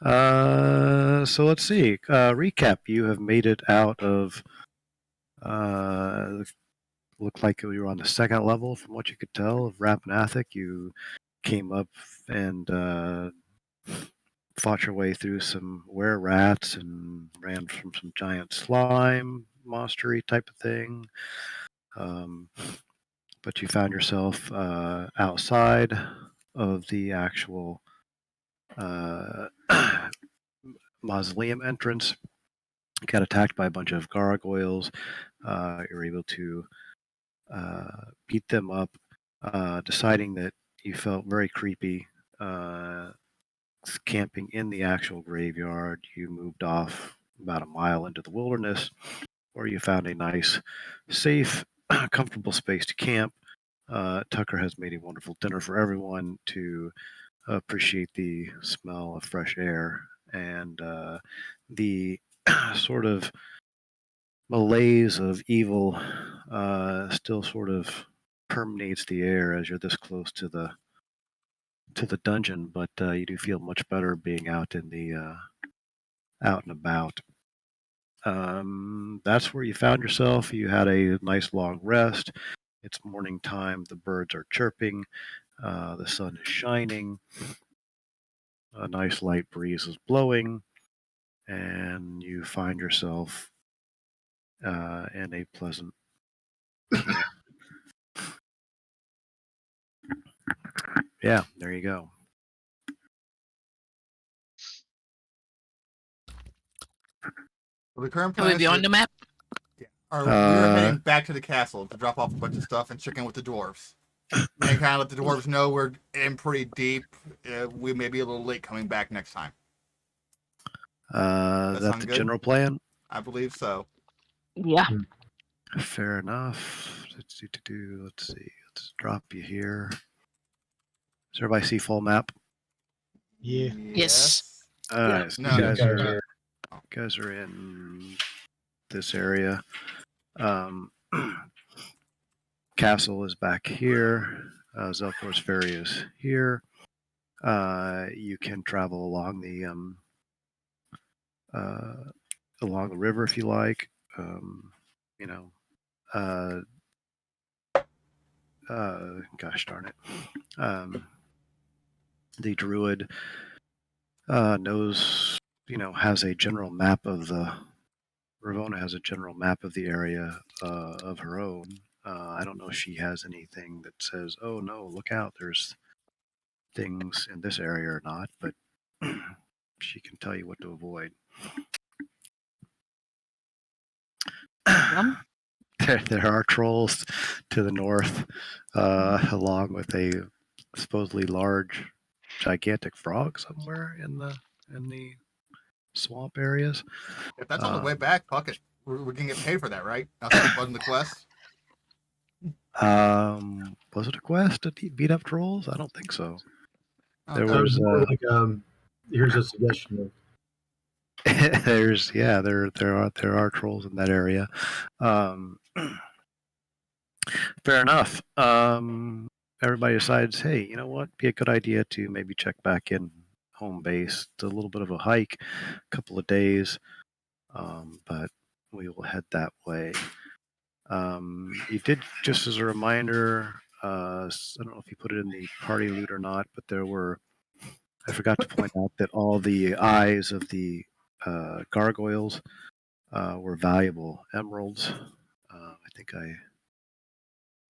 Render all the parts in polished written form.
So let's see. Recap. You have made it out of. Looked like you were on the second level, from what you could tell, of Rappa Athuk. You came up and fought your way through some were rats and ran from some giant slime monstery type of thing. Um, but you found yourself outside of the actual uh, mausoleum entrance. Got attacked by a bunch of gargoyles. You're able to beat them up, deciding that you felt very creepy camping in the actual graveyard. You moved off about a mile into the wilderness, where you found a nice, safe, comfortable space to camp. Tucker has made a wonderful dinner for everyone to appreciate the smell of fresh air and the sort of malaise of evil still sort of permeates the air as you're this close to the dungeon, but you do feel much better being out in the out and about. That's where you found yourself. You had a nice long rest. It's morning time. The birds are chirping. The sun is shining. A nice light breeze is blowing, and you find yourself in a pleasant. Yeah, there you go. Well, the current Can plan we be on the map? we're heading back to the castle to drop off a bunch of stuff and check in with the dwarves. And kind of let the dwarves know we're in pretty deep. We may be a little late coming back next time. Is that the general plan? I believe so. Yeah. Fair enough. Let's see. Let's drop you here. Does everybody see full map? Yeah. Yes. All right. So No, you guys are in this area. Castle is back here. Zelkor's Ferry is here. You can travel along the river if you like. You know, gosh darn it. The druid knows, has a general map of Ravona has a general map of the area of her own. I don't know if she has anything that says, "Oh no, look out! There's things in this area" or not, but she can tell you what to avoid. There are trolls to the north, along with a supposedly large, gigantic frog somewhere in the swamp areas. If that's on the way back, fuck it. We're gonna get paid for that, right? That's wasn't the quest. Was it a quest to beat up trolls? I don't think so. Okay. There was here's a suggestion. there are trolls in that area. Fair enough. Everybody decides, hey, you know what? Be a good idea to maybe check back in home base. It's a little bit of a hike, a couple of days, but we will head that way. You did, just as a reminder, I don't know if you put it in the party loot or not, but I forgot to point out that all the eyes of the gargoyles were valuable emeralds. I think I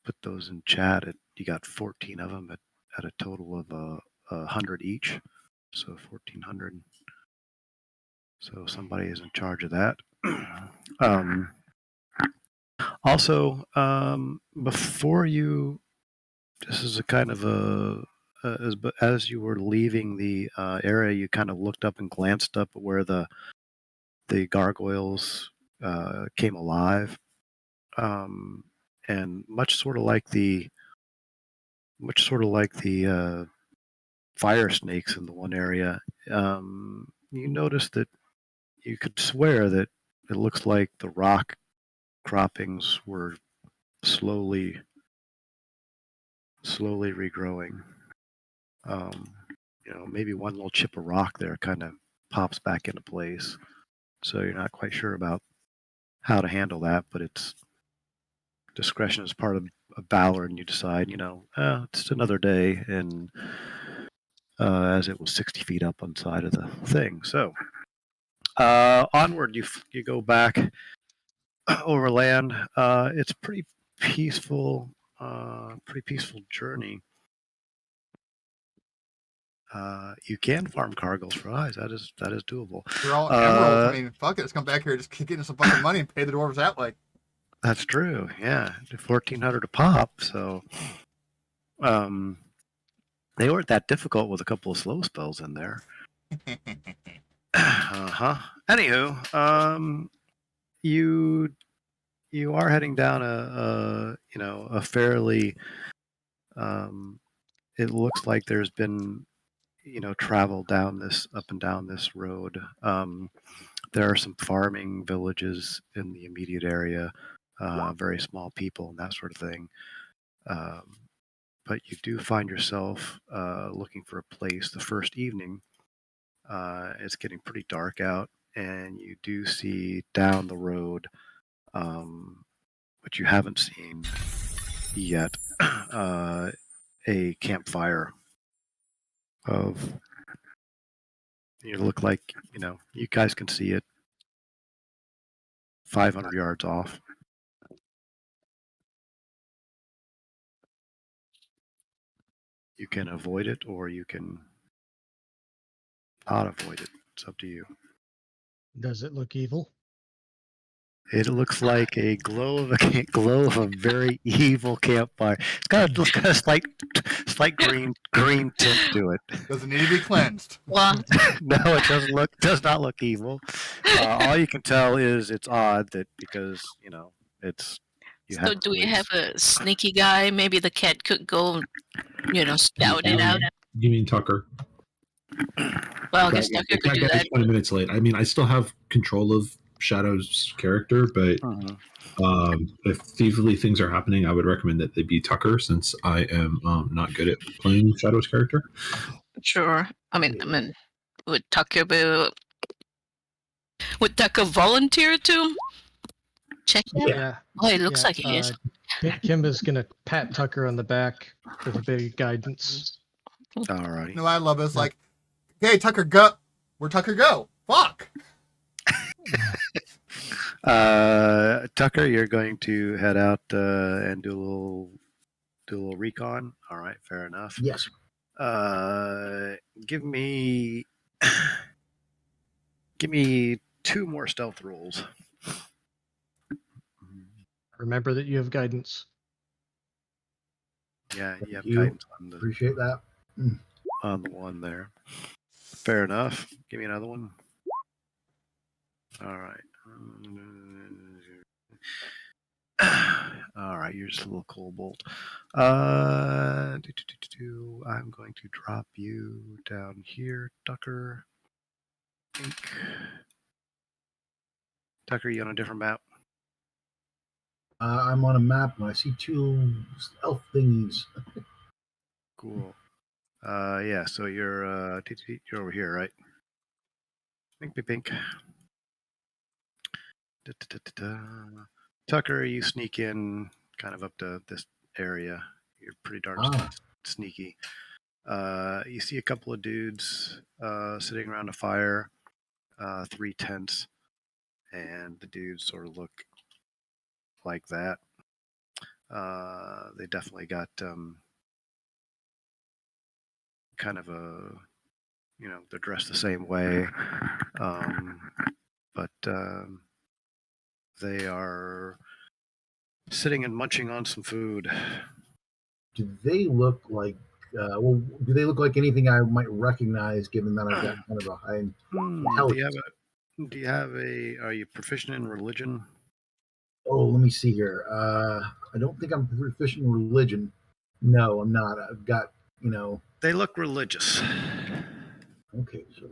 put those in chat. You got 14 of them at a total of 100 each, so 1,400. So somebody is in charge of that. Also, before you, this is a kind of as you were leaving the area, you kind of looked up and glanced up at where the gargoyles came alive, and much sort of like the fire snakes in the one area. You notice that you could swear that it looks like the rock croppings were slowly regrowing. Maybe one little chip of rock there kind of pops back into place. So you're not quite sure about how to handle that, but it's discretion is part of valor, and you decide, it's another day, and as it was 60 feet up on the side of the thing. So onward, you go back over land. It's pretty peaceful journey. You can farm cargos for eyes. That is doable. They're all emeralds. I mean, fuck it. Let's come back here, just kick in some fucking money and pay the dwarves that way. That's true. Yeah, 1,400 a pop. So, they weren't that difficult with a couple of slow spells in there. Anywho, you are heading down a fairly. It looks like there's been travel down this up and down this road. There are some farming villages in the immediate area, very small people and that sort of thing. But you do find yourself looking for a place the first evening. It's getting pretty dark out, and you do see down the road, which you haven't seen yet, a campfire of. You look like, you guys can see it 500 yards off. You can avoid it, or you can not avoid it. It's up to you. Does it look evil? It looks like a glow of a very evil campfire. It's got a slight green tint to it. Doesn't need to be cleansed. Well, No, it does not look evil. All you can tell is it's odd that because it's. so do we have a sneaky guy? Maybe the cat could go, scout it out. You mean Tucker? Well, I guess Tucker could do That that. guy's 20 minutes late. I mean, I still have control of Shadow's character, but if thievery things are happening, I would recommend that they be Tucker, since I am not good at playing Shadow's character. Sure. I mean, would Tucker volunteer to check it? Yeah. Oh, it looks like he is. Kimba's gonna pat Tucker on the back with a bit of guidance. All right. No, I love it. It's like, hey, Tucker, go. Where'd Tucker go? Fuck. Tucker, you're going to head out and do a little recon. All right, fair enough. Yes. Give me 2 more stealth rolls. Remember that you have guidance. Yeah, you have Thank you. guidance Appreciate that. on the one there. Fair enough. Give me another one. All right. All right, you're just a little cobalt. I'm going to drop you down here, Tucker. Tucker, you on a different map? I'm on a map and I see 2 stealth thingies. Cool. Yeah. So you're over here, right? Pink. Tucker, you sneak in kind of up to this area. You're pretty darn sneaky. You see a couple of dudes sitting around a fire, 3 tents, and the dudes sort of look like that. They definitely got kind of a, they're dressed the same way, but they are sitting and munching on some food. Do they look like? Do they look like anything I might recognize? Given that I've got kind of a high intelligence. Are you proficient in religion? Oh, let me see here. I don't think I'm proficient in religion. No, I'm not. I've got, They look religious. Okay, so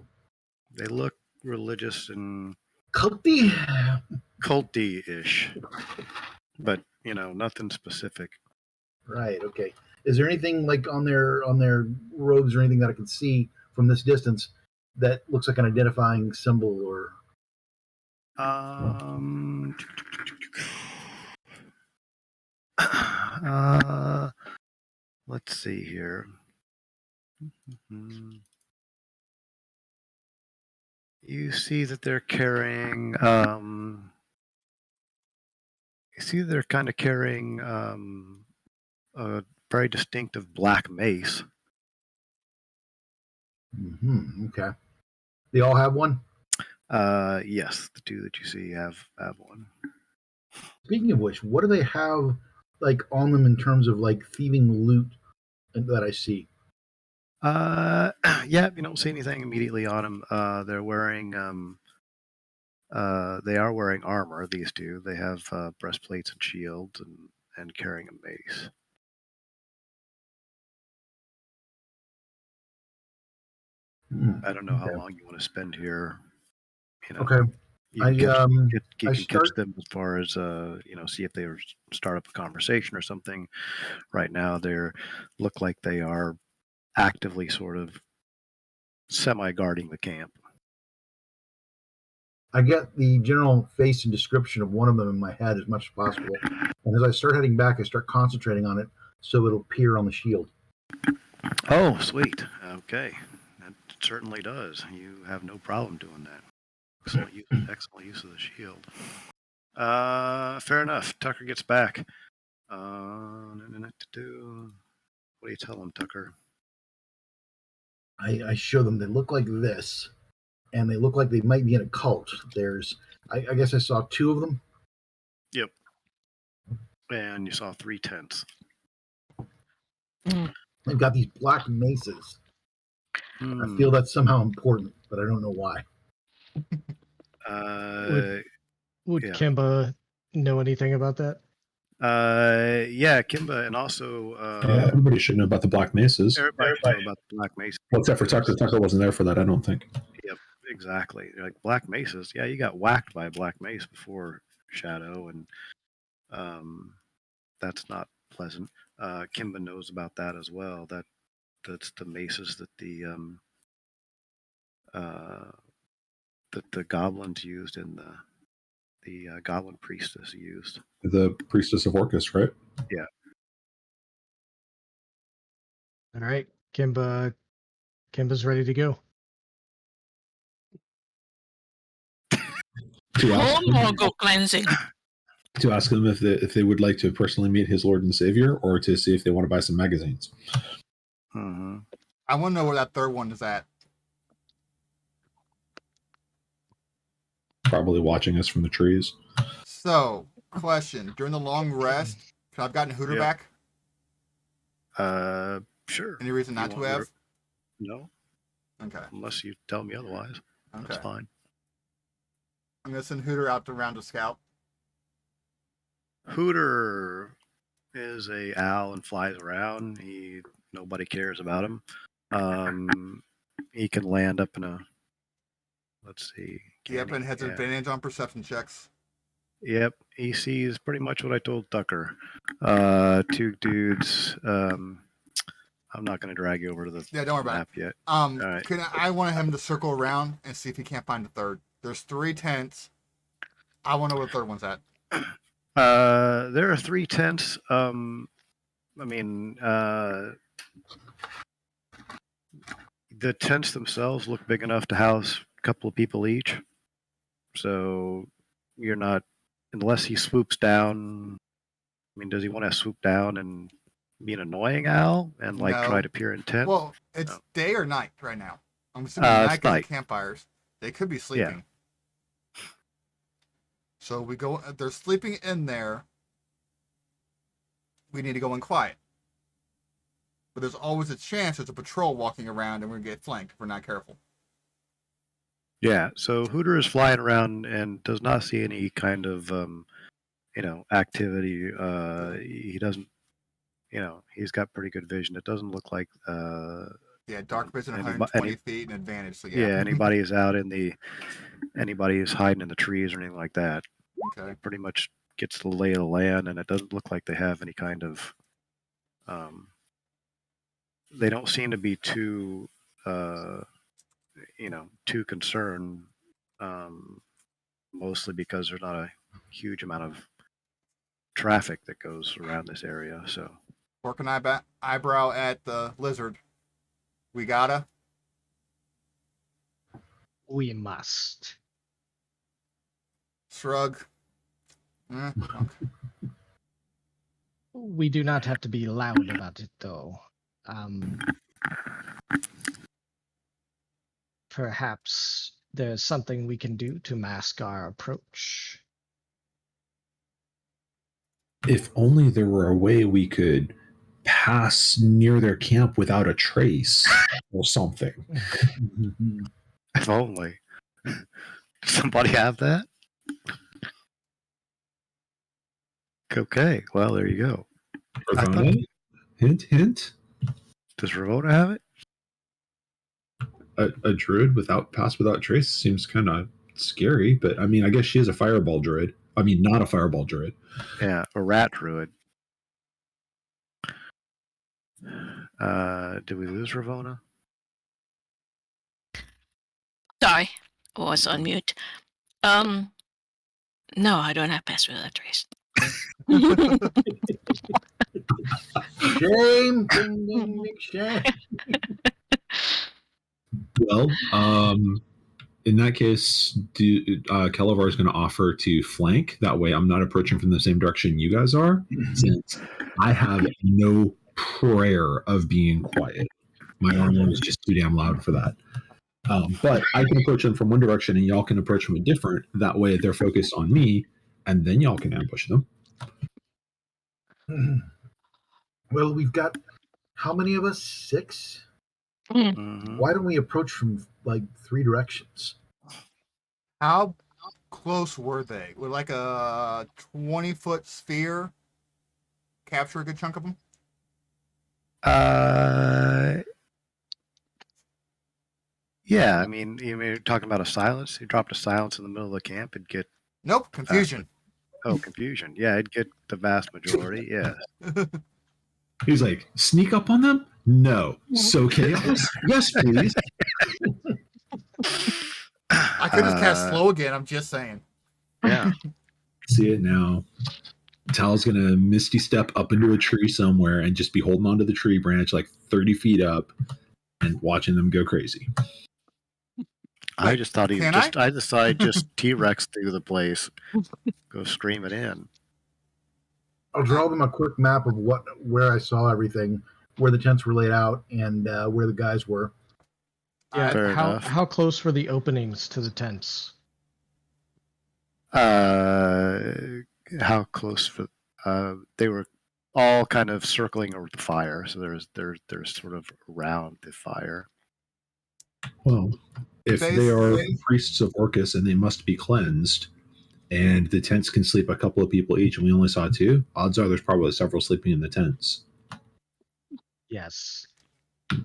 They look religious and culty. Culty-ish, but nothing specific. Right. Okay. Is there anything like on their robes or anything that I can see from this distance that looks like an identifying symbol or? Let's see here. You see that they're carrying. You see they're kind of carrying a very distinctive black mace. Okay. They all have one? Yes, the two that you see have one. Speaking of which, what do they have like on them in terms of like thieving loot that I see? Yeah, you don't see anything immediately on them. They're wearing they are wearing armor. These two, they have breastplates and shields and carrying a mace. I don't know how long you want to spend here. You know, okay. You can catch them as far as see if they start up a conversation or something. Right now, they look like they are actively sort of semi-guarding the camp. I get the general face and description of one of them in my head as much as possible, and as I start heading back, I start concentrating on it so it'll appear on the shield. Oh, sweet. Okay, that certainly does. You have no problem doing that. Excellent use of the shield. Fair enough. Tucker gets back. What do you tell him, Tucker? I show them they look like this, and they look like they might be in a cult. I guess I saw two of them. Yep. And you saw 3 tents. They've got these black maces. I feel that's somehow important, but I don't know why. Would Kimba know anything about that? Yeah, Kimba, and also everybody should know about the black maces. Everybody should know about the black maces. Well, except for Tucker. Tucker wasn't there for that, I don't think. Yep, exactly. Like black maces. Yeah, you got whacked by a black mace before Shadow, and that's not pleasant. Kimba knows about that as well. That's the maces that the goblins used and the goblin priestess used. The priestess of Orcus, right? Yeah. All right, Kimba's ready to go. Go cleansing. To ask them if they would like to personally meet his Lord and Savior, or to see if they want to buy some magazines. Mm-hmm. I want to know where that third one is at. Probably watching us from the trees. So, question: during the long rest, could I have gotten Hooter back? Sure. Any reason not to have? No. Okay. Unless you tell me otherwise. Okay. That's fine. I'm gonna send Hooter out to round a scout. Hooter is a owl and flies around. Nobody cares about him. He can land up in a. Let's see. Yep, and has advantage on perception checks. Yep, he sees pretty much what I told Tucker. 2 dudes. I'm not going to drag you over to the don't worry map about it. yet. All right. I want him to circle around and see if he can't find a third. There's 3 tents. I want to know where the third one's at. There are 3 tents. The tents themselves look big enough to house a couple of people each. So you're not, unless he swoops down. Does he want to swoop down and be an annoying owl and try to peer in tent? Well, it's day or night right now. I'm assuming night because campfires. They could be sleeping. Yeah. So we go. They're sleeping in there. We need to go in quiet. But there's always a chance there's a patrol walking around and we're going to get flanked if we're not careful. Yeah, so Hooter is flying around and does not see any kind of, activity. He doesn't, he's got pretty good vision. It doesn't look like... dark vision, 120 feet and advantage. So yeah, anybody is anybody is hiding in the trees or anything like that. Okay. He pretty much gets the lay of the land, and it doesn't look like they have any kind of... they don't seem to be too... too concerned, mostly because there's not a huge amount of traffic that goes around this area. So Work an eyebrow at the lizard. We gotta. We must. Shrug. Okay. We do not have to be loud about it, though. Perhaps there's something we can do to mask our approach. If only there were a way we could pass near their camp without a trace or something. if only. Does somebody have that? Okay, well, there you go. Ravona? Hint, hint. Does Ravona have it? A druid without trace seems kind of scary, but I mean, I guess she is a fireball druid. I mean, not a fireball druid. Yeah, a rat druid. Did we lose Ravona? Sorry, I was on mute. No, I don't have password address. Shame, ding, ding, ding, shame. Well, in that case, Kelevar is going to offer to flank. That way, I'm not approaching from the same direction you guys are, since I have no prayer of being quiet. My armor is just too damn loud for that. But I can approach them from one direction, and y'all can approach from a different. That way, they're focused on me, and then y'all can ambush them. Well, we've got how many of us? 6? Mm-hmm. Why don't we approach from like 3 directions? How close were they? Would like a 20-foot sphere capture a good chunk of them? Yeah, I mean, you're talking about a silence. You dropped a silence in the middle of the camp and get Nope, confusion. confusion. Yeah, it'd get the vast majority. Yeah. He's like, sneak up on them? No. So chaos? Yes, please. I could just cast slow again. I'm just saying. Yeah. See it now. Tal's gonna misty step up into a tree somewhere and just be holding onto the tree branch like 30 feet up and watching them go crazy. I just thought can I decided just T-Rex through the place, go scream it in. I'll draw them a quick map of where I saw everything, where the tents were laid out, and where the guys were. Fair Yeah, enough. how close were the openings to the tents? How close? They were all kind of circling over the fire, so there's sort of around the fire. Well, if they are priests of Orcus and they must be cleansed, and the tents can sleep a couple of people each, and we only saw 2, odds are there's probably several sleeping in the tents. Yes.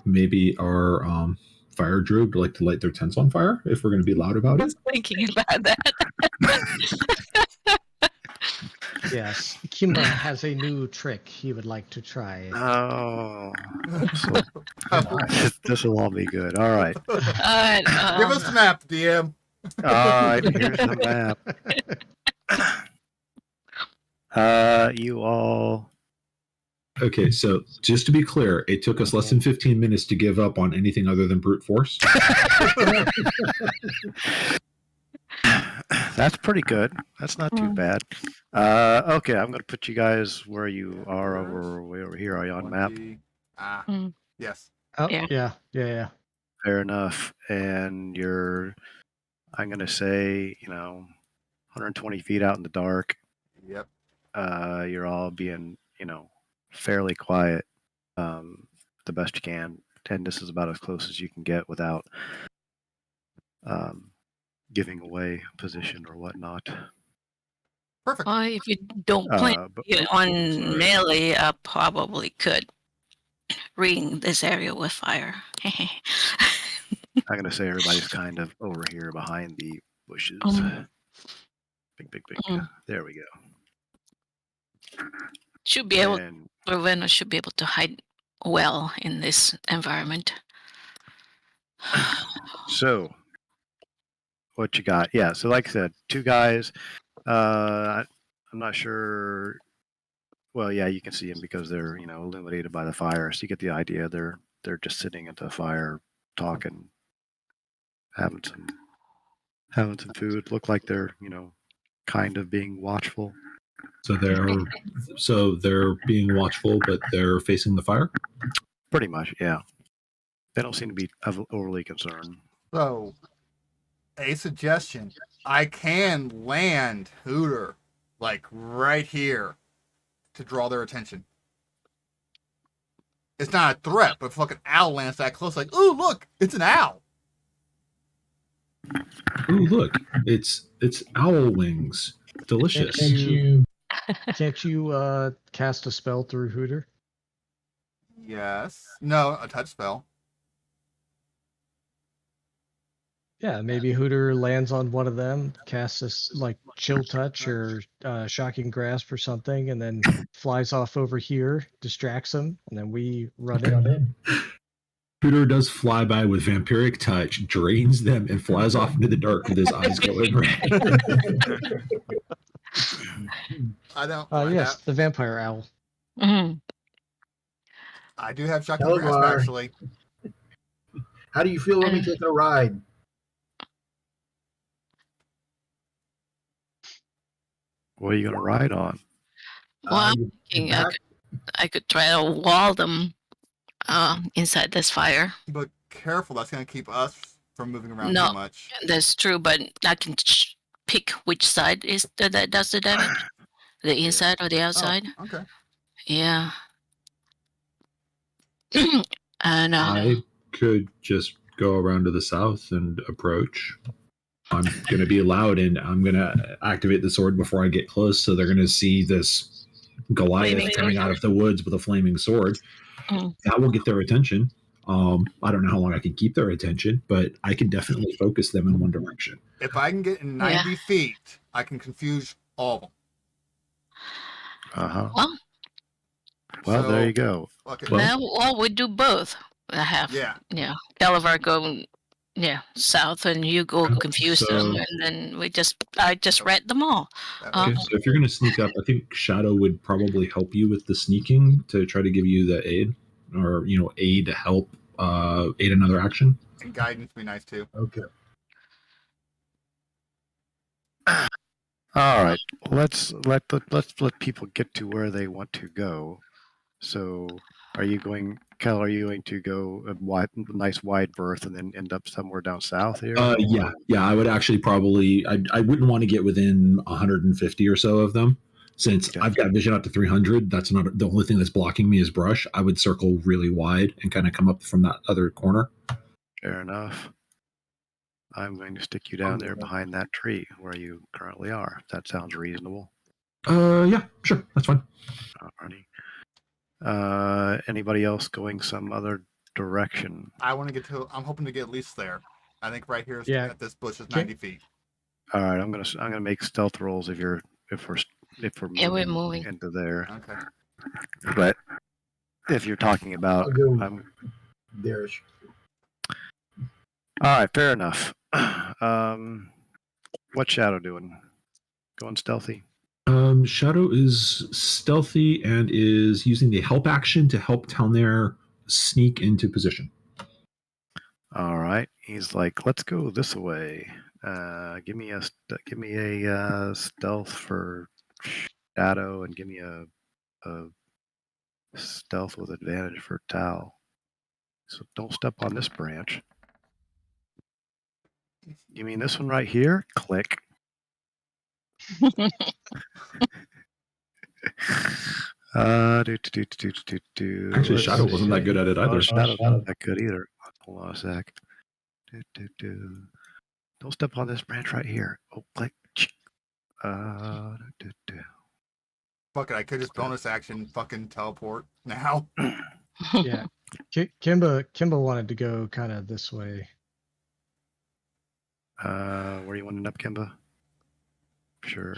Maybe our fire druid would like to light their tents on fire if we're going to be loud about I it. was thinking about that. Yes. Kimba has a new trick he would like to try. Oh, this will all be good. All right. Give us the map, DM. All right. Here's the map. You all. Okay, so just to be clear, it took us less than 15 minutes to give up on anything other than brute force. That's pretty good. That's not too bad. Okay, I'm going to put you guys where you are over here. Are you on map? Yes. Oh, Yeah. yeah. Fair enough. And I'm going to say, 120 feet out in the dark. Yep. You're all being, fairly quiet, the best you can. And this is about as close as you can get without giving away position or whatnot. Perfect. Well, if you don't plan on melee, I probably could ring this area with fire. I'm going to say everybody's kind of over here behind the bushes. Big. There we go. Should be able. Ravenna should be able to hide well in this environment. So, what you got? Yeah, so like I said, 2 guys. I'm not sure. Well, yeah, you can see them because they're illuminated by the fire. So you get the idea. They're just sitting at the fire, talking, having some food. Look like they're kind of being watchful. So they're being watchful, but they're facing the fire. Pretty much, yeah. They don't seem to be overly concerned. So, a suggestion: I can land Hooter like right here to draw their attention. It's not a threat, but if fucking owl lands that close, like, ooh, look, it's an owl. Ooh, look, it's owl wings. Delicious. Can't you cast a spell through Hooter? Yes. No, a touch spell. Yeah, maybe Hooter lands on one of them, casts a chill touch or shocking grasp or something, and then flies off over here, distracts them, and then we run in. Hooter does fly by with vampiric touch, drains them, and flies off into the dark with his eyes glowing red. I don't. Yes, the vampire owl. Mm-hmm. I do have shocking grasp, actually. How do you feel when we taking a ride? What are you going to ride on? Well, I'm thinking I could try to wall them inside this fire. But careful, that's going to keep us from moving around too much. That's true, but I can pick which side that does the damage. The inside or the outside. Oh, okay. Yeah. And I could just go around to the south and approach. I'm going to be loud and I'm going to activate the sword before I get close. So they're going to see this Goliath coming out of the woods with a flaming sword. That will get their attention. I don't know how long I can keep their attention, but I can definitely focus them in one direction. If I can get in 90 feet, I can confuse all of them. Well, there you go. Okay. Well, we do both. I have. Yeah. Gulliver go south and you go confuse them, and then I just read them all. Okay, so if you're going to sneak up, I think Shadow would probably help you with the sneaking to try to give you the aid, or aid to help aid another action. And guidance would be nice too. Okay. All right, let's let people get to where they want to go. So, are you going to go a nice wide berth and then end up somewhere down south here? Yeah. I would actually probably. I wouldn't want to get within 150 or so of them, since I've got vision up to 300. That's not the only thing that's blocking me is brush. I would circle really wide and kind of come up from that other corner. Fair enough. I'm going to stick you down there behind that tree where you currently are. That sounds reasonable. Yeah, sure, that's fine. Alrighty. Anybody else going some other direction? I'm hoping to get at least there. I think right here at this bush is 90 feet. All right, I'm gonna make stealth rolls if we're moving into there. Okay. But if you're talking about, there. All right, fair enough. What's Shadow doing? Going stealthy? Shadow is stealthy and is using the help action to help Talnair sneak into position. All right, he's like, let's go this way. Give me a stealth for Shadow, and give me a stealth with advantage for Tal. So don't step on this branch. You mean this one right here? Click. Actually, Shadow wasn't that good at it either. Shadow's not that good either. Hold on a sec. Don't step on this branch right here. Oh, click. Fuck it, I could just bonus action fucking teleport now. Yeah. Kimba wanted to go kind of this way. Where you want to end up, Kimba? Sure.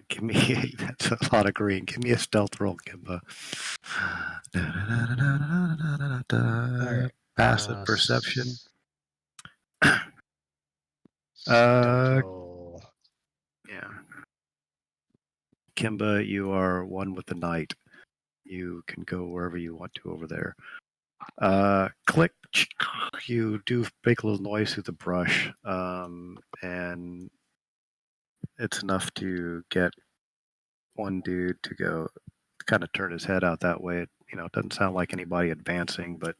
Give me that's a lot of green. Give me a stealth roll, Kimba. All right. Passive perception. Stealth. Yeah. Kimba, you are one with the night. You can go wherever you want to over there. Click. You do make a little noise through the brush, and it's enough to get one dude to go kind of turn his head out that way. It doesn't sound like anybody advancing, but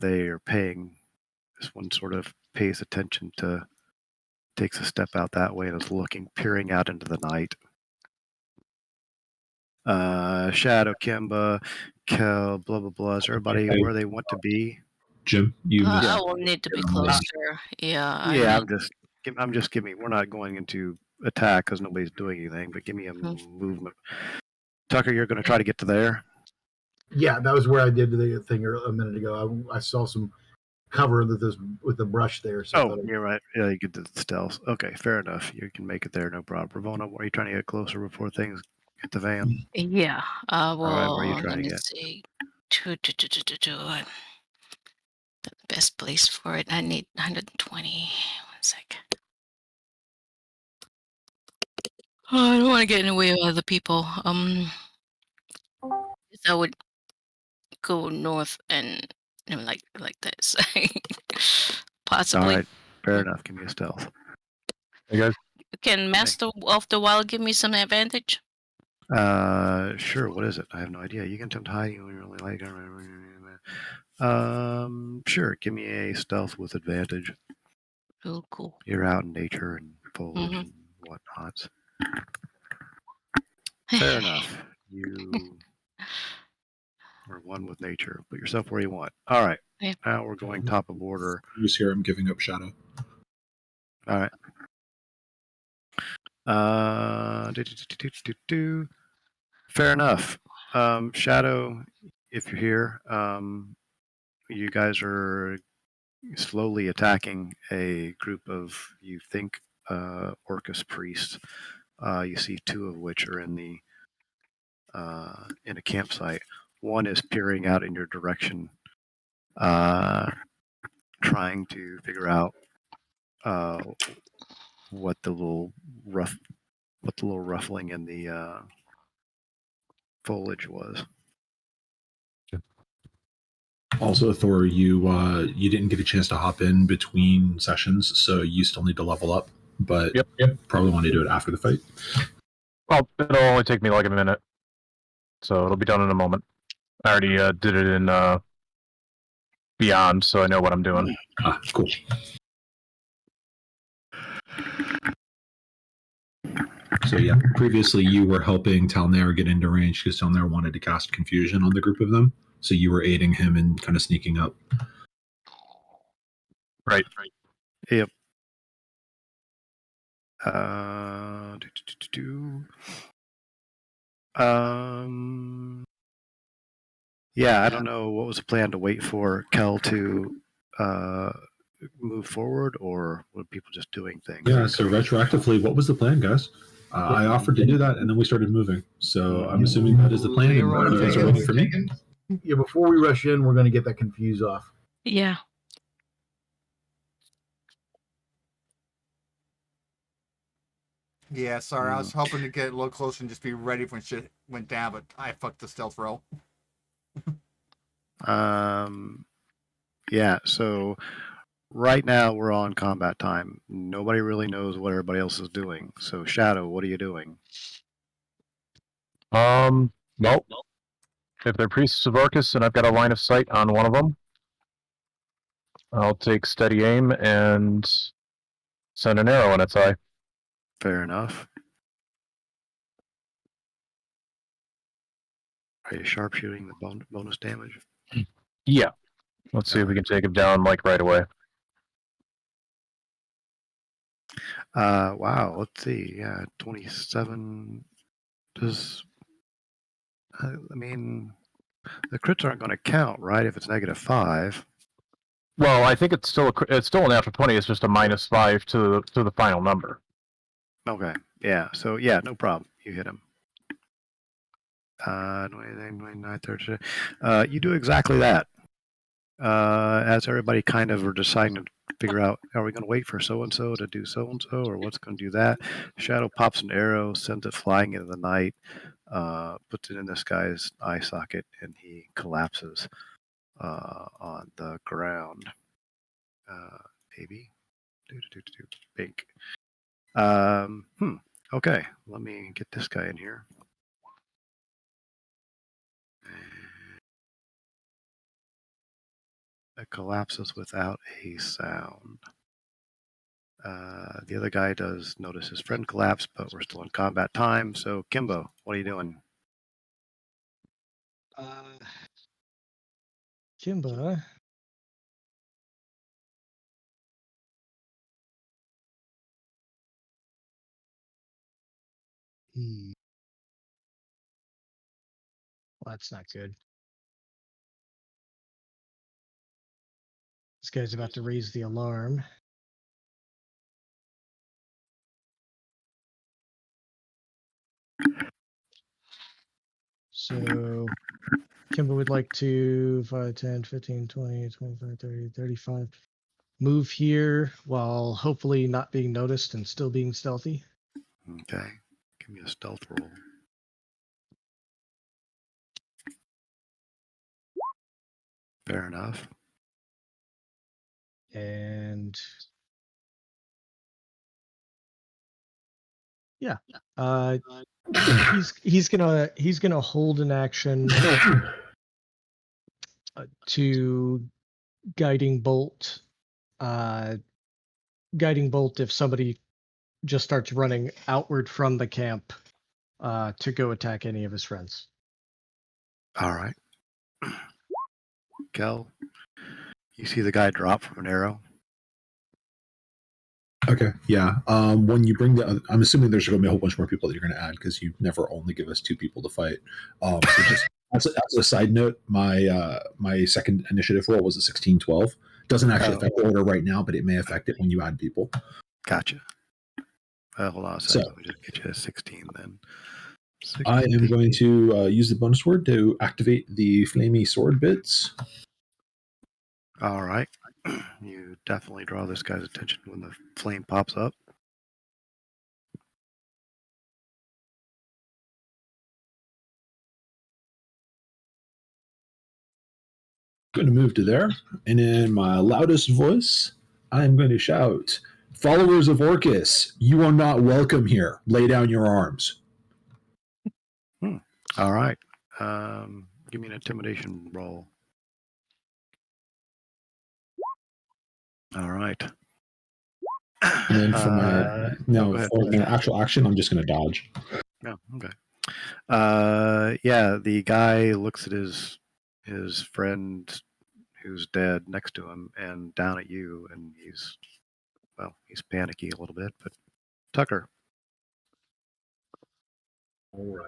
they are paying. This one sort of pays attention to, takes a step out that way and is looking, peering out into the night. Shadow, Kimba, Kel, blah blah blah. Is everybody where they want to be? Jim, you missed. I will need to be closer. Yeah. Yeah, I'm just giving. We're not going into attack because nobody's doing anything. But give me a movement. Tucker, you're going to try to get to there. Yeah, that was where I did the thing a minute ago. I saw some cover with the brush there. So you're right. Yeah, you get the stealth. Okay, fair enough. You can make it there, no problem. Ravona, are you trying to get closer before things hit the van? Yeah. Well, all right, where are you trying let me to get? see. The best place for it. I need 120. 1 sec. Oh, I don't want to get in the way of other people. I would go north and like this. Possibly. All right, fair enough. Give me a stealth. Hey guys. Can Master of the Wild give me some advantage? Sure. What is it? I have no idea. You can attempt hiding when you're only like. Sure. Give me a stealth with advantage. Oh, cool. You're out in nature and foliage and whatnot. Fair enough. You are one with nature. Put yourself where you want. All right. Yeah. Now we're going top of order. You just hear him giving up shadow. All right. Fair enough. Shadow, if you're here, you guys are slowly attacking a group of, you think, Orcus priests. You see two of which are in a campsite. One is peering out in your direction, trying to figure out what the little ruffling in the foliage was. Also, Thor, you didn't get a chance to hop in between sessions, so you still need to level up. But yep. Probably want to do it after the fight. Well, it'll only take me like a minute, so it'll be done in a moment. I already did it in Beyond, so I know what I'm doing. Ah, cool. So yeah, previously you were helping Talnair get into range because Talnair wanted to cast confusion on the group of them. So you were aiding him and kind of sneaking up. Right. Yep. Yeah, I don't know what was the plan, to wait for Kel to move forward, or were people just doing things? Yeah, so retroactively, what was the plan, guys? I offered to do that, and then we started moving. So I'm assuming that is the plan, and you guys are waiting for me? Yeah, before we rush in, we're going to get that confuse off. Yeah. Yeah, sorry. I was hoping to get a little closer and just be ready when shit went down, but I fucked the stealth roll. Yeah, so right now we're on combat time. Nobody really knows what everybody else is doing. So Shadow, what are you doing? Well, if they're priests of Orcus and I've got a line of sight on one of them, I'll take steady aim and send an arrow in its eye. Fair enough. Are you sharpshooting the bonus damage? Yeah. Let's see if we can take him down like right away. Wow. Let's see. Yeah, 27. Does I mean, the crits aren't going to count, right? If it's -5. Well, I think it's still a natural 20. It's just a -5 to the final number. Okay. Yeah. So yeah, no problem. You hit him. 29, 30. You do exactly that. As everybody kind of are deciding to figure out, are we going to wait for so and so to do so and so, or what's going to do that? Shadow pops an arrow, sends it flying into the night, puts it in this guy's eye socket, and he collapses on the ground. Maybe. Bink. Okay, let me get this guy in here. It collapses without a sound. The other guy does notice his friend collapse, but we're still in combat time. So, Kimbo, what are you doing? Kimbo. Well, that's not good. This guy's about to raise the alarm. So Kimbo would like to 5, 10, 15, 20, 25, 30, 35. Move here while hopefully not being noticed and still being stealthy. Okay. Give me a stealth roll. Fair enough. And yeah. He's gonna hold an action to guiding bolt if somebody just starts running outward from the camp to go attack any of his friends. All right. Kel, you see the guy drop from an arrow? Okay, yeah. When you bring I'm assuming there's going to be a whole bunch more people that you're going to add because you never only give us 2 people to fight. So just as a side note, my second initiative roll was a 16-12. Doesn't actually affect the order right now, but it may affect it when you add people. Gotcha. Hold on a second. Let me just get you a 16 then. 16. I am going to use the bonus word to activate the flamey sword bits. All right. You definitely draw this guy's attention when the flame pops up. I'm going to move to there, and in my loudest voice, I'm going to shout, "Followers of Orcus, you are not welcome here. Lay down your arms." All right. Give me an intimidation roll. All right. And then for my actual action, I'm just going to dodge. Oh, okay. Yeah, the guy looks at his friend who's dead next to him and down at you, and he's panicky a little bit. But Tucker. All right.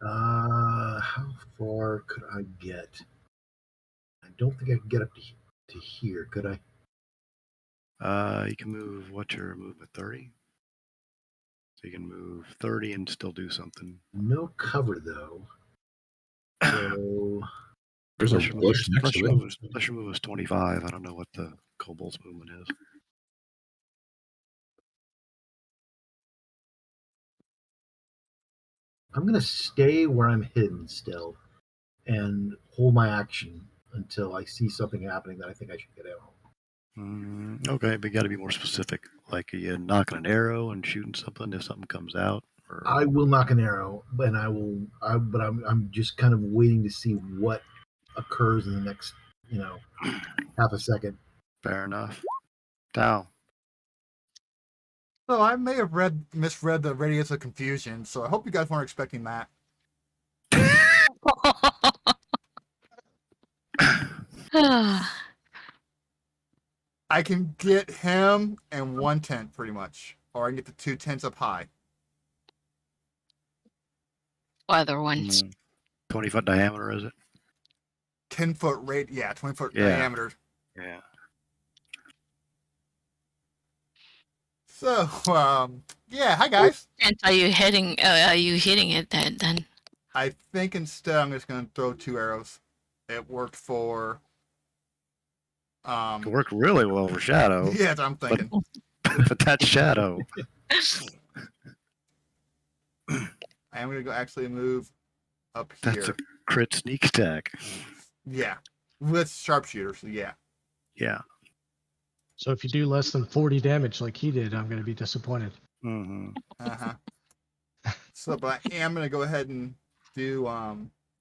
How far could I get? I don't think I can get up to here, could I? You can move. What's your movement? 30. So you can move 30 and still do something. No cover though. So there's a bush next to it. Unless your move is 25. I don't know what the kobold's movement is. I'm going to stay where I'm hidden still and hold my action until I see something happening that I think I should get out. Okay, but you got to be more specific. Like, are you knocking an arrow and shooting something if something comes out? Or... I will knock an arrow, but I'm just kind of waiting to see what occurs in the next, half a second. Fair enough. Tao. So I may have misread the radius of confusion, so I hope you guys weren't expecting that. I can get him and 1 tent pretty much, or I can get the 2 tents up high. Either ones. 20-foot diameter, is it? 10-foot 20-foot diameter. Yeah. So, yeah, hi guys. And are you hitting it then? I think instead I'm just going to throw 2 arrows. It worked for. It worked really well for Shadow. Yeah, that's what I'm thinking. But that's Shadow. I am going to go actually move up here. That's a crit sneak attack. Yeah, with sharpshooter. So yeah. Yeah. So if you do less than 40 damage like he did, I'm going to be disappointed. So, but I am going to go ahead and do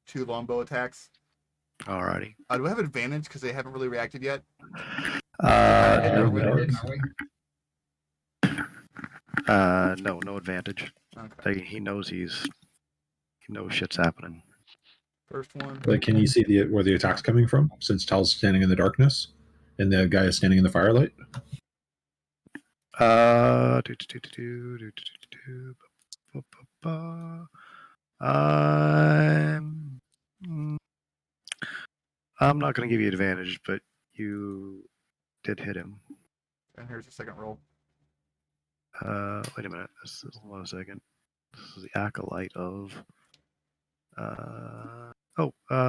2 longbow attacks. Alrighty. Do I have advantage because they haven't really reacted yet? No advantage. Okay. He knows shit's happening. First one. But can you see where the attack's coming from? Since Tal's standing in the darkness, and the guy is standing in the firelight. I'm not going to give you advantage, but you did hit him. And here's the second roll. Wait a minute. Hold on a second. This is the acolyte of.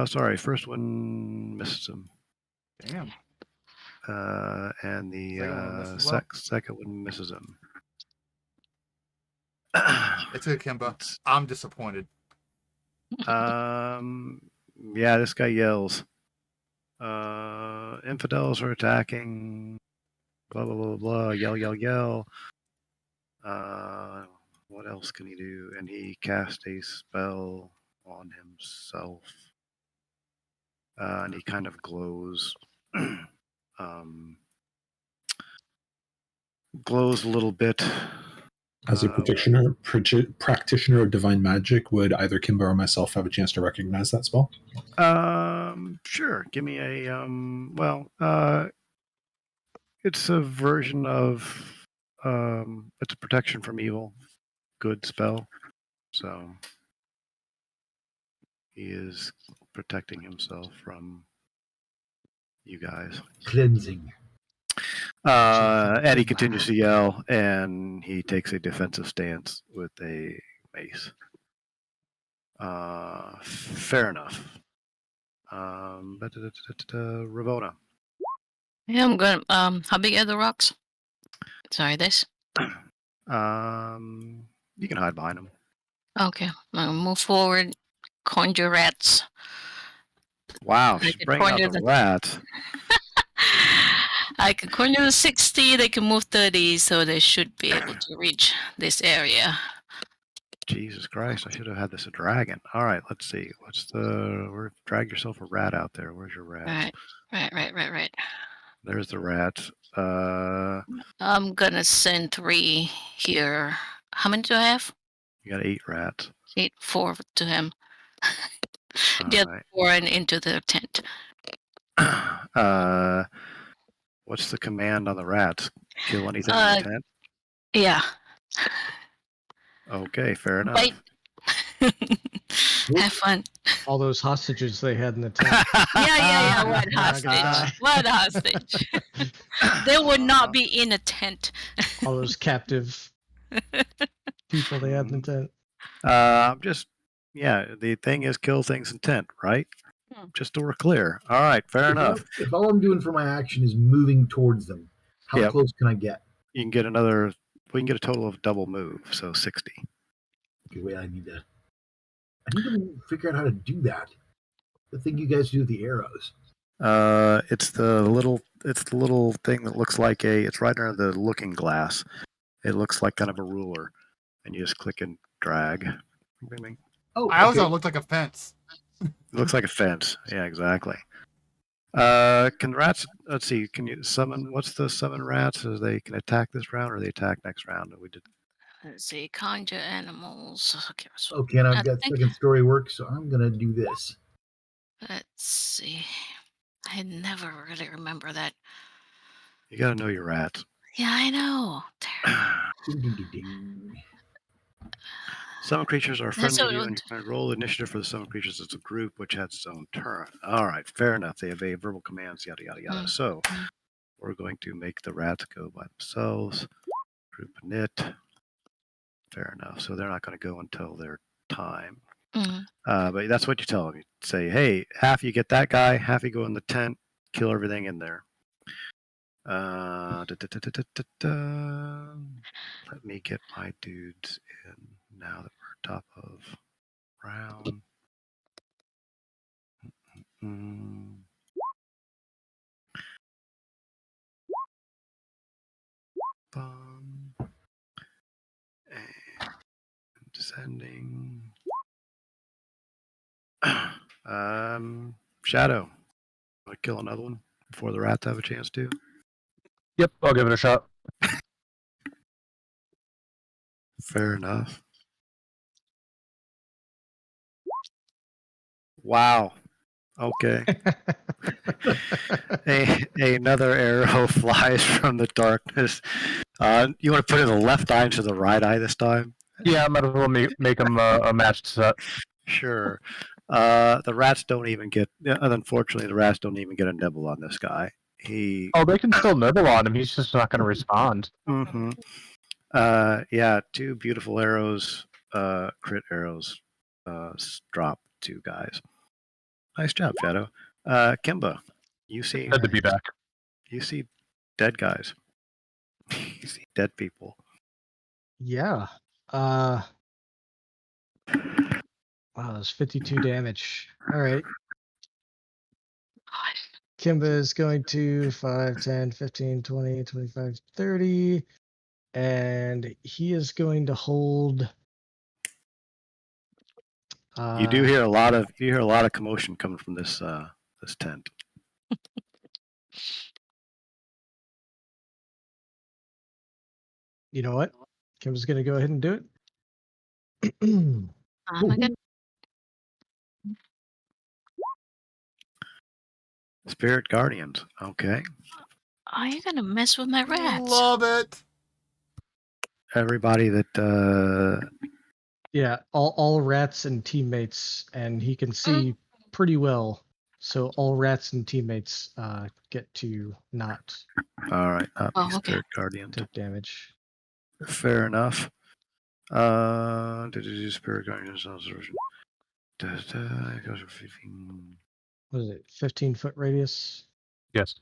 Sorry. First one misses him. Damn. And the second one misses him. It's good, Kimba. I'm disappointed. Yeah, this guy yells. Infidels are attacking. Blah blah blah blah. Yell yell yell. What else can he do? And he cast a spell on himself. And he kind of glows. Glows a little bit. As a practitioner of divine magic, would either Kimba or myself have a chance to recognize that spell? Sure. Give me a it's a version of it's a protection from evil. Good spell. So he is protecting himself from you guys. Cleansing. Eddie continues to yell, and he takes a defensive stance with a mace. Fair enough. Ravona. Yeah, I'm gonna. How big are the rocks? Sorry, this. You can hide behind them. Okay, I'm gonna move forward. Conjure rats. Wow, she's bringing out the rats. I can conjure 60. They can move 30, so they should be able to reach this area. Jesus Christ! I should have had this a dragon. All right, let's see. Drag yourself a rat out there. Where's your rat? Right. There's the rats. I'm gonna send 3 here. How many do I have? You got 8 rats. 4 to him. The other 4 into the tent. What's the command on the rats? Kill anything in the tent? Yeah. Okay, fair enough. Have fun. All those hostages they had in the tent. Yeah. What hostage? They would not be in a tent. All those captive people they had in the tent. The thing is kill things in tent, right? Just so we're clear. All right, fair enough. If all I'm doing for my action is moving towards them, how close can I get? You can get we can get a total of double move, so 60. Okay, wait, I need to figure out how to do that. The thing you guys do with the arrows. It's the little thing that looks like it's right under the looking glass. It looks like kind of a ruler, and you just click and drag. Oh, I also looked like a fence. It looks like a fence. Yeah, exactly. Can rats? Let's see. Can you summon? What's the summon rats? Is they can attack this round or they attack next round? We did. Let's see. Conjure animals. Okay, and I've got second story work, so I'm gonna do this. Let's see. I never really remember that. You gotta know your rats. Yeah, I know. Summon creatures are friendly to you and can roll initiative for the summon creatures as a group, which has its own turn. All right, fair enough. They obey verbal commands, yada, yada, yada. So we're going to make the rats go by themselves. group of knit. Fair enough. So they're not going to go until their time. But that's what you tell them. You say, hey, half you get that guy, half you go in the tent, kill everything in there. Let me get my dudes in now that we're top of round. Bomb. And descending. Shadow. Want to kill another one before the rats have a chance to? Yep, I'll give it a shot. Fair enough. Wow. Okay. Another arrow flies from the darkness. You want to put it in the left eye into the right eye this time? Yeah, I might as well make them a matched set. Sure. The rats don't even get. Unfortunately, the rats don't even get a nibble on this guy. Oh, they can still nibble on him. He's just not going to respond. Mm-hmm. Yeah, 2 beautiful arrows, crit arrows, drop 2 guys. Nice job, Shadow. Kimba, you see. Good to be back. You see dead guys. You see dead people. Yeah. Wow, that's 52 damage. All right. Kimba is going to 5, 10, 15, 20, 25, 30. And he is going to hold. You do hear a lot of commotion coming from this tent. You know what? Kim's going to go ahead and do it. Oh my god. Spirit Guardians. Okay. Are you gonna mess with my rats? Love it. Everybody that. Yeah, all rats and teammates, and he can see pretty well. So all rats and teammates get to not. All right. Okay. Spirit Guardian. Take damage. Fair enough. Did you do Spirit Guardians? What is it? 15-foot radius. Yes.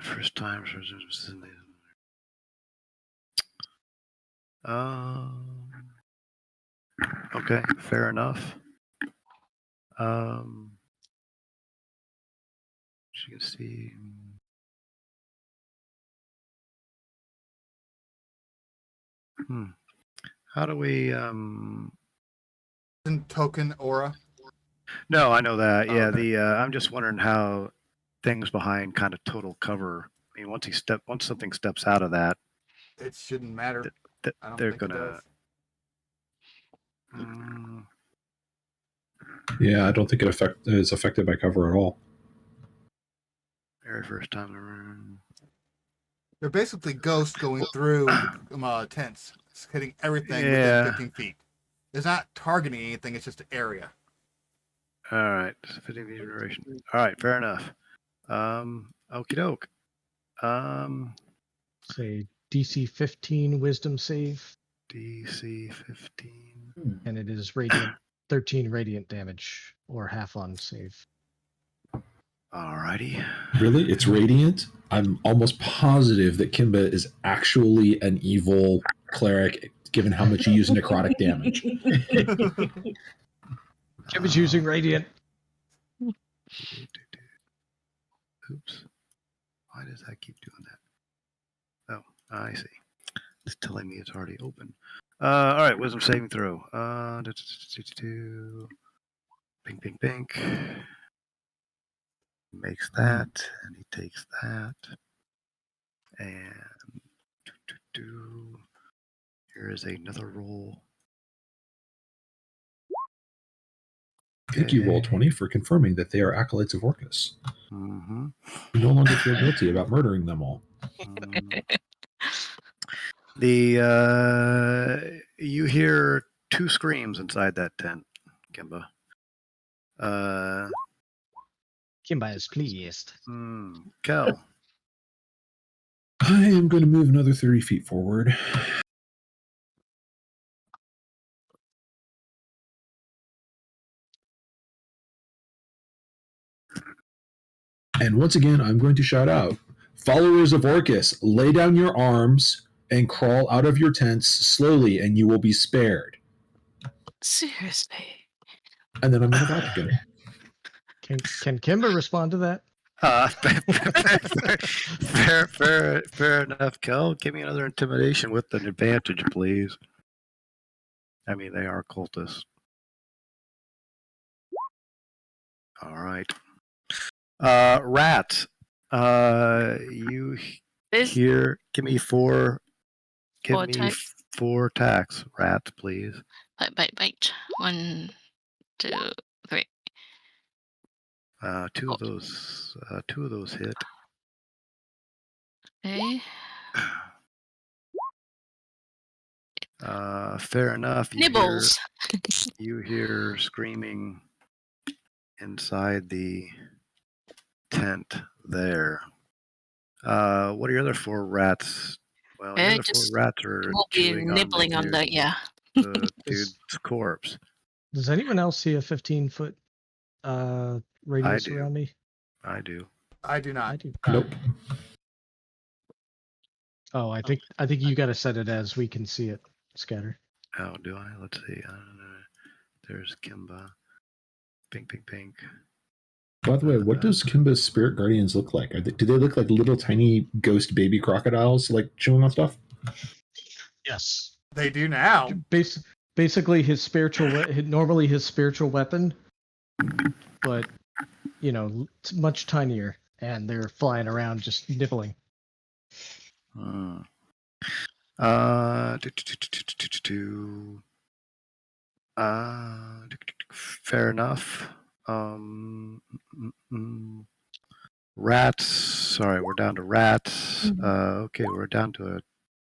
First time. Okay, fair enough. You can see. How do we? Token aura. No, I know that. Yeah, okay. I'm just wondering how things behind kind of total cover. I mean, once something steps out of that, it shouldn't matter. They're gonna. Yeah, I don't think it's affected by cover at all. Very first time around. They're basically ghosts going through tents, hitting everything within 15 feet. It's not targeting anything, it's just an area. All right. 15 feet duration. All right, fair enough. Okie doke. Say DC 15 wisdom save. DC 15. And it is radiant 13 radiant damage or half on save. Alrighty. Really? It's radiant? I'm almost positive that Kimba is actually an evil cleric, given how much he used necrotic damage. Kimba's using radiant. Oops. Why does that keep doing that? Oh, I see. It's telling me it's already open. All right, wisdom saving throw. Pink, pink, pink. Makes that, and he takes that. And here is another roll. Thank you, Roll20, for confirming that they are acolytes of Orcus. Mm-hmm. You no longer feel guilty about murdering them all. You hear 2 screams inside that tent, Kimba. Kimba is pleased. Kel. I am going to move another 30 feet forward. And once again, I'm going to shout out, followers of Orcus, lay down your arms and crawl out of your tents slowly, and you will be spared. Seriously. And then I'm going to back again. Can Kimba respond to that? Fair enough, Kel. Give me another intimidation with an advantage, please. I mean, they are cultists. All right. Rat. You hear? Give me four. Give me four attacks, Rat, please. Bite. 1, 2, 3. Two of those hit. Okay. Fair enough. Nibbles. You hear screaming inside the tent there. What are your other four rats? Well, the other four rats are chewing nibbling on the the dude's corpse. Does anyone else see a 15-foot radius around me? I do. I do not. I do. Nope. Oh, I think you got to set it as we can see it. Scatter. Oh, do I? Let's see. I don't know. There's Kimba. Pink. By the way, what does Kimba's spirit guardians look like? Do they look like little tiny ghost baby crocodiles, like chewing on stuff? Yes, they do now. Basically, his spiritual normally his spiritual weapon, but it's much tinier, and they're flying around just nibbling. Fair enough. Rats. Sorry, we're down to rats. Okay, we're down to a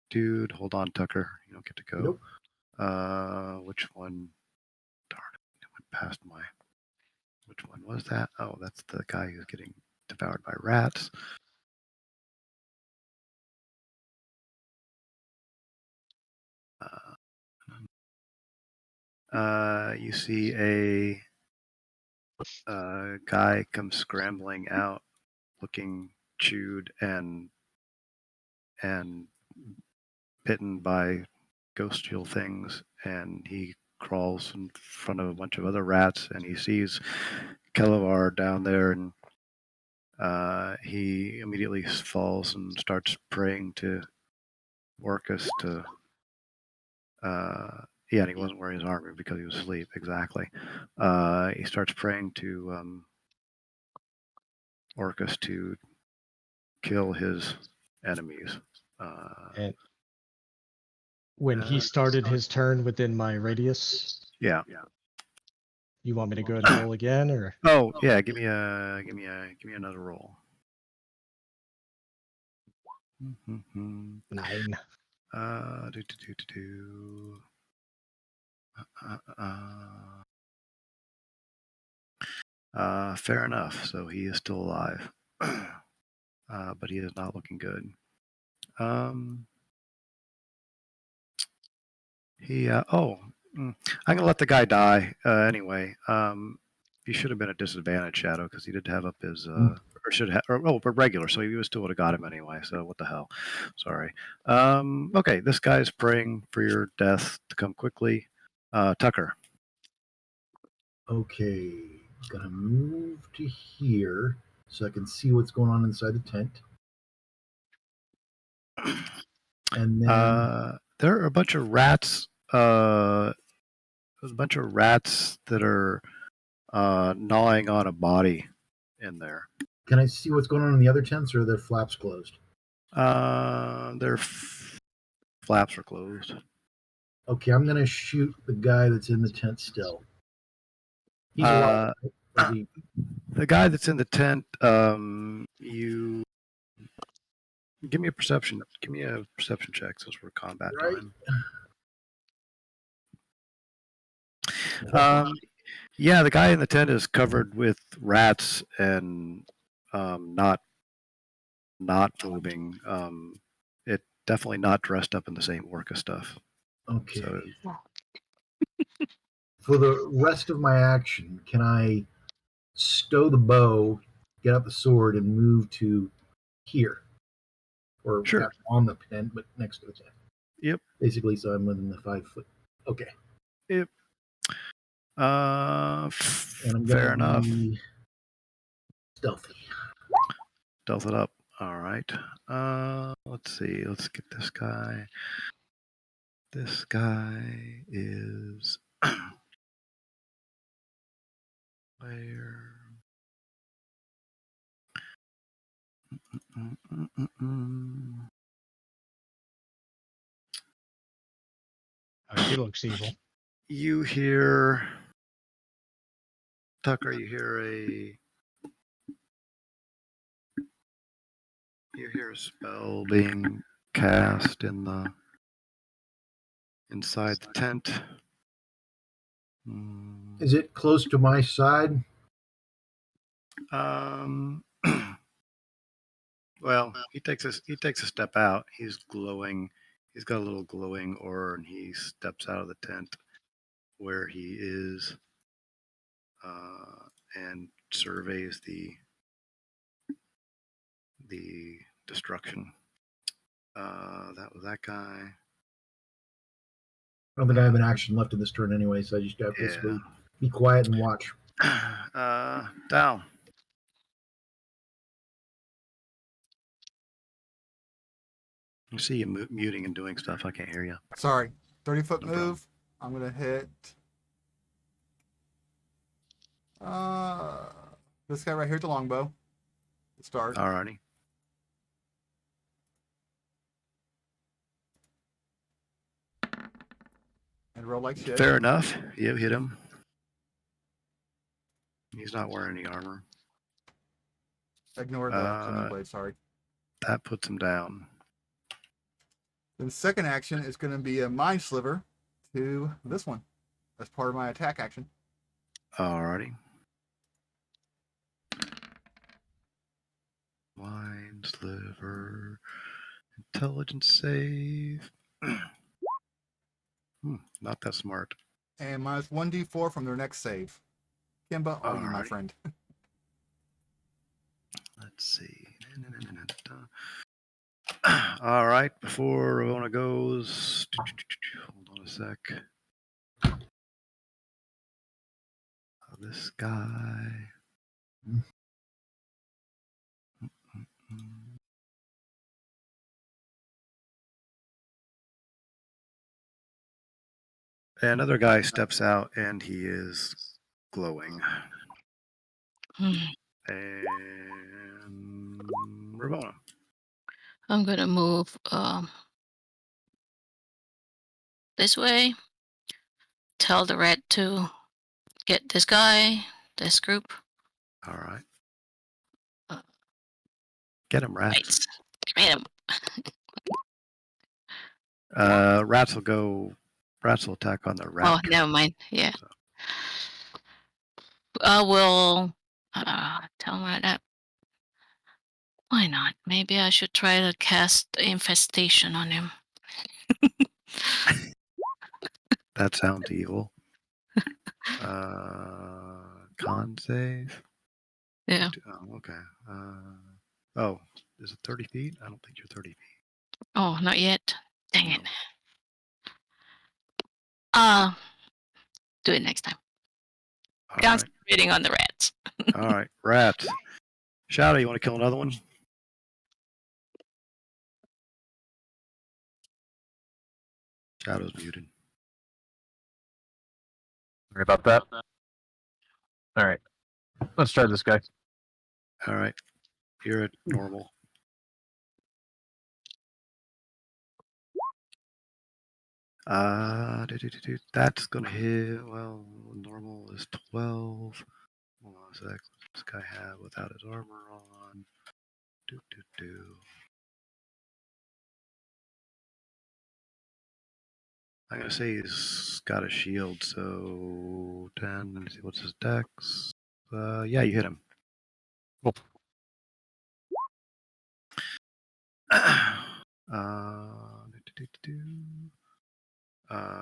dude. Hold on, Tucker. You don't get to go. Nope. Which one? Darn it, went past my. Which one was that? Oh, that's the guy who's getting devoured by rats. You see a guy come scrambling out, looking chewed and bitten by ghostial things, and he crawls in front of a bunch of other rats, and he sees Kelevar down there, and he immediately falls and starts praying to Orcus to and he wasn't wearing his armor because he was asleep. Exactly. He starts praying to Orcus to kill his enemies. And when he started his turn within my radius. Yeah. You want me to go ahead and roll again, or? Oh yeah, give me another roll. 9. Fair enough. So he is still alive, but he is not looking good. I'm gonna let the guy die anyway. He should have been at disadvantage, Shadow, because he did have up his regular, so he still would have got him anyway. So what the hell? Sorry. Okay, this guy's praying for your death to come quickly. Tucker. Okay, gonna move to here so I can see what's going on inside the tent. And then there are a bunch of rats. There's a bunch of rats that are gnawing on a body in there. Can I see what's going on in the other tents, or are their flaps closed? Their flaps are closed. Okay, I'm gonna shoot the guy that's in the tent still. He's alive. The guy that's in the tent. You give me a perception. Give me a perception check since we're combat time. Yeah, the guy in the tent is covered with rats and not moving. It definitely not dressed up in the same orca stuff. Okay. So, for the rest of my action, can I stow the bow, get out the sword, and move to here? Or sure. not on the tent, but next to the tent. Yep. Basically, so I'm within the 5 foot. Okay. Yep. And I'm fair enough. Stealthy. Stealth it up. All right. Let's see. Let's get this guy. This guy is where? Oh, he looks evil. You hear, Tucker, you hear a spell being cast inside the tent. Is it close to my side? Well, he takes a step out. He's glowing. He's got a little glowing aura, and he steps out of the tent where he is, and surveys the destruction. That was that guy. I don't think I have an action left in this turn anyway, so I just got to basically be quiet and watch. Down. You see you muting and doing stuff. I can't hear you. Sorry. 30-foot No move. I'm going to hit this guy right here with the longbow. The start. Alrighty. And roll like shit. Fair enough. You hit him. He's not wearing any armor. Ignore the blade, sorry. That puts him down. Then the second action is going to be a mind sliver to this one as part of my attack action. Alrighty. Mind sliver. Intelligence save. Not that smart. And minus 1d4 from their next save. Kimba, are you my friend? Let's see. All right. Before Ravona goes, hold on a sec. This guy. Another guy steps out and he is glowing. And Ravona. I'm gonna move this way. Tell the rat to get this guy, this group. All right. Get him, rats. Get him. Rats will attack on the rat. Oh, never mind. Yeah. So. I will tell him that. Why not? Maybe I should try to cast infestation on him. That sounds evil. Con save? Yeah. Oh, okay. Oh, is it 30 feet? I don't think you're 30 feet. Oh, not yet. Dang it. Do it next time. Concentrating on the rats. All right, rats. Shadow, you want to kill another one? Shadow's muted. Sorry about that. All right. Let's try this guy. All right. You're at normal. That's going to hit. Well, normal is 12. Hold on a sec. What's this guy have without his armor on? Do. I'm going to say he's got a shield, so 10. Let me see, what's his dex? Yeah, you hit him. Cool.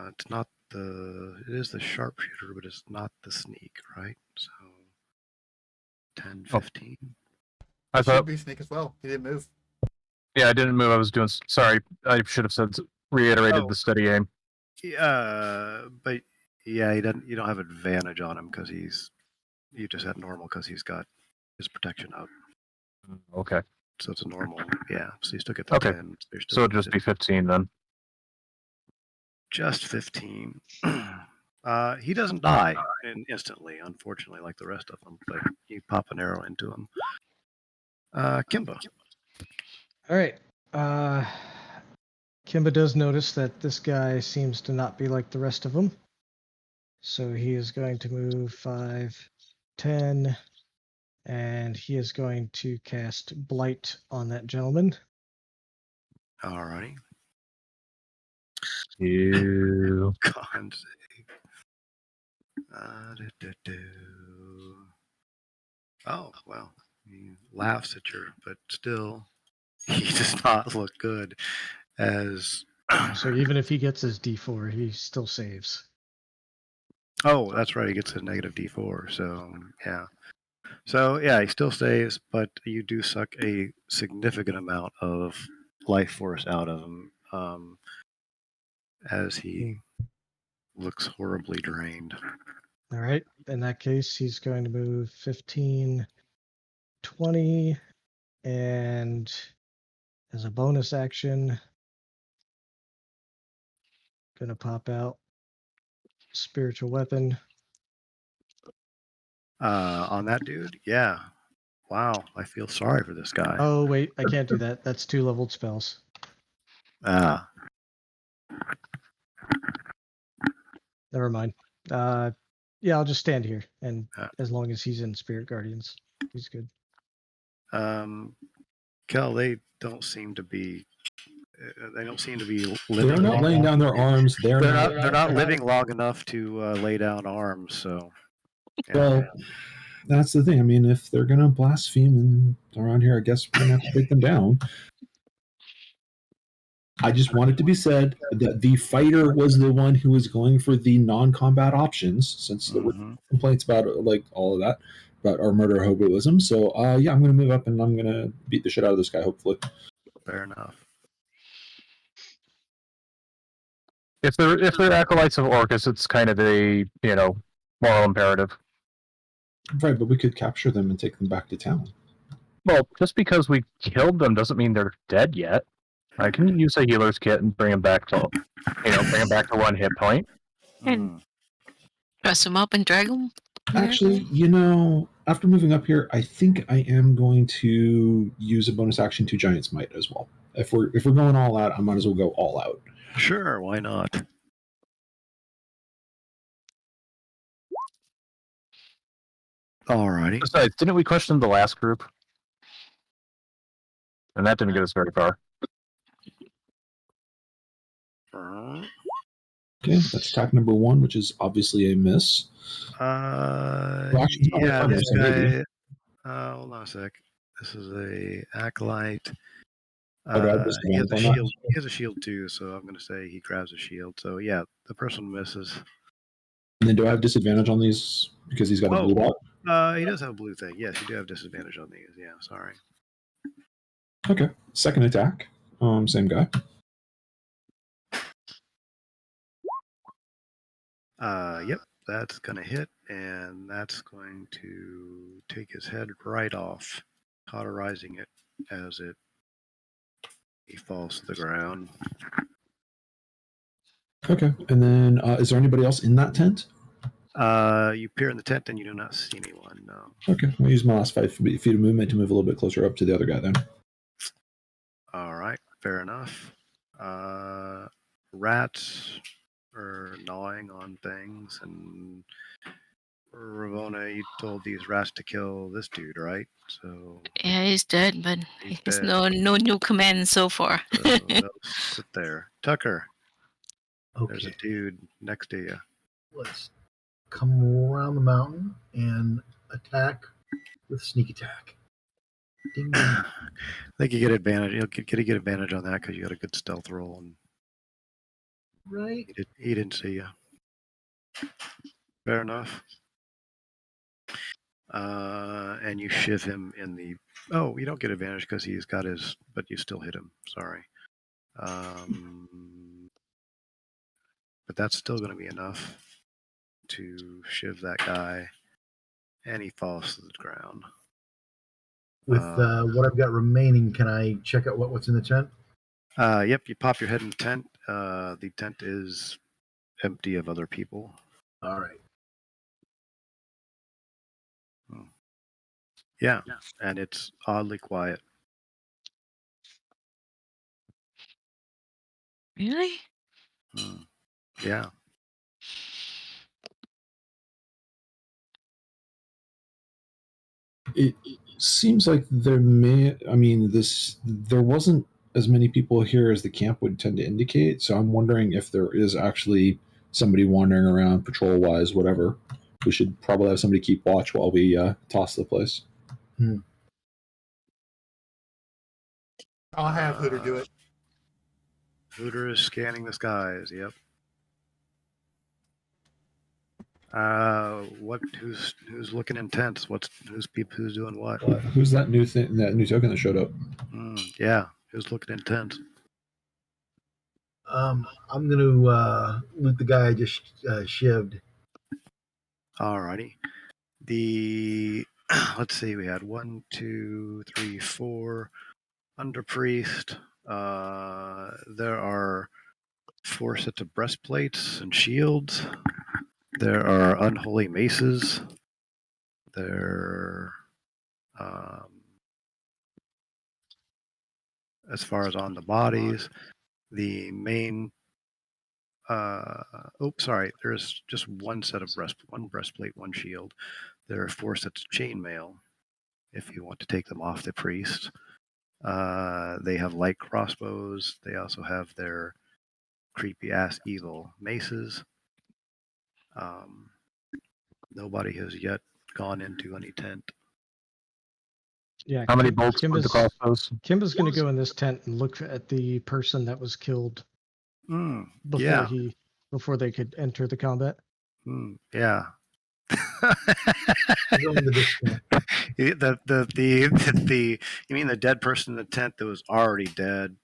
It's not it is the sharpshooter, but it's not the sneak, right? So 10, 15. I thought should be sneak as well. He didn't move. Yeah, I didn't move. I was doing. Sorry, I should have said reiterated the steady aim. But yeah, he doesn't. You don't have advantage on him because you just had normal because he's got his protection up. Okay. So it's a normal. Yeah. So you still get the 10. So it'd just be 15 then. Just 15. He doesn't die instantly, unfortunately, like the rest of them. But you pop an arrow into him. Kimba. All right. Kimba does notice that this guy seems to not be like the rest of them. So he is going to move 5, 10, and he is going to cast Blight on that gentleman. Alrighty. You. Con save. Oh, well. He laughs at you, but still, he does not look good as. So even if he gets his D4, he still saves. Oh, that's right. He gets a negative D4. So, yeah. So, yeah, he still saves, but you do suck a significant amount of life force out of him as he looks horribly drained. All right. In that case, he's going to move 15, 20, and as a bonus action, going to pop out spiritual weapon. On that dude? Yeah. Wow. I feel sorry for this guy. Oh, wait. I can't do that. That's 2 leveled spells. Ah. Never mind. Yeah, I'll just stand here, and as long as he's in Spirit Guardians, he's good. Kel, they don't seem to be living. They're not laying down their arms. They're not living long enough to lay down arms. So, yeah. Well, that's the thing. I mean, if they're gonna blaspheme around here, I guess we're gonna have to take them down. I just want it to be said that the fighter was the one who was going for the non-combat options, since there were complaints about like all of that, about our murder hoboism. So, yeah, I'm going to move up and I'm going to beat the shit out of this guy, hopefully. Fair enough. If they're acolytes of Orcus, it's kind of a moral imperative. Right, but we could capture them and take them back to town. Well, just because we killed them doesn't mean they're dead yet. I can use a healer's kit and bring him back to, bring him back to 1 hit point. And dress him up and drag him. Actually, after moving up here, I think I am going to use a bonus action to Giant's Might as well. If we're going all out, I might as well go all out. Sure, why not? Alrighty. Besides, didn't we question the last group? And that didn't get us very far. Okay, that's attack number 1, which is obviously a miss. Yeah, this guy. Hold on a sec. This is a acolyte. He has a shield. He has a shield too, so I'm going to say he grabs a shield. So yeah, the person misses. And then do I have disadvantage on these because he's got a blue dot? He does have a blue thing. Yes, you do have disadvantage on these. Yeah, sorry. Okay, second attack. Same guy. Yep, that's going to hit, and that's going to take his head right off, cauterizing it as he falls to the ground. Okay, and then is there anybody else in that tent? You peer in the tent and you do not see anyone, no. Okay, I'll use my last 5 feet of movement to move a little bit closer up to the other guy then. All right, fair enough. Rats are gnawing on things, and Ravona, you told these rats to kill this dude, right? So yeah, he's dead, but there's no new commands so far. So they'll sit there. Tucker. Okay. There's a dude next to you. Let's come around the mountain and attack with sneak attack. Ding, ding. I think you get advantage. You'll get advantage on that because you got a good stealth roll, and Right. he didn't see you. Fair enough. And you shiv him in the. Oh, you don't get advantage because he's got his, but you still hit him. Sorry. But that's still going to be enough to shiv that guy, and he falls to the ground. With what I've got remaining, can I check out what's in the tent? Yep, you pop your head in the tent. The tent is empty of other people. All right. Yeah, and it's oddly quiet. Really? Yeah. It seems like there wasn't as many people here as the camp would tend to indicate, so I'm wondering if there is actually somebody wandering around patrol-wise, whatever. We should probably have somebody keep watch while we toss the place. I'll have Hooter do it. Hooter is scanning the skies. Yep. Who's looking intense? Who's doing what? Who's that new thing? That new token that showed up? Yeah, who's looking intense? I'm gonna loot the guy I just shivved. Alrighty. Let's see. We had 1, 2, 3, 4 under priest. There are 4 sets of breastplates and shields. There are unholy maces. There, as far as on the bodies, the main. There's just one set of one breastplate, one shield. There are 4 sets of chainmail. If you want to take them off the priest, they have light crossbows. They also have their creepy ass evil maces. Nobody has yet gone into any tent. Yeah. How many bolts with the crossbows? Kimba's going to go in this tent and look at the person that was killed before they could enter the combat. Yeah. You mean the dead person in the tent that was already dead,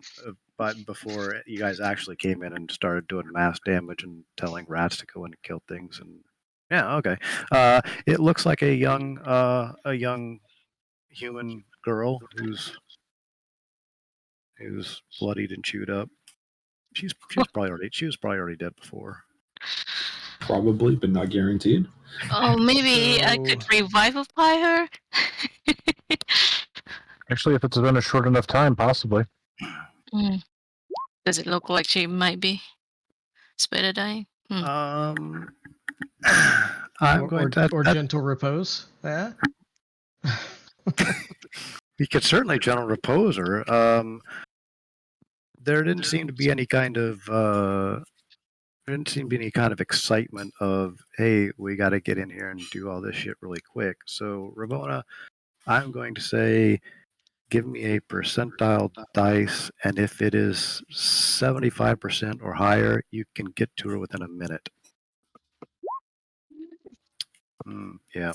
but before you guys actually came in and started doing mass damage and telling rats to go in and kill things? And yeah, okay. It looks like a young human girl who's bloodied and chewed up. She was probably already dead before. Probably, but not guaranteed. Oh, maybe I could revivify her. Actually, if it's been a short enough time, possibly. Does it look like she might be spitter dying? I'm going or gentle repose. Yeah. You could certainly gentle repose her. There didn't seem to be any kind of excitement of, hey, we got to get in here and do all this shit really quick. So Ramona, I'm going to say, give me a percentile dice, and if it is 75% or higher, you can get to her within a minute. Yeah.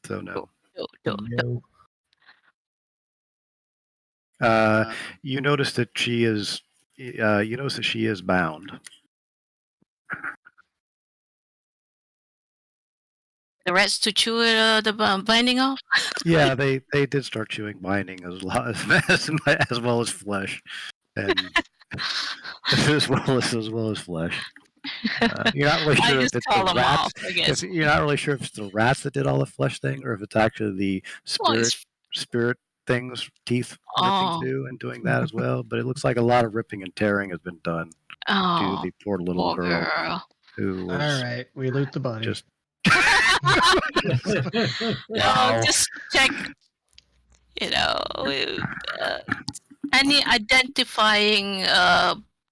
So no. You notice that she is. You notice that she is bound. The rats to chew the binding off. Yeah, they did start chewing binding as well as flesh, and as well as flesh. You're not really sure if it's the rats. You're not really sure if it's the rats that did all the flesh thing, or if it's actually the spirit things, teeth ripping through and doing that as well. But it looks like a lot of ripping and tearing has been done to the poor little girl. Who was all right? We loot the body. Just No, just check. Any identifying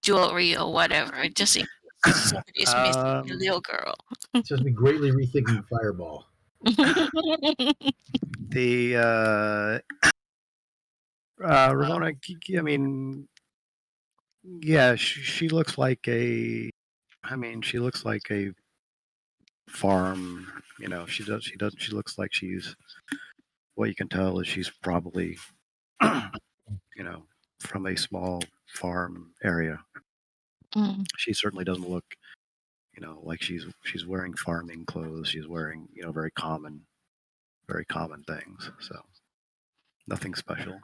jewelry or whatever, just in case somebody's missing a little girl. Just be greatly rethinking Fireball. The Ramona, I mean, yeah, she looks like a. I mean, she looks like a farm. You know, she does. She looks like she's. What you can tell is she's probably, you know, from a small farm area. Mm. She certainly doesn't look, you know, like she's wearing farming clothes. She's wearing, you know, very common things. So nothing special.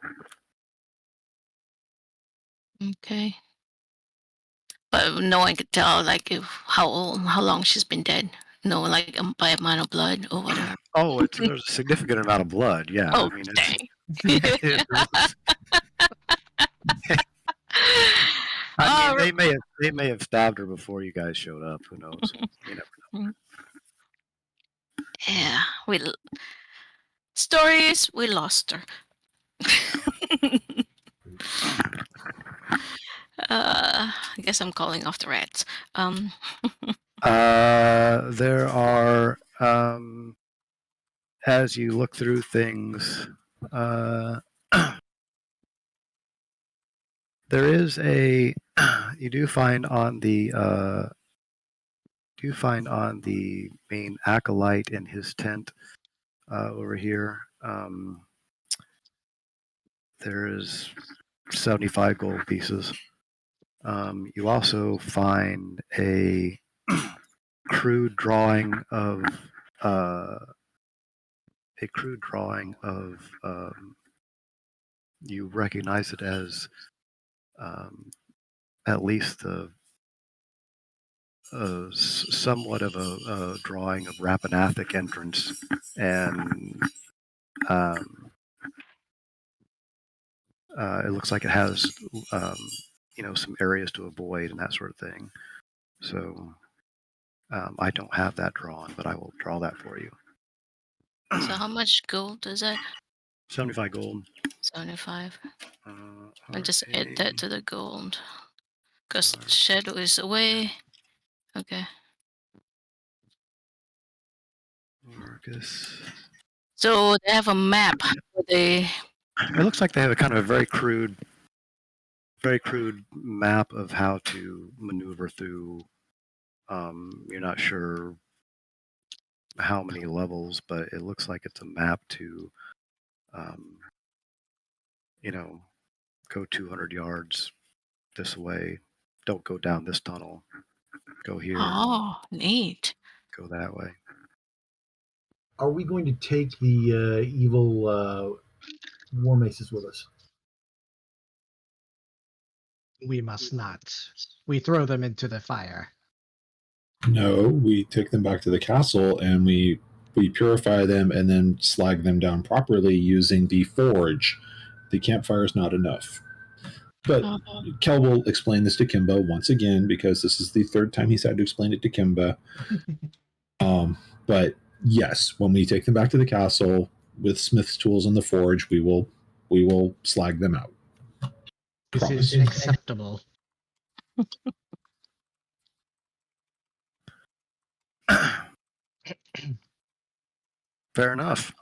Okay. But no one could tell, like, how long she's been dead. No, like by amount of blood or whatever. Oh, there's a significant amount of blood. Yeah, oh, I mean, dang. I mean, they may have stabbed her before you guys showed up. Who knows? You never know. Yeah, stories. We lost her. I guess I'm calling off the rats. There are, as you look through things, there is you do find on the main acolyte in his tent over here. There is 75 gold pieces. You also find a crude drawing of you recognize it as at least somewhat of a drawing of Rappa Athuk entrance, and it looks like it has you know, some areas to avoid and that sort of thing. So I don't have that drawn, but I will draw that for you. So how much gold is that? 75 gold. 75. I'll just add that to the gold. Because shadow is away. Okay. Marcus. So they have a map. It looks like they have a kind of a very crude map of how to maneuver through. You're not sure how many levels, but it looks like it's a map to, you know, go 200 yards this way. Don't go down this tunnel. Go here. Oh, neat. Go that way. Are we going to take the evil war maces with us? We must not. We throw them into the fire. No, we take them back to the castle and we purify them and then slag them down properly using the forge. The campfire is not enough. But Kel will explain this to Kimba once again because this is the third time he's had to explain it to Kimba. But yes, when we take them back to the castle with Smith's tools in the forge, we will slag them out. This is acceptable. Fair enough.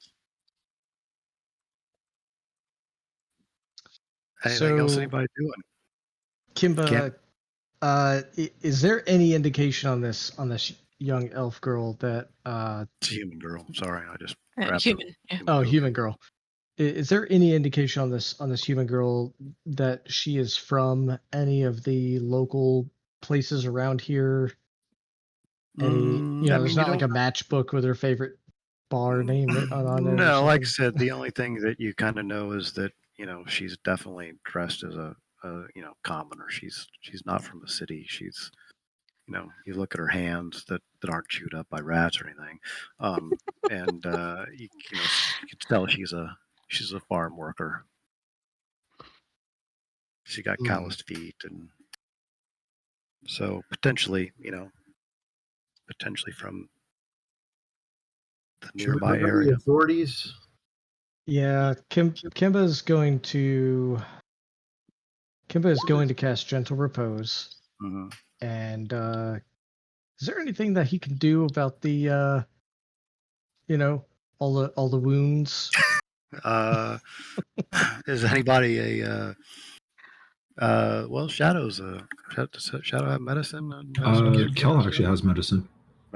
Anything else anybody doing? Kimba, is there any indication on this young elf girl that it's a human girl? Sorry, I just human. Human girl. Is there any indication on this human girl that she is from any of the local places around here? There's not like a matchbook with her favorite bar name written on it. No, like I said, the only thing that you kind of know is that, you know, she's definitely dressed as a you know, commoner. She's not from the city. She's, you know, you look at her hands that aren't chewed up by rats or anything, and you know, you can tell she's a farm worker. She got calloused feet, and so potentially, you know, from the nearby area. The authorities. Yeah, Kimba's going to Kimba is going to cast Gentle Repose. Mm-hmm. And is there anything that he can do about the all the wounds? Is anybody well, Shadow's Shadow have medicine? Kel actually has medicine.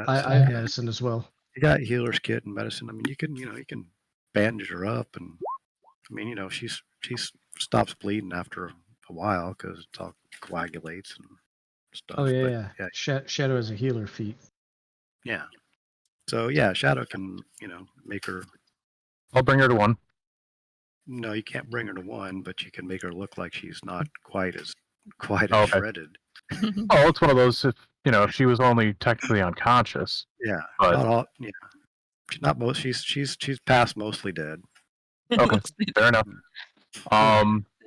I have medicine as well. You got healer's kit and medicine. I mean, you can bandage her up, and I mean, she's stops bleeding after a while because it all coagulates and stuff. Oh yeah. Shadow has a healer feat. Yeah. So yeah, Shadow can make her. I'll bring her to 1. No, you can't bring her to 1, but you can make her look like she's not quite as shredded. Oh, it's one of those. If she was only technically unconscious. Yeah. But she's not most. She's past mostly dead. Okay, fair enough.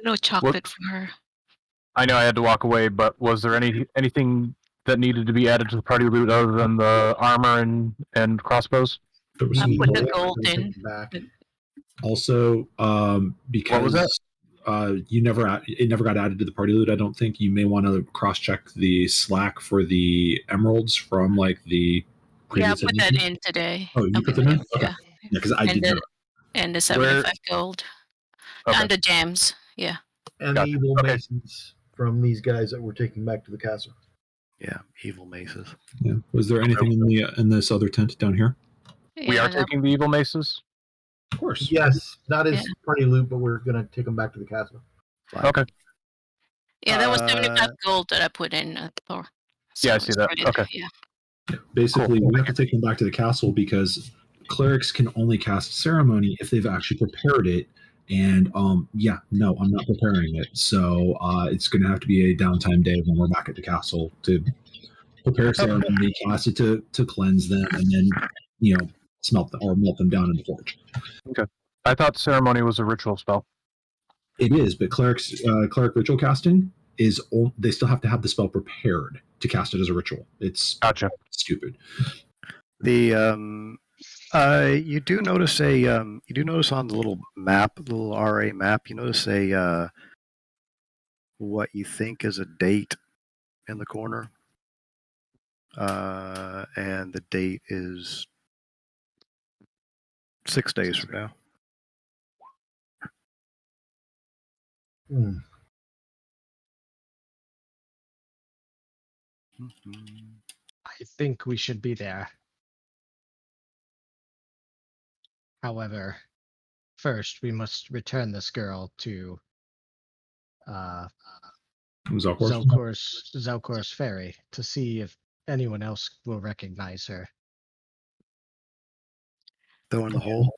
No chocolate for her. I know I had to walk away, but was there anything that needed to be added to the party loot other than the armor and crossbows? There was I some put the gold. gold in. Also, because what was that? It never got added to the party loot. I don't think you may want to cross check the Slack for the emeralds from like the. Yeah, I put that in today. Oh, you put them in? Okay. Yeah, because I did not. And the 75 gold. Okay. And the gems. Yeah. And Gotcha. the evil maces from these guys that we're taking back to the castle. Yeah, evil maces. Yeah. Was there anything in this other tent down here? We are taking the evil maces? Of course. Yes, not as party loot, but we're going to take them back to the castle. Okay. Yeah, that was 75 gold that I put in. Yeah, I see that. Okay. Yeah. Basically, we have to take them back to the castle because clerics can only cast ceremony if they've actually prepared it. And I'm not preparing it. So it's going to have to be a downtime day when we're back at the castle to prepare ceremony, cast it to cleanse them, and then smelt them or melt them down in the forge. Okay. I thought ceremony was a ritual spell. It is, but cleric ritual casting is they still have to have the spell prepared to cast it as a ritual. It's stupid. The you do notice on the little map, the little RA map, you notice what you think is a date in the corner, and the date is 6 days from now. I think we should be there. However, first we must return this girl to Zelkor's ferry to see if anyone else will recognize her. Throw in the hole.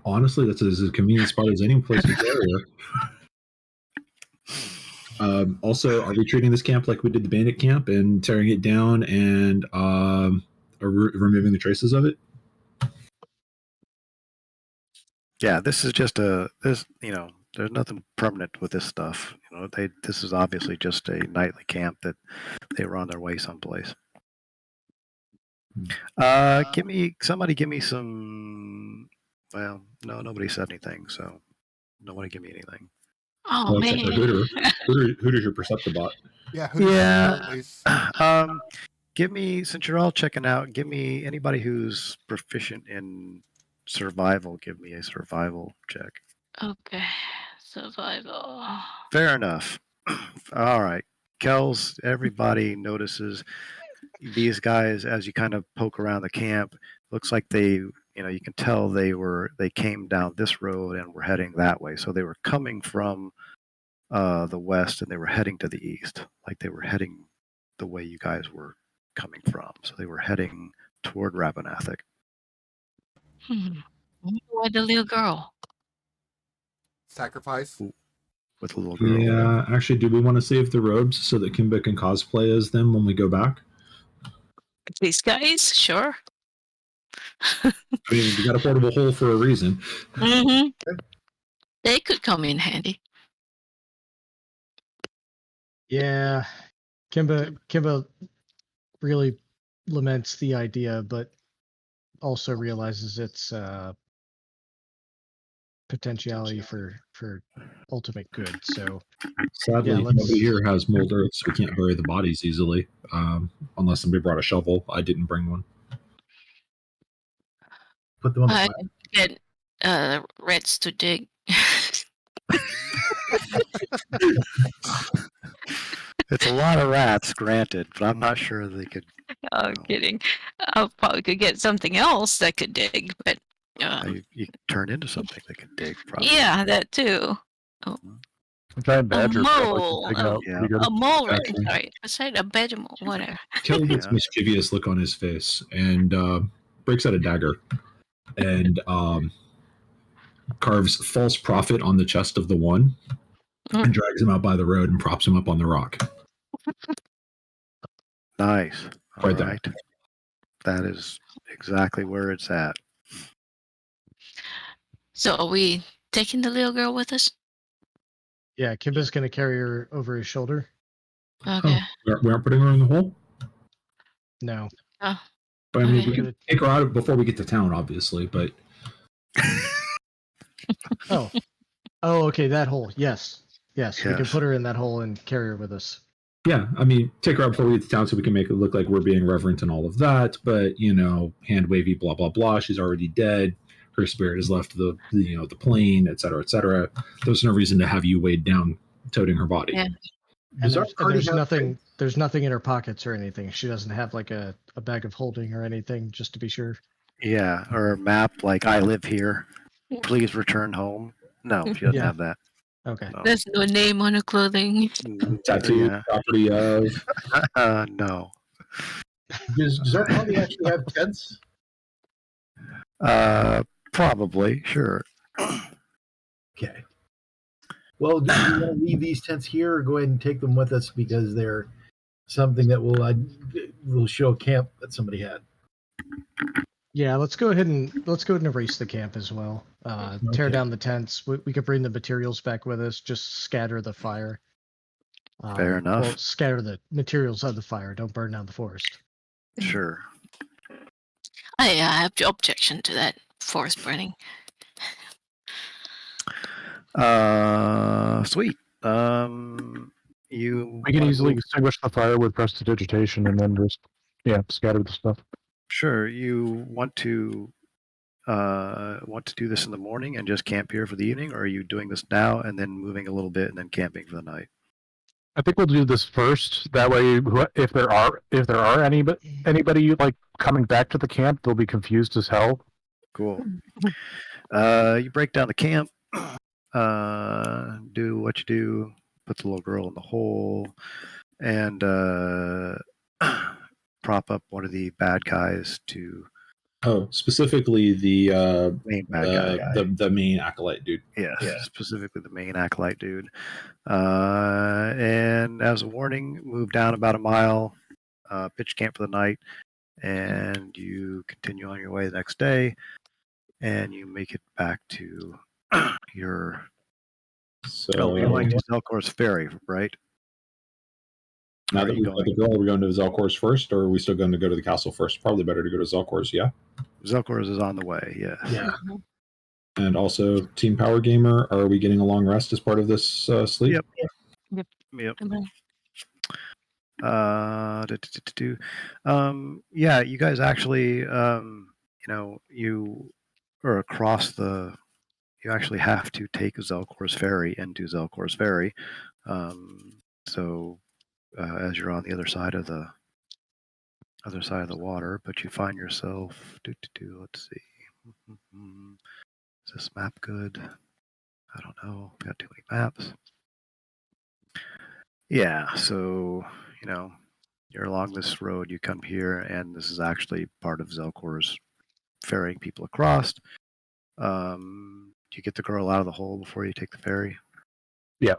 Honestly, that's as convenient spot as any place in the area. Also, are we treating this camp like we did the bandit camp and tearing it down and removing the traces of it? Yeah, this is just there's nothing permanent with this stuff. This is obviously just a nightly camp that they were on their way someplace. Give me some. Well, no, nobody said anything, so nobody give me anything. Oh man, Hooter's your perceptive bot. Yeah. Give me, since you're all checking out, give me anybody who's proficient in survival. Give me a survival check. Okay, survival. Fair enough. All right, Kels. Everybody notices these guys as you kind of poke around the camp. Looks like you can tell they came down this road and were heading that way. So they were coming from the west and they were heading to the east, like they were heading the way you guys were coming from. So they were heading toward Rappa Athuk. Why the little girl? Sacrifice with the little girl. Yeah, actually, do we want to save the robes so that Kimba can cosplay as them when we go back? These guys, sure. I mean, we got a portable hole for a reason. Mm-hmm. They could come in handy. Yeah, Kimba really laments the idea, but also realizes it's potentiality for ultimate good. So sadly, yeah, nobody here has mold earth, so we can't bury the bodies easily. Unless somebody brought a shovel. I didn't bring one. Put them on the I fire. get rats to dig. It's a lot of rats, granted, but I'm not sure they could. I'm kidding. I probably could get something else that could dig, but You turn into something that can dig, probably. yeah, that too. Oh. A giant badger. Mole. A mole rat. Exactly. Sorry, I said a badger mole. Whatever. Kelly gets a mischievous look on his face and breaks out a dagger and carves false prophet on the chest of the one and drags him out by the road and props him up on the rock. Nice. All Right right. That is exactly where it's at. So are we taking the little girl with us? Yeah, Kimba's going to carry her over his shoulder. Okay. We aren't putting her in the hole? No. Oh. But I mean, Okay. we can take her out before we get to town, obviously, but... Oh, okay, that hole. Yes, we can put her in that hole and carry her with us. Yeah, I mean, take her out before we get to town so we can make it look like we're being reverent and all of that, but, hand wavy, blah, blah, blah. She's already dead. Her spirit has left the plane, et cetera, et cetera. There's no reason to have you weighed down toting her body. Yeah. And there's nothing in her pockets or anything. She doesn't have like a bag of holding or anything, just to be sure. Yeah, or a map like I live here. Please return home. No, she doesn't have that. Okay. No. There's no name on her clothing. Tattoo property of... no. Does our party actually have tents? Probably, sure. Okay. Well, do you want to leave these tents here or go ahead and take them with us because they're something that will show camp that somebody had? Yeah, let's go ahead and erase the camp as well. Tear down the tents. We could bring the materials back with us. Just scatter the fire. Fair enough. Well, scatter the materials of the fire. Don't burn down the forest. Sure. I have no objection to that forest burning. Sweet. We can easily extinguish the fire with prestidigitation and then just scatter the stuff. Sure. You want to do this in the morning and just camp here for the evening, or are you doing this now and then moving a little bit and then camping for the night? I think we'll do this first. That way, if there are anybody like coming back to the camp, they'll be confused as hell. Cool. You break down the camp. Do what you do. Put the little girl in the hole, and prop up one of the bad guys to. Oh, specifically the main bad guy. The main acolyte dude. Yes, specifically the main acolyte dude. And as a warning, move down about a mile, pitch camp for the night, and you continue on your way the next day, and you make it back to your. So you're going to Zelkor's Ferry, right? Now that we've got the girl, are we going to Zelkor's first, or are we still going to go to the castle first? Probably better to go to Zelkor's, yeah? Zelkor's is on the way, yes. Yeah. And also, Team Power Gamer, are we getting a long rest as part of this sleep? Yep. Yeah, you guys actually, you are across the. You actually have to take Zelkor's Ferry into Zelkor's Ferry. So as you're on the other side of the water, but you find yourself. Let's see. Is this map good? I don't know. We got too many maps. Yeah, so you're along this road. You come here, and this is actually part of Zelkor's ferrying people across. Do you get the girl out of the hole before you take the ferry? Yeah.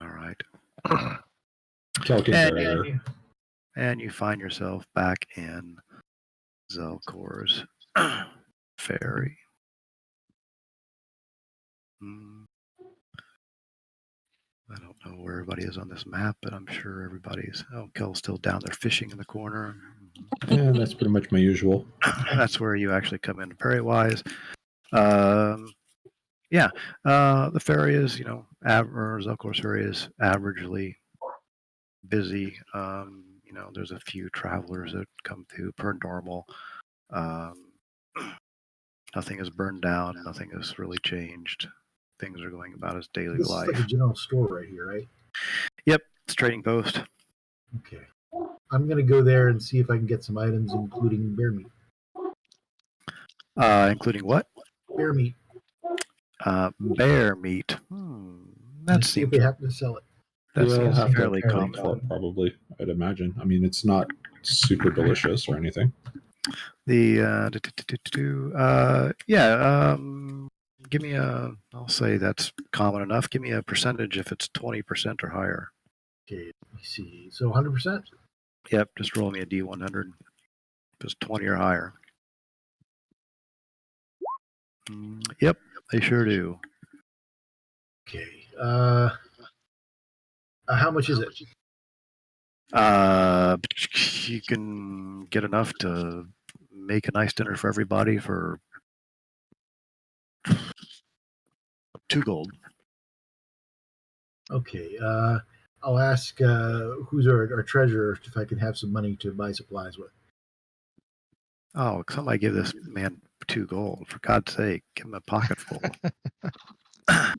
All right. And you find yourself back in Zelkor's ferry. I don't know where everybody is on this map, but I'm sure everybody's. Oh, Kel's still down there fishing in the corner. Yeah, that's pretty much my usual. That's where you actually come into Perrywise. Yeah, the ferry is, or Zelkor's ferry is averagely busy. There's a few travelers that come through per normal. Nothing is burned down. Nothing has really changed. Things are going about as daily This life. is like a general store right here, right? Yep, it's trading post. Okay. I'm going to go there and see if I can get some items, including bear meat. Including what? Bear meat. Bear meat. That See if seems they happen to sell it. that You'll seems have to fairly pay common. for it, probably. I'd imagine. I mean, it's not super delicious or anything. Give me I'll say that's common enough. Give me a percentage if it's 20% or higher. Okay, let me see. So 100%? Yep, just roll me a D100. If it's 20 or higher. Yep, they sure do. Okay. How much is it? You can get enough to make a nice dinner for everybody for 2 gold. Okay. I'll ask who's our treasurer if I can have some money to buy supplies with. Oh, somebody give this man 2 gold. For God's sake, give him a pocket full. I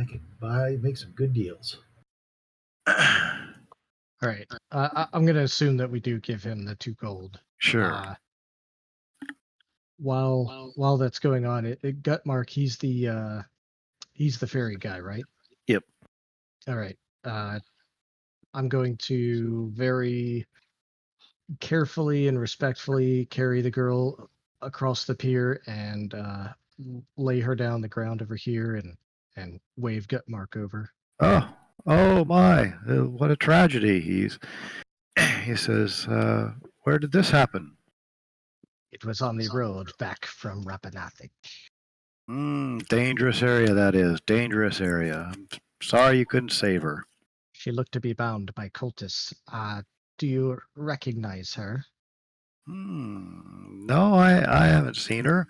can make some good deals. All right. I'm going to assume that we do give him the 2 gold. Sure. While that's going on, Gutmark, he's the ferry guy, right? Yep. All right. I'm going to very carefully and respectfully carry the girl across the pier and lay her down on the ground over here and wave Gutmark over. Oh my! What a tragedy! He says, "Where did this happen?" It was on the road back from Rappa Athuk. Dangerous area that is. Dangerous area. I'm sorry you couldn't save her. She looked to be bound by cultists. Do you recognize her? No, I haven't seen her.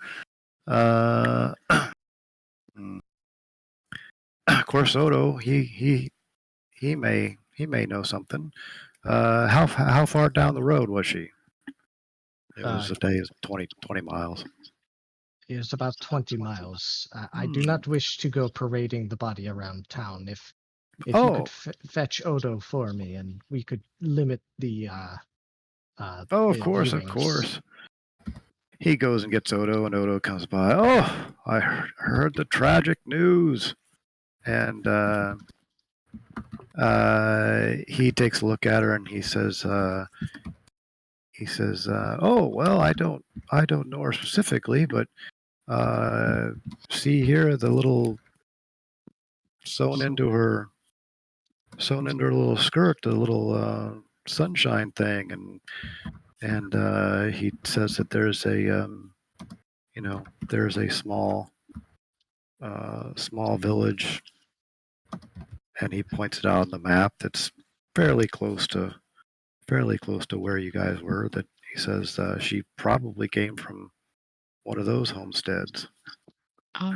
Of course, Odo, he may know something. How far down the road was she? It was a day of 20 miles. It was about 20 miles. I do not wish to go parading the body around town. If you could fetch Odo for me, and we could limit the of course. He goes and gets Odo, and Odo comes by. Oh, I heard the tragic news. And he takes a look at her and he says, "Oh, well, I don't know her specifically, but see here the little sewn into her little skirt, the little sunshine thing, and he says that there's a there's a small village, and he points it out on the map that's fairly close to where you guys were. That he says she probably came from one of those homesteads. Oh.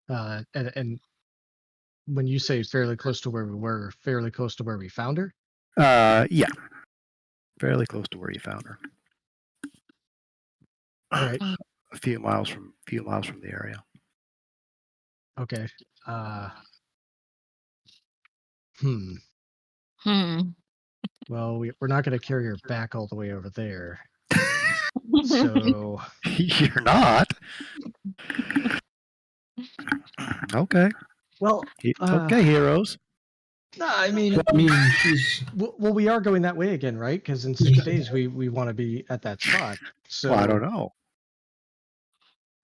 And when you say fairly close to where we were, fairly close to where we found her? Yeah. Fairly close to where you found her. All right. A few miles from the area. Okay. Well, we're not going to carry her back all the way over there. So you're not. Okay. Well, okay, heroes. No, I mean, she's. Well, we are going that way again, right? Because in 6 days we want to be at that spot. So well, I don't know.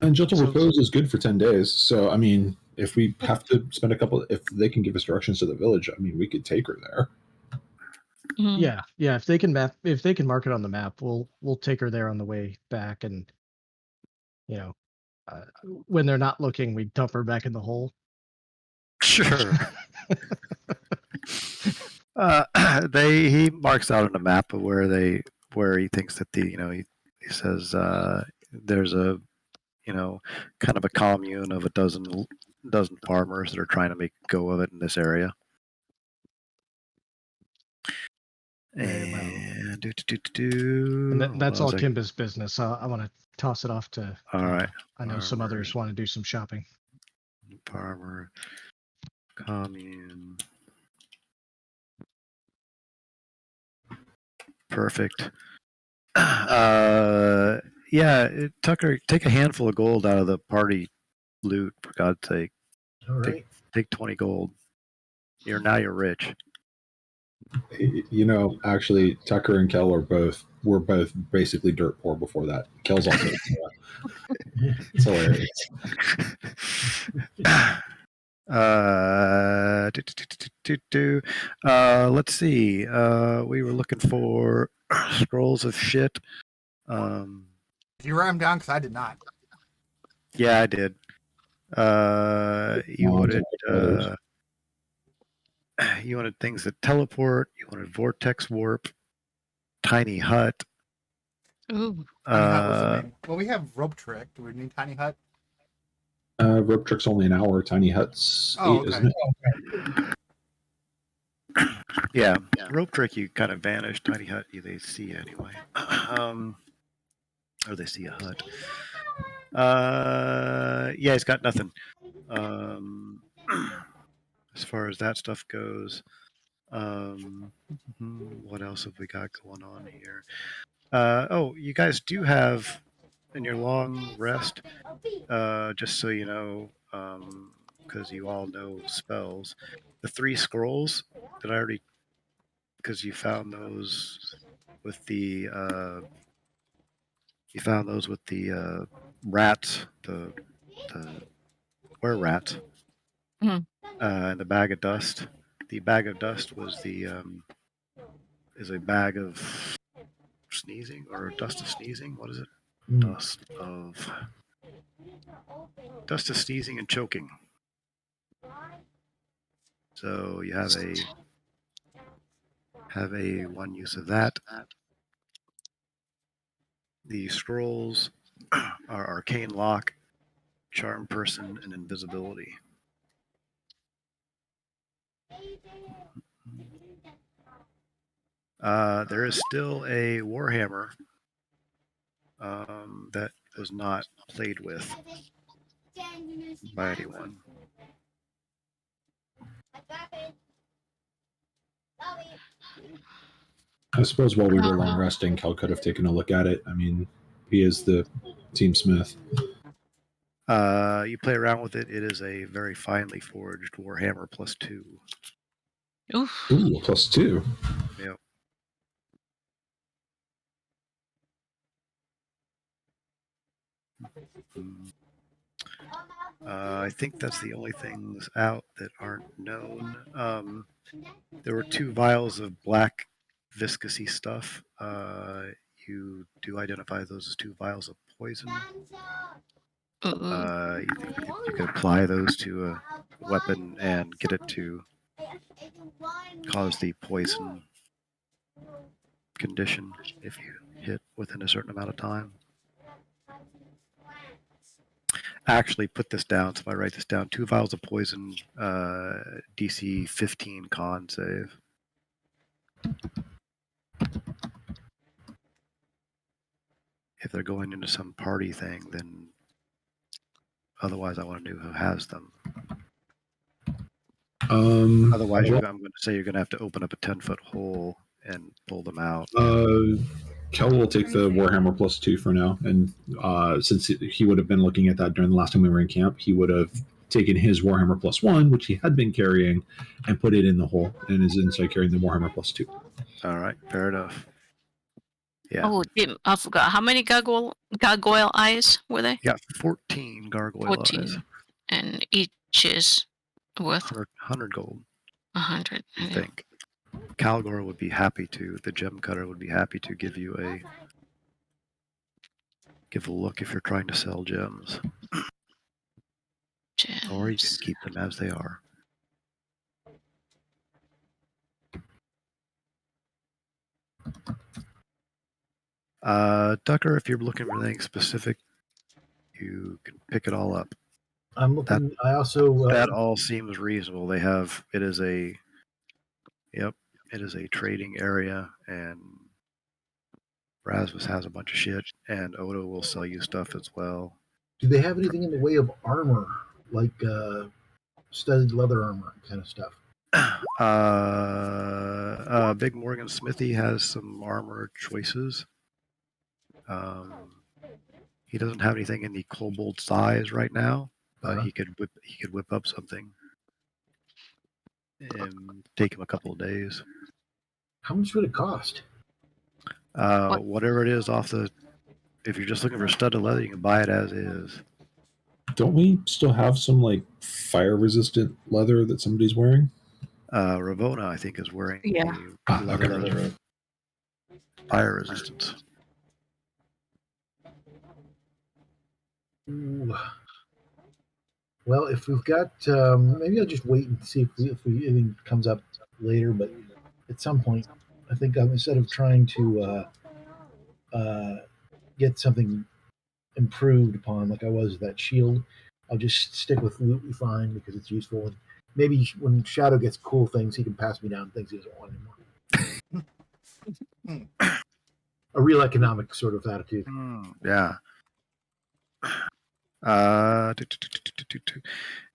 And Gentle Repose is good for 10 days. So, I mean, if we have to spend if they can give us directions to the village, I mean, we could take her there. Yeah. If they can mark it on the map, we'll take her there on the way back, and when they're not looking, we dump her back in the hole. Sure. He marks out on the map of where he thinks that He says there's a, kind of a commune of a dozen farmers that are trying to make go of it in this area. And that's all Kimba's business. I want to toss it off to. All right. I know some others want to do some shopping. Farmer commune. Perfect. Tucker, take a handful of gold out of the party loot, for God's sake. All right. Take 20 gold. You're rich. Actually, Tucker and Kel were both basically dirt poor before that. Kel's also it's hilarious. Let's see. We were looking for scrolls of shit. Did you write them down? Because I did not. Yeah, I did. You wanted things that teleport. You wanted vortex warp, tiny hut. Ooh. Tiny hut was the name. Well, we have rope trick. Do we need tiny hut? Rope trick's only an hour. Tiny hut's 8, isn't it? Yeah, rope trick you kind of vanish. Tiny hut they see anyway. Or they see a hut. Yeah, he's got nothing. As far as that stuff goes, what else have we got going on here? You guys do have in your long rest, just so you know, because you all know spells, the 3 scrolls that I already, because you found those with the rats, the were rats, and the bag of dust. The bag of dust was is a bag of sneezing or dust of sneezing. What is it? Dust of sneezing and choking. So you have a one use of that. The scrolls are arcane lock, charm person, and invisibility. There is still a warhammer that was not played with by anyone. I suppose while we were long resting, Kel could have taken a look at it. I mean, he is the team smith. You play around with it. It is a very finely forged warhammer +2. Oof. Ooh, +2. Yep. I think that's the only things out that aren't known. There were 2 vials of black viscousy stuff. You do identify those as 2 vials of poison. You think you could apply those to a weapon and get it to cause the poison condition if you hit within a certain amount of time. Actually put this down, so if I write this down, 2 vials of poison, DC 15 con save. If they're going into some party thing, then otherwise I want to know who has them. Otherwise, I'm going to say you're going to have to open up a 10-foot hole and pull them out. Kel will take the Warhammer +2 for now, and since he would have been looking at that during the last time we were in camp, he would have taken his Warhammer +1, which he had been carrying, and put it in the hole, and is inside carrying the Warhammer +2. All right, fair enough. Yeah. Oh, I forgot. How many gargoyle eyes were they? Yeah, 14 gargoyle 14. eyes. And each is worth 100 gold. 100. I think. Calgor would be happy to. The gem cutter would be happy to give you a look if you're trying to sell gems. Or you can keep them as they are. Tucker, if you're looking for anything specific, you can pick it all up. I'm looking. I also that all seems reasonable. They have it is a trading area, and Rasmus has a bunch of shit, and Odo will sell you stuff as well. Do they have anything in the way of armor, like studded leather armor kind of stuff? Big Morgan Smithy has some armor choices. He doesn't have anything in the kobold size right now, but he could whip up something. And take him a couple of days. How much would it cost? Whatever it is off the. If you're just looking for studded leather, you can buy it as is. Don't we still have some like fire resistant leather that somebody's wearing? Ravona, I think, is wearing leather fire resistance. Ooh. Well, if we've got, maybe I'll just wait and see if anything comes up later. But at some point, I think instead of trying to get something improved upon, like I was with that shield, I'll just stick with loot we find because it's useful. And maybe when Shadow gets cool things, he can pass me down things he doesn't want anymore. A real economic sort of attitude. Yeah.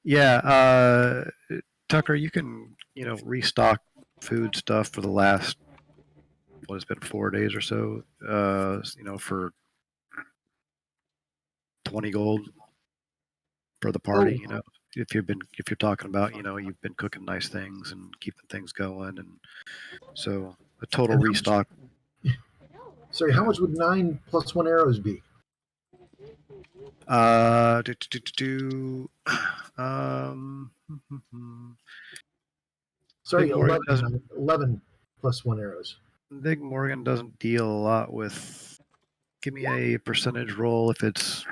Yeah. Tucker, you can restock food stuff for the last what has been 4 days or so. For 20 gold for the party. Oh. If you're talking about you've been cooking nice things and keeping things going, and so a total restock. Sorry, how much would 9 + 1 arrows be? Sorry, 11 + 1 arrows. Big Morgan doesn't deal a lot with. Give me a percentage roll if it's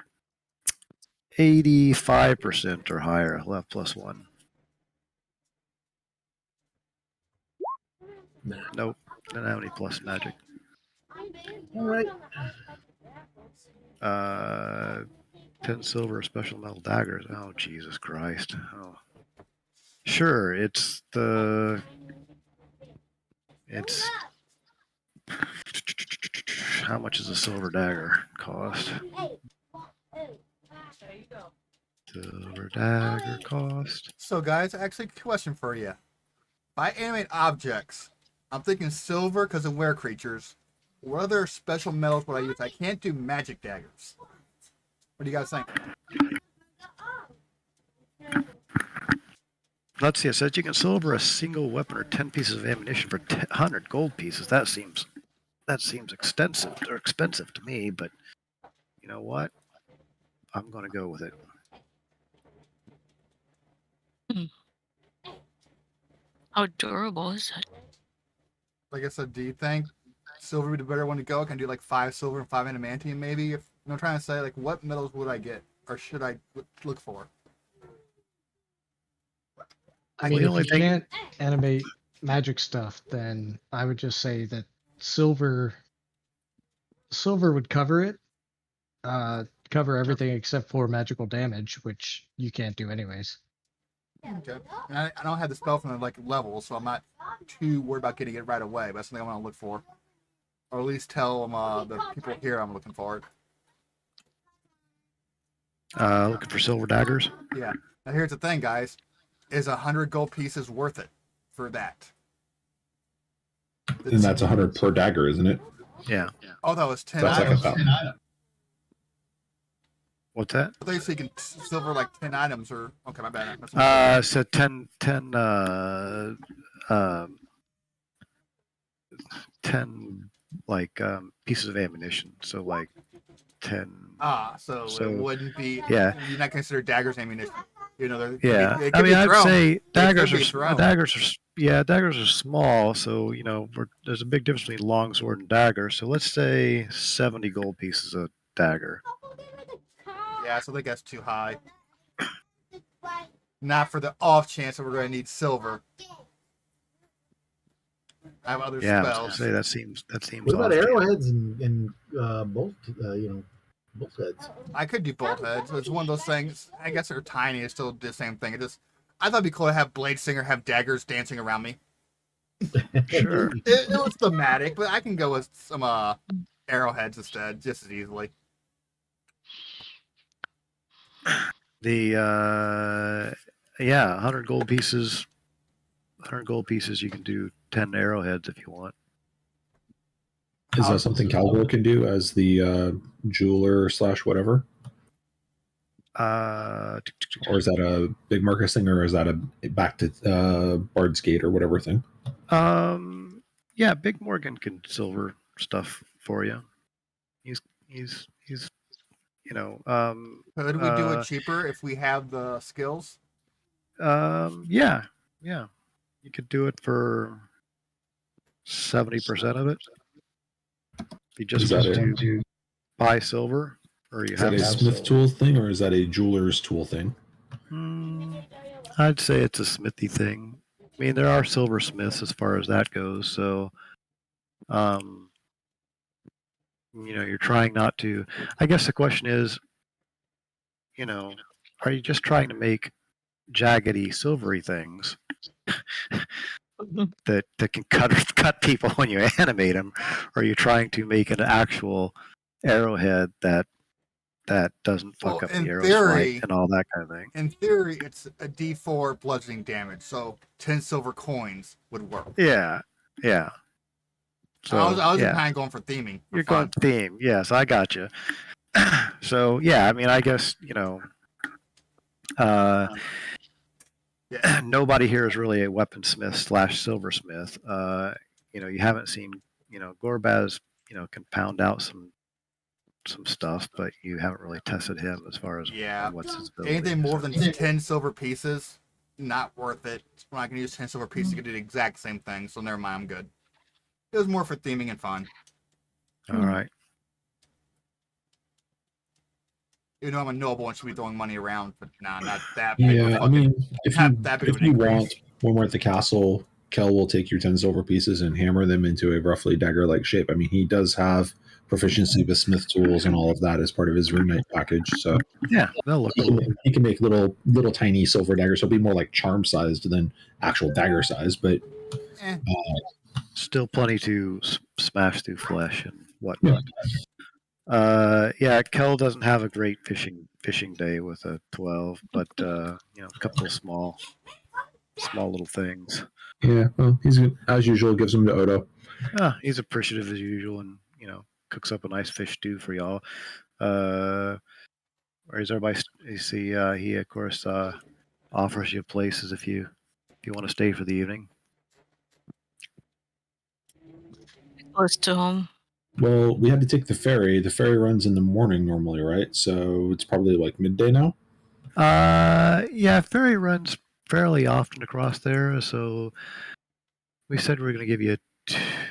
85% or higher, left +1. Nah. Nope, don't have any plus magic. All right. 10 silver, special metal daggers. Oh, Jesus Christ. Oh. Sure, it's. How much does a silver dagger cost? Silver dagger cost. So, guys, actually, question for you. By animate objects, I'm thinking silver because of were creatures. What other special metals would I use? I can't do magic daggers. What do you guys think? Let's see. It says you can silver a single weapon or 10 pieces of ammunition for 100 gold pieces. That seems extensive or expensive to me, but you know what? I'm going to go with it. How durable is it? Like I said, do you think silver would be the better one to go? Can I do like 5 silver and 5 adamantium maybe? If I'm trying to say, like, what metals would I get or should I look for? I mean, if you can't animate magic stuff, then I would just say that silver would cover it. Cover everything except for magical damage, which you can't do anyways. Okay. And I don't have the spell from the level, so I'm not too worried about getting it right away. But that's something I want to look for, or at least tell them the people here I'm looking for it. Looking for silver daggers. Yeah. Now here's the thing, guys: is 100 gold pieces worth it for that? And that's 100 per dagger, isn't it? Yeah. Oh, that was 10 That's items. like 1,000. What's that? I think so you can silver like 10 items or okay, my bad. So 10 pieces of ammunition. So like 10. So it wouldn't be. Yeah. You're not consider daggers ammunition. Yeah. I'd say daggers are small. So there's a big difference between longsword and dagger. So let's say 70 gold pieces of dagger. Yeah, so I think that's too high. Not for the off chance that we're going to need silver. I have other Yeah, spells. I was gonna say that seems. What about off. arrowheads and bolt? Bolt heads. I could do bolt heads. It's one of those things. I guess they're tiny. It's still the same thing. I thought it'd be cool to have Blade Singer have daggers dancing around me. Sure. It was thematic, but I can go with some arrowheads instead, just as easily. The 100 gold pieces. 100 gold pieces. You can do 10 arrowheads if you want. Is that something Calgor can do as the jeweler / whatever? Or is that a big Marcus thing, or is that a back to Bard's Gate or whatever thing? Yeah, Big Morgan can silver stuff for you. He's you know. Could we do it cheaper if we have the skills? Yeah. You could do it for 70% of it. If you just want to buy silver, or you is have that a smith silver. tool thing, or is that a jeweler's tool thing? I'd say it's a smithy thing. I mean, there are silversmiths as far as that goes. So, you're trying not to. I guess the question is, are you just trying to make jaggedy, silvery things that can cut people when you animate them, or are you trying to make an actual arrowhead that doesn't fuck up the arrow flight and all that kind of thing? In theory, it's a D4 bludgeoning damage, so 10 silver coins would work. Yeah. So I was kind of going for theming. You're going theme, yes, I got you. So yeah, I mean, I guess nobody here is really a weaponsmith / silversmith. You haven't seen, Gorbaz, can pound out some stuff, but you haven't really tested him as far as what's his ability. Anything more than 10 silver pieces, not worth it. When I can use 10 silver pieces, you can do the exact same thing. So never mind, I'm good. It was more for theming and fun. All right. Even though I'm a noble and should be throwing money around, but not that big. Yeah, I mean, if you want, when we're at the castle, Kel will take your 10 silver pieces and hammer them into a roughly dagger-like shape. I mean, he does have proficiency with smith tools and all of that as part of his rune knight package. So yeah, they'll look cool. He can make little tiny silver daggers. So it'll be more like charm sized than actual dagger size, but still plenty to smash through flesh and whatnot. Kel doesn't have a great fishing day with a 12, but a couple of small little things. Yeah, well, he's as usual gives them to Odo. He's appreciative as usual, and cooks up a nice fish stew for y'all. Or is everybody? You see, he of course offers you places if you want to stay for the evening. Close to home. Well, we had to take the ferry. The ferry runs in the morning normally, right? So it's probably like midday now. Ferry runs fairly often across there. So we said we were going to give you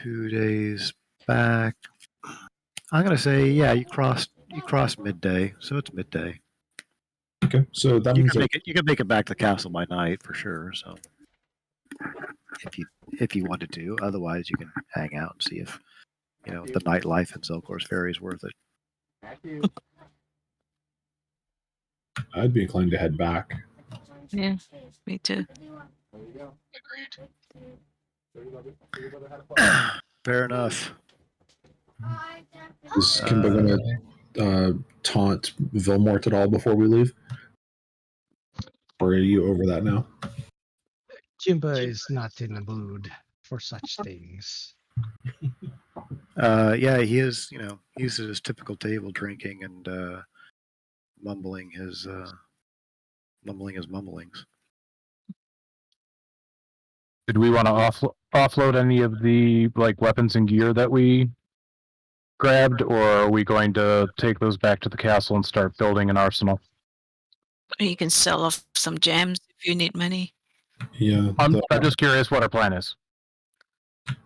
2 days back. I'm going to say, you crossed midday, so it's midday. Okay, so that you means you can make it back to the castle by night for sure. So if you wanted to, otherwise you can hang out and see if the nightlife in Zelkor's Ferry is worth it. I'd be inclined to head back. Yeah, me too. Fair enough. Is Kimba going to taunt Vilmort at all before we leave? Or are you over that now? Kimba is not in the mood for such things. He is, he's at his typical table drinking and mumbling his mumblings. Did we want to offload any of the weapons and gear that we grabbed, or are we going to take those back to the castle and start building an arsenal? You can sell off some gems if you need money. Yeah. I'm just curious what our plan is.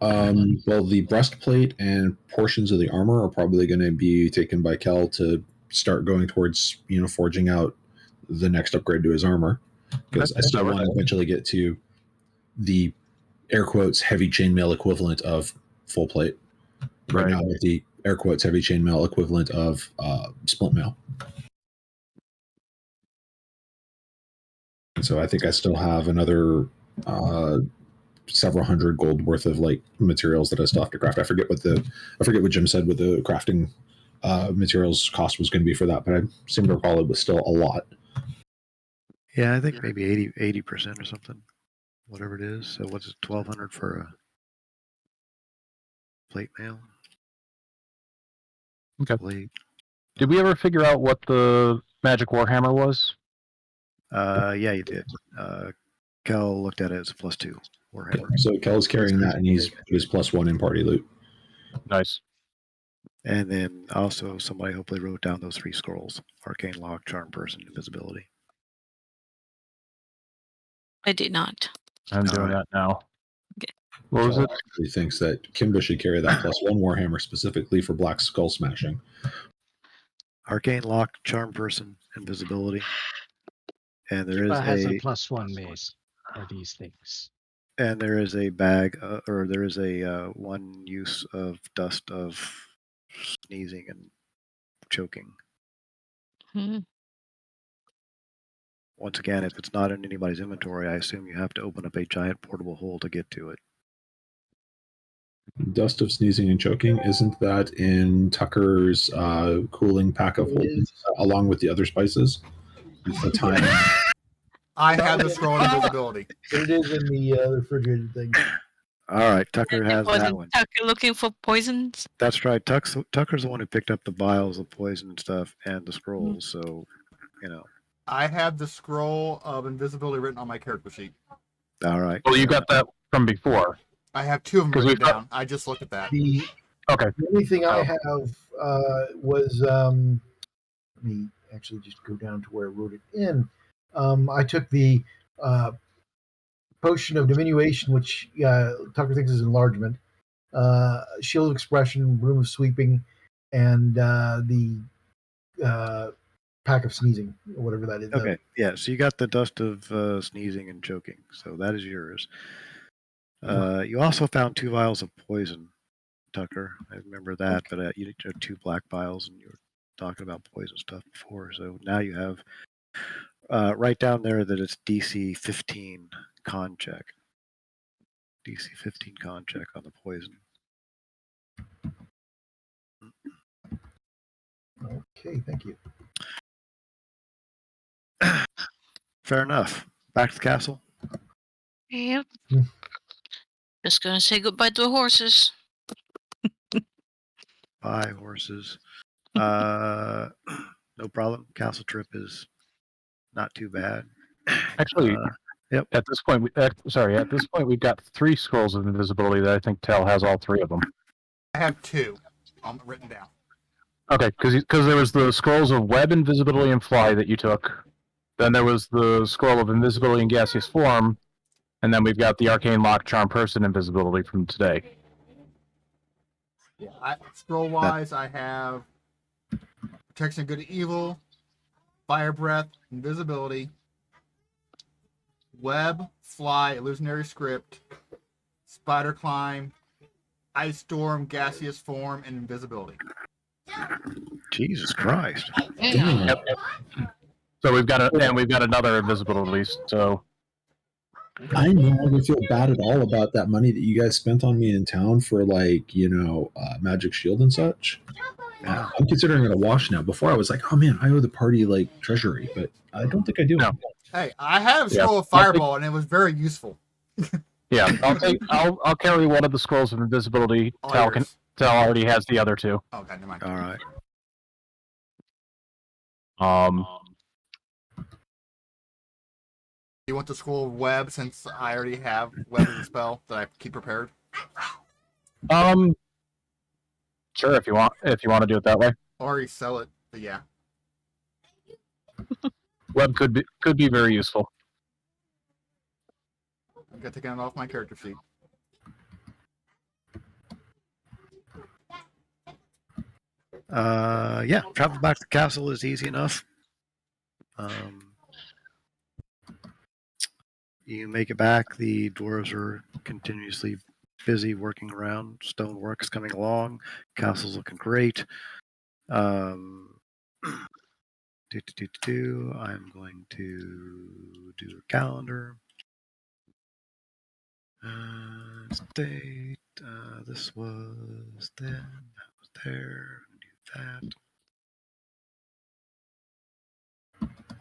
Well, the breastplate and portions of the armor are probably going to be taken by Kel to start going towards, forging out the next upgrade to his armor. Because I still want to eventually get to the air quotes heavy chainmail equivalent of full plate. Right now, with the air quotes heavy chainmail equivalent of splint mail. And so I think I still have another several hundred gold worth of like materials that I still have to craft. I forget what Jim said what the crafting materials cost was going to be for that, but I seem to recall it was still a lot. Yeah, I think maybe 80% or something, whatever it is. So what's it, 1,200 for a plate mail? Okay. Plate. Did we ever figure out what the magic warhammer was? Yeah, you did. Kel looked at it as a +2 warhammer. Okay, so Kel's carrying that, and he's put his +1 in party loot. Nice. And then also somebody hopefully wrote down those 3 scrolls: Arcane Lock, Charm Person, Invisibility. I did not. I'm doing that now. Okay. What was it? He thinks that Kimba should carry that +1 warhammer specifically for black skull smashing. Arcane Lock, Charm Person, Invisibility. And there Kimba has a is +1 mace for these things. And there is a bag, or there is a 1 use of dust of sneezing and choking. Once again, if it's not in anybody's inventory, I assume you have to open up a giant portable hole to get to it. Dust of sneezing and choking, isn't that in Tucker's cooling pack of holdings, along with the other spices? The time. I have the scroll of invisibility. It is in the refrigerated thing. All right, Tucker has that one. Tucker looking for poisons? That's right. Tucker's the one who picked up the vials of poison and stuff and the scrolls, so, you know. I have the scroll of invisibility written on my character sheet. All right. Well, you got that from before. I have 2 of them written down. I just looked at that. Okay. The only thing I have was, let me actually just go down to where I wrote it in. I took the potion of diminution, which Tucker thinks is enlargement, shield of expression, room of sweeping, and the pack of sneezing, or whatever that is. Okay, yeah, so you got the dust of sneezing and choking, so that is yours. You also found 2 vials of poison, Tucker. I remember that, but you had 2 black vials, and you were talking about poison stuff before, so now you have right down there that it's DC 15 con check. DC 15 con check on the poison. Okay, thank you. Fair enough. Back to the castle. Yep. Just gonna say goodbye to the horses. Bye, horses. No problem. Castle trip is not too bad. Actually, yep. At this point, we've got 3 scrolls of invisibility that I think Tal has all 3 of them. I have 2 written down. Okay, because there was the scrolls of web, invisibility, and fly that you took. Then there was the scroll of invisibility and gaseous form, and then we've got the arcane lock, charm person, invisibility from today. Yeah, scroll wise, I have protection of good and evil, fire breath, invisibility, web, fly, illusionary script, spider climb, ice storm, gaseous form, and invisibility. Jesus Christ! Yeah. Yep. So we've got another invisibility. So I no longer feel bad at all about that money that you guys spent on me in town for magic shield and such. Yeah. I'm considering it a wash now. Before I was like, oh man, I owe the party like treasury, but I don't think I do. No. Hey, I have a scroll of fireball, and it was very useful. Yeah, I'll carry one of the scrolls of invisibility. Tal already has the other 2. Okay, never mind. All right. You want the scroll of web since I already have web as a spell that I keep prepared? Sure, if you want to do it that way. Or you sell it, but yeah. Web could be very useful. I'm gonna take it off my character sheet. Yeah, travel back to the castle is easy enough. You make it back. The dwarves are continuously busy working around. Stonework's coming along. Castle's looking great. I'm going to do a calendar. Date. This was then. That was there. Do that.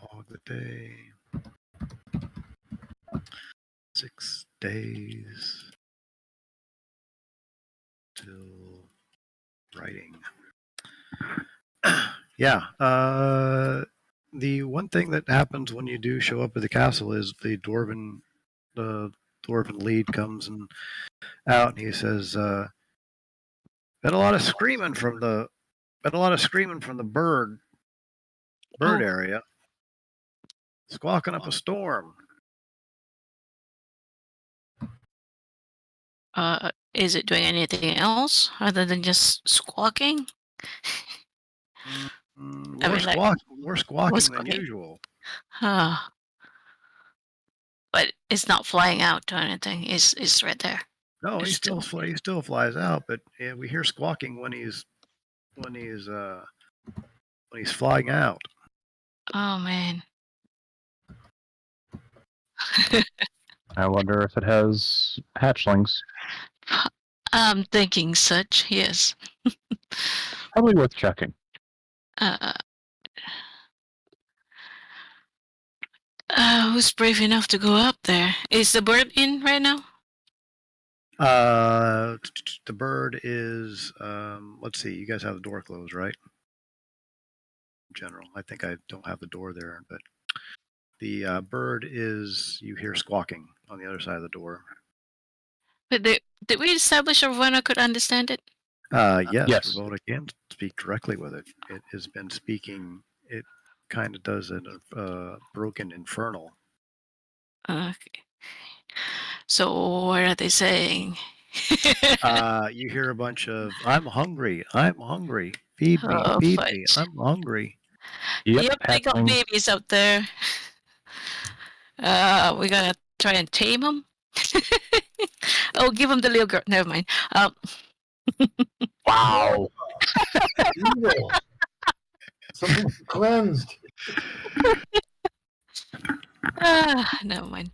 Log the day. 6 days till writing. Yeah. The one thing that happens when you do show up at the castle is the dwarven lead comes out and he says, "Been a lot of screaming from the bird area, squawking up a storm." Is it doing anything else other than just squawking? More squawking than usual. But it's not flying out or anything. It's right there. No, he still flies out, but we hear squawking when he's flying out. Oh man. I wonder if it has hatchlings. I'm thinking such, yes. Probably worth checking. Who's brave enough to go up there? Is the bird in right now? The bird is. Let's see. You guys have the door closed, right? In general, I think I don't have the door there, but the bird is. You hear squawking on the other side of the door. But did we establish Ravonna could understand it? Yes. Ravonna can speak directly with it. It has been speaking. It kind of does a broken infernal. Okay. So what are they saying? You hear a bunch of "I'm hungry, I'm hungry, feed me, feed me, I'm hungry." Yep, they got babies out there. We gotta try and tame them. Oh, give them the little girl. Never mind. Wow. Evil. Someone's cleansed. Never mind.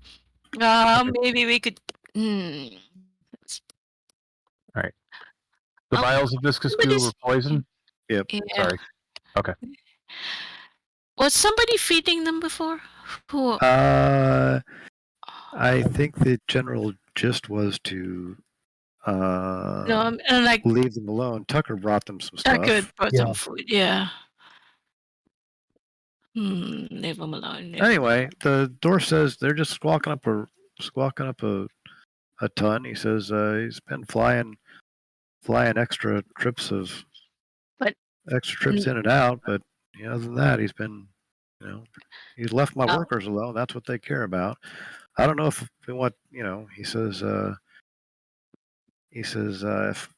Maybe we could. All right. The vials of viscous goo were poison? Yep. Yeah. Sorry. Okay. Was somebody feeding them before? Who? I think the general gist was to No, I'm like leave them alone. Tucker brought them some stuff. Tucker brought some food. Yeah. Leave them alone. Anyway, the door says they're just squawking up a ton. He says he's been flying extra trips in and out, but other than that, he's been, he's left my workers alone. That's what they care about. I don't know if we want, he says, of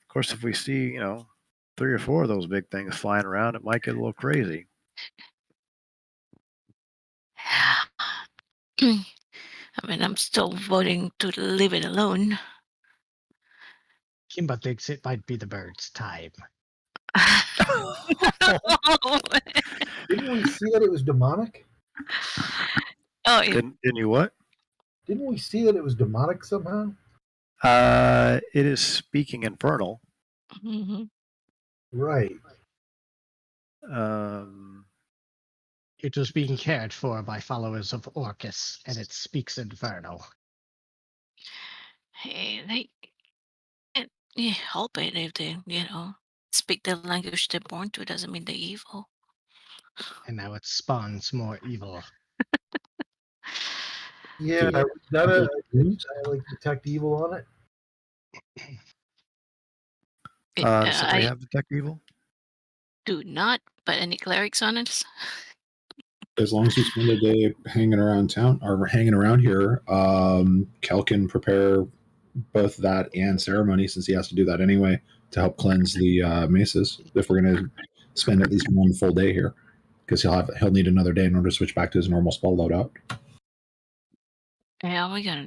course, if we see, 3 or 4 of those big things flying around, it might get a little crazy. I mean, I'm still voting to leave it alone. Kimba thinks it might be the bird's time. Didn't we see that it was demonic? Oh, didn't you what? Didn't we see that it was demonic somehow? It is speaking infernal. Mm-hmm. Right. It was being cared for by followers of Orcus, and it speaks infernal. Hey, they can't help it if they, speak the language they're born to. Doesn't mean they're evil. And now it spawns more evil. Yeah, is that I like detect evil on it? Somebody have detect evil? Do not, but any clerics on it? As long as we spend a day hanging around town or hanging around here, Kel can prepare both that and ceremony, since he has to do that anyway, to help cleanse the maces. If we're going to spend at least one full day here, because he'll need another day in order to switch back to his normal spell loadout. Yeah, we got.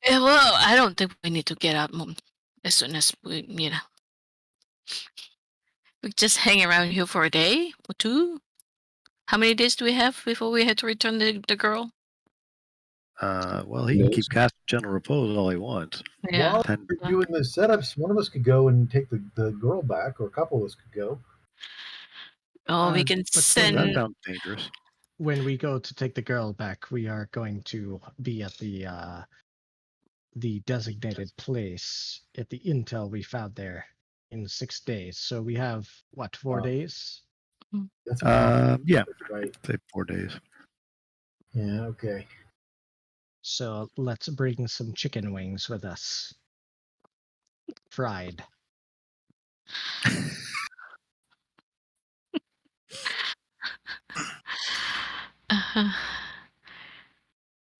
Yeah, well, I don't think we need to get out as soon as we, we just hang around here for a day or two. How many days do we have before we had to return the girl? Well, he can keep casting gentle repose all he wants. Yeah. While you're doing the setups, one of us could go and take the girl back, or a couple of us could go. Oh, we can But send. That sounds dangerous. when we go to take the girl back, we are going to be at the designated place at the intel we found there in 6 days. So we have what, 4 days? That's Yeah, right. say 4 days. Yeah. Okay. So let's bring some chicken wings with us, fried.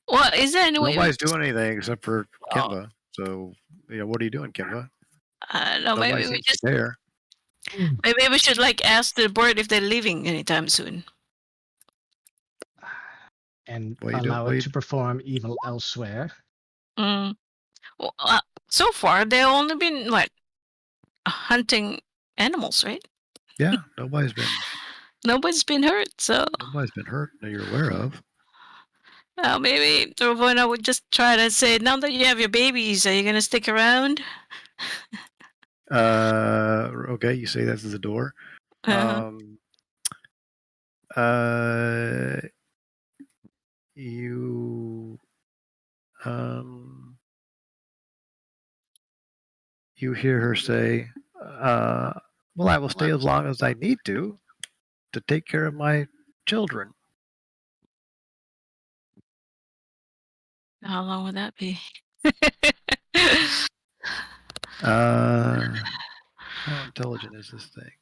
Well, is there any way? Nobody's doing anything except for Oh, Kimba. So, what are you doing, Kimba? no, Nobody maybe we seems to just. care. Maybe we should ask the board if they're leaving anytime soon. And What you allow do- it to perform evil elsewhere. Well, so far they've only been hunting animals, right? Yeah, nobody's been hurt, so been hurt that you're aware of. maybe Ravona would just try to say, now that you have your babies, are you gonna stick around? Okay, you say that's the door. You you hear her say, well, I will stay as long as I need to take care of my children. How long would that be? How intelligent is this thing?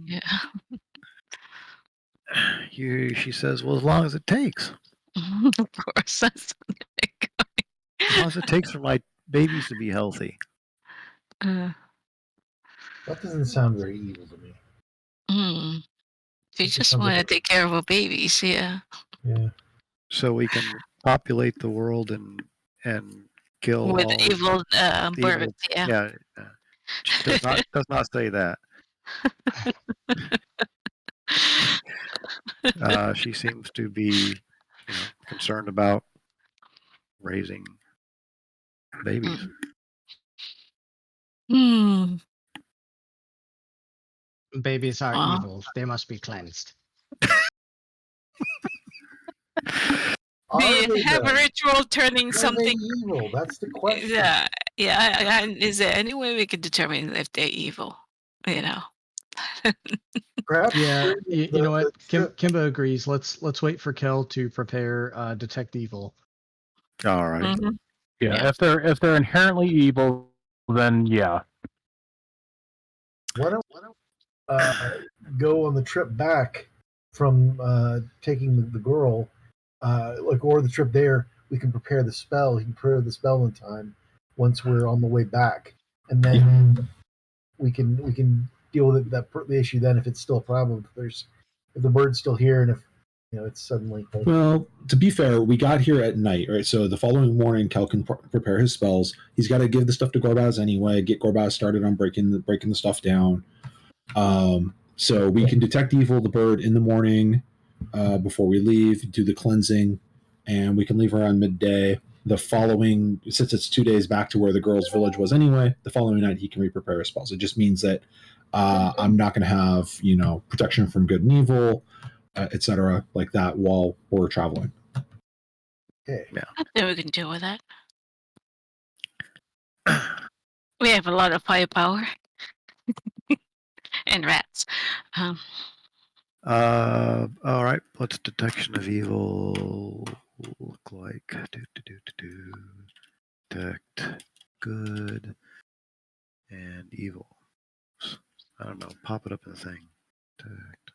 Yeah. She says, well, as long as it takes. Of course, that's As long as it takes for my babies to be healthy. That doesn't sound very evil to me. She just want to take care of her babies, yeah. Yeah. So we can populate the world and kill with all evil birds. Yeah. She does not say that. She seems to be, concerned about raising babies. Babies are evil. They must be cleansed. We have a ritual turning something evil. That's the question. Yeah. Is there any way we could determine if they're evil? Perhaps. Yeah, you know what? Kimba agrees. Let's wait for Kel to prepare detect evil. All right. Mm-hmm. Yeah, if they're inherently evil, then yeah. Why don't go on the trip back from taking the girl, or the trip there? We can prepare the spell. He can prepare the spell in time once we're on the way back, and then we can deal with the issue then if it's still a problem. If the bird's still here and if it's suddenly. Well, to be fair, we got here at night, right? So the following morning, Kel can prepare his spells. He's got to give the stuff to Gorbaz anyway. Get Gorbaz started on breaking the stuff down. So we can detect evil, the bird, in the morning before we leave, do the cleansing, and we can leave around midday. The following, since it's 2 days back to where the girl's village was anyway, the following night he can re-prepare his spells. It just means that I'm not going to have protection from good and evil, etc., like that while we're traveling. Okay. Yeah. I think we can deal with that. We have a lot of firepower and rats. All right. What's detection of evil look like? Detect good and evil. I don't know. Pop it up in the thing. Detect.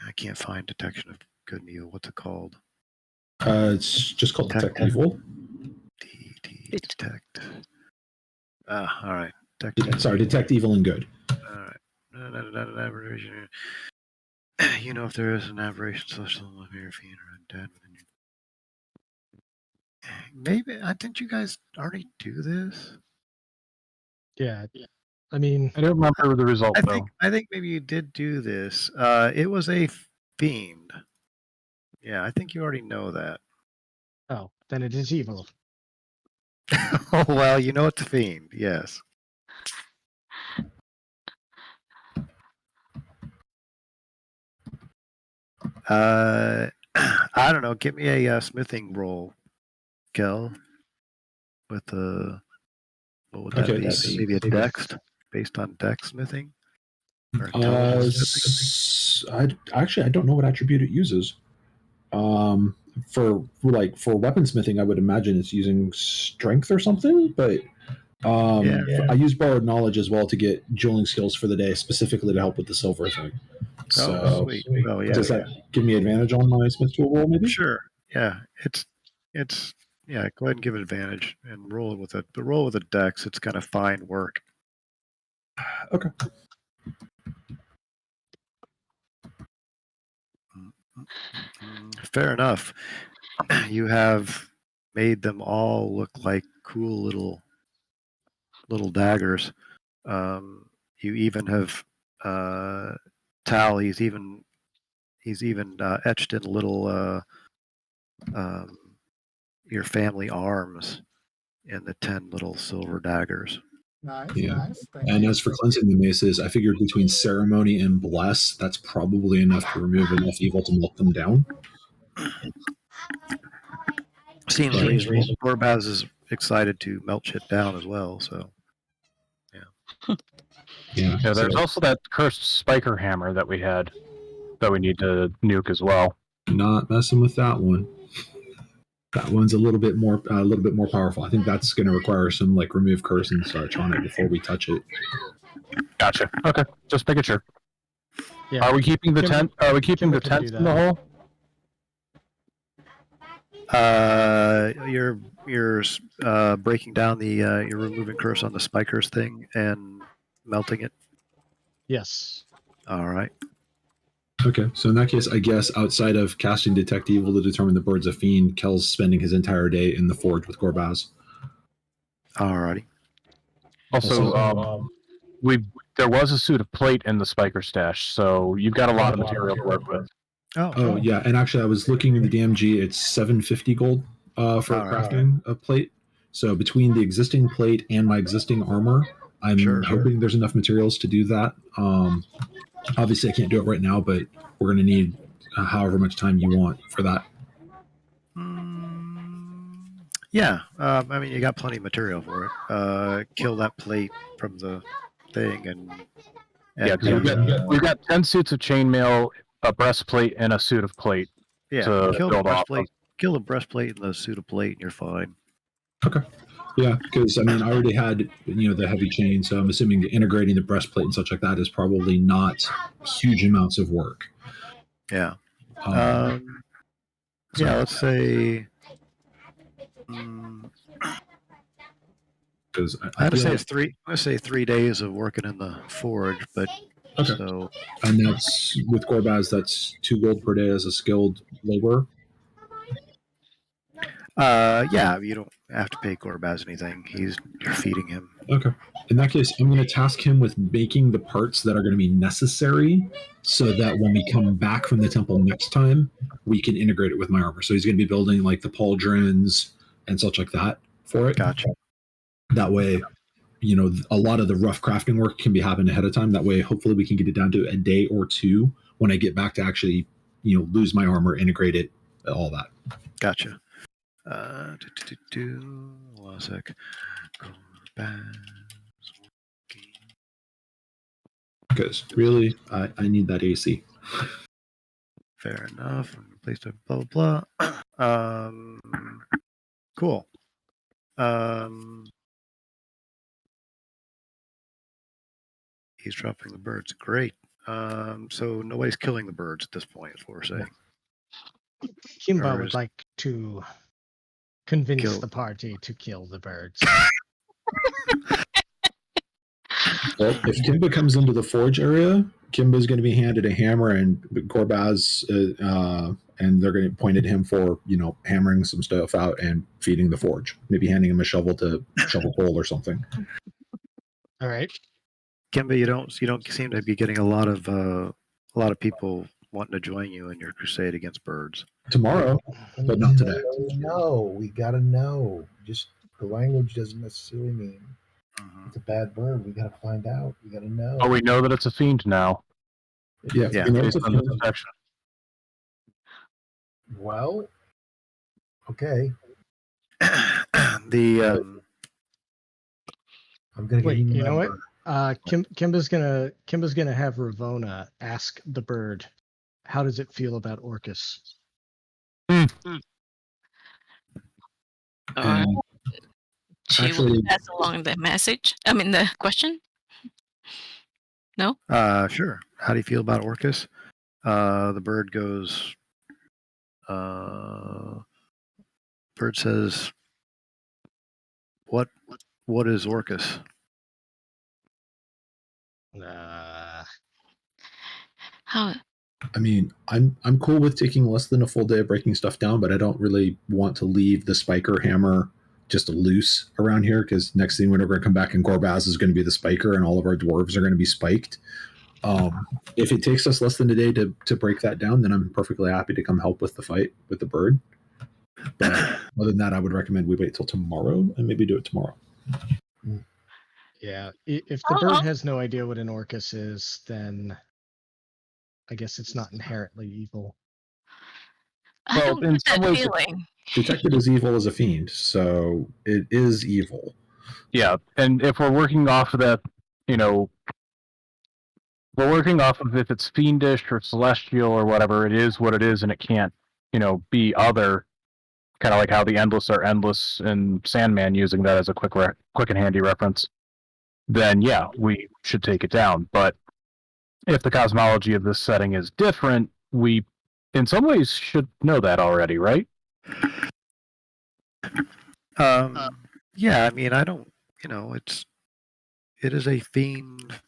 I can't find detection of good and evil. What's it called? It's just called Detect Evil. Detect. All right. Detect Evil and Good. All right. Aberration. You know if there is an aberration, social here, fiend or undead within you. Maybe I didn't you guys already do this? Yeah. I mean, I don't remember the result though. I think maybe you did do this. It was a fiend. Yeah, I think you already know that. oh, then it is evil. Oh well, you know it's a fiend. Yes. I don't know. Give me a smithing roll, Kel. With what would that be? Maybe a dex based on dex smithing or intelligence smithing. I don't know what attribute it uses. For weaponsmithing, I would imagine it's using strength or something. But I use borrowed knowledge as well to get dueling skills for the day, specifically to help with the silver thing. So, sweet. Well, yeah. Does that give me advantage on my smith tool roll? Maybe. Sure. Yeah. It's yeah. Go ahead and give it advantage and roll with it. But roll with a dex. It's kind of fine work. Okay. Fair enough. You have made them all look like cool little daggers. You even have Tal. He's even etched in little your family arms in the 10 little silver daggers. Nice, Yeah. nice. And as for cleansing the maces, I figured between ceremony and bless, that's probably enough to remove enough evil to melt them down. Seems reasonable. Gorbaz is excited to melt shit down as well, so yeah. There's also that cursed spiker hammer that we had that we need to nuke as well. Not messing with that one. That one's a little bit more powerful. I think that's going to require some remove curse and such on it before we touch it. Gotcha. Okay, just making sure. Yeah. Are we keeping the tent? Are we keeping the tent in the hole? You're breaking down the you're removing curse on the spikers thing and melting it. Yes. All right. Okay, so in that case, I guess outside of casting Detect Evil to determine the bird's a fiend, Kel's spending his entire day in the forge with Gorbaz. Alrighty. Also, there was a suit of plate in the spiker stash, so you've got a lot of material to work with. Oh yeah, and actually, I was looking in the DMG. It's 750 gold for crafting a plate. So between the existing plate and my existing armor, I'm hoping there's enough materials to do that. Obviously, I can't do it right now, but we're going to need however much time you want for that. Yeah, I mean, you got plenty of material for it. Kill that plate from the thing, and yeah, we've got 10 suits of chainmail, a breastplate, and a suit of plate. Yeah, kill the breastplate. Kill the breastplate and the suit of plate, and you're fine. Okay. Yeah, because I mean, I already had the heavy chain, so I'm assuming integrating the breastplate and such like that is probably not huge amounts of work. Yeah. Yeah. Let's say. Because I would say it's 3. I say 3 days of working in the forge, but okay. So. And that's with Gorbaz. That's 2 gold per day as a skilled laborer. Yeah, you don't have to pay Gorbaz anything. You're feeding him. Okay. In that case, I'm going to task him with making the parts that are going to be necessary so that when we come back from the temple next time, we can integrate it with my armor. So he's going to be building the pauldrons and such like that for it. Gotcha. That way, a lot of the rough crafting work can be happening ahead of time. That way, hopefully we can get it down to a day or 2 when I get back to actually, lose my armor, integrate it, all that. Gotcha. Hold on a sec. Because really, I need that AC. Fair enough. Please do blah blah blah. Cool. He's dropping the birds. Great. So nobody's killing the birds at this point, is what we're saying. Kimba Or would is- like to convince Kill- the party to kill the birds. Well, if Kimba comes into the forge area, Kimba's going to be handed a hammer and Gorbaz, and they're going to point at him for hammering some stuff out and feeding the forge. Maybe handing him a shovel to shovel coal or something. All right. Kimba, you don't seem to be getting a lot of people wanting to join you in your crusade against birds. Tomorrow, but not today. No, we gotta know. Just the language doesn't necessarily mean it's a bad bird. We gotta find out. We gotta know. Oh, we know that it's a fiend now. Yeah, Yeah. you know, Based on the detection. Well, okay. The I'm gonna Wait, give you you know what? number. Kimba's gonna have Ravona ask the bird, how does it feel about Orcus? Hmm. And She actually- will pass along the message. I mean, the question. No. Sure. How do you feel about Orcus? The bird goes. Bird says, "What is Orcus?" How? I mean, I'm cool with taking less than a full day of breaking stuff down, but I don't really want to leave the spiker hammer just loose around here because next thing we're going to come back and Gorbaz is going to be the spiker and all of our dwarves are going to be spiked. If it takes us less than a day to break that down, then I'm perfectly happy to come help with the fight with the bird. But other than that, I would recommend we wait till tomorrow and maybe do it tomorrow. Yeah, if the bird has no idea what an Orcus is, then I guess it's not inherently evil. I Well, don't in get some that ways- feeling. Detected as evil as a fiend, so it is evil. Yeah, and if we're working off of that, we're working off of if it's fiendish or celestial or whatever, it is what it is, and it can't, be other. Kind of like how the endless are endless and Sandman using that as a quick and handy reference. Then yeah, we should take it down. But if the cosmology of this setting is different, we, in some ways, should know that already, right? Yeah, I mean, I don't. It is a fiend.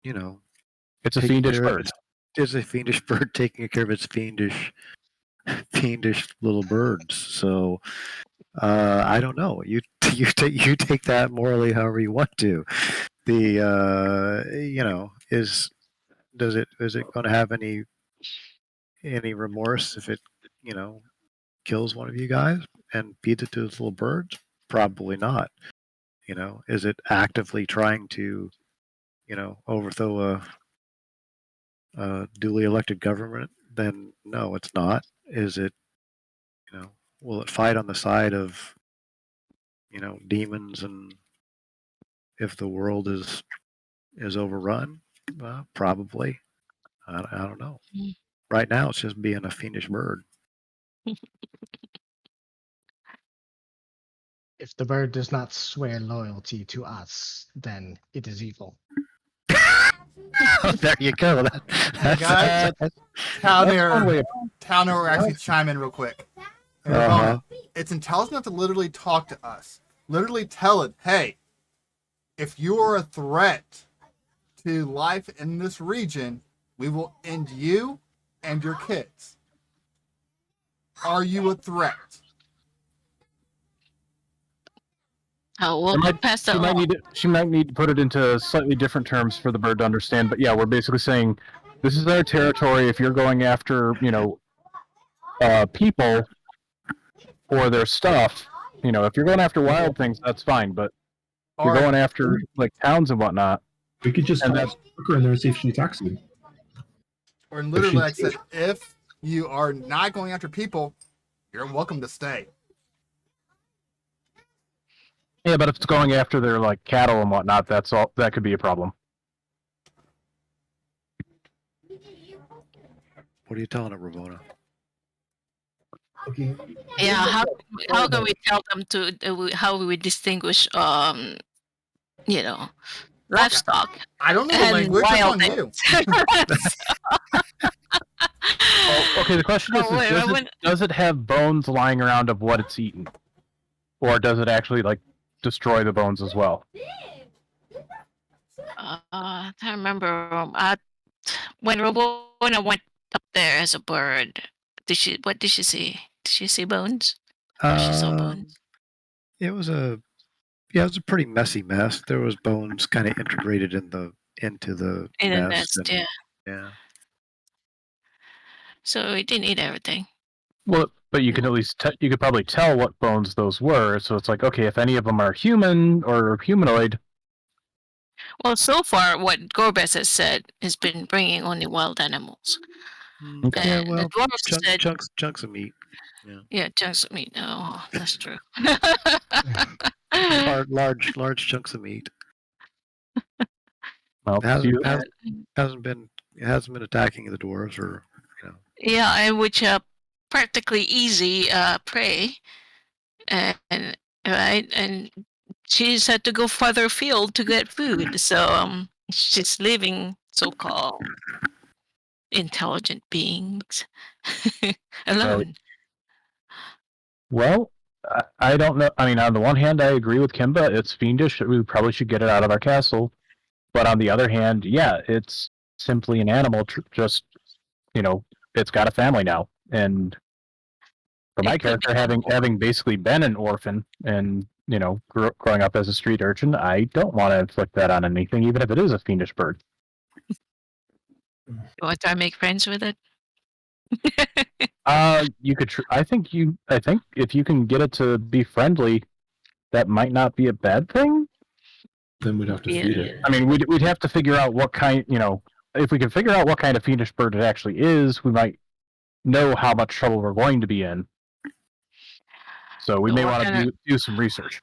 It's a taking fiendish care of bird. It's a fiendish bird taking care of its fiendish little birds. So I don't know. You take that morally however you want to. Is it going to have any remorse if it kills one of you guys and feeds it to its little birds? Probably not. Is it actively trying to overthrow a duly elected government? Then no, it's not. Is it will it fight on the side of demons, and if the world is overrun? Probably. I don't know. Right now it's just being a fiendish bird. If the bird does not swear loyalty to us, then it is evil. There you go. Guys, Towner will actually chime in real quick. It's intelligent enough to literally talk to us. Literally tell it, hey, if you are a threat to life in this region, we will end you and your kids. Are you a threat? Oh, we'll pass that along. She might need to put it into slightly different terms for the bird to understand. But yeah, we're basically saying this is our territory. If you're going after, people or their stuff, if you're going after wild things, that's fine. But if you're going after like towns and whatnot, we could just talk her in there and see if she attacks you. Or literally, like I said, if you are not going after people, you're welcome to stay. Yeah, but if it's going after their like cattle and whatnot, that could be a problem. What are you telling it, Ravona? Okay. Yeah, how can we tell them to how we distinguish livestock? I don't know the language. That's on you. Well, okay, the question is, does it have bones lying around of what it's eaten? Or does it actually, like, destroy the bones as well? I remember when Robona went up there as a bird. What did she see? Did she see bones? She saw bones. It was a pretty messy mess. There was bones kind of integrated into the nest. Yeah. Yeah. So it didn't eat everything. Well, but you can at least you could probably tell what bones those were. So it's like, okay, if any of them are human or humanoid. Well, so far, what Gorbes has said has been bringing only wild animals. Okay. Yeah, well, chunks of meat. Yeah, chunks of meat. Oh, that's true. large chunks of meat. Well, it hasn't been attacking the dwarves or Yeah, and which practically easy prey, and right, and she's had to go farther afield to get food. So she's leaving so-called intelligent beings alone. Right. Well, I don't know. I mean, on the one hand, I agree with Kimba. It's fiendish. We probably should get it out of our castle. But on the other hand, yeah, it's simply an animal. Just, it's got a family now. And for my character, having basically been an orphan and, growing up as a street urchin, I don't want to inflict that on anything, even if it is a fiendish bird. You want to try to make friends with it? You could. I think if you can get it to be friendly, that might not be a bad thing. Then we'd have to feed it. I mean, we'd have to figure out what kind. If we can figure out what kind of fiendish bird it actually is, we might know how much trouble we're going to be in. So we may want to do some research.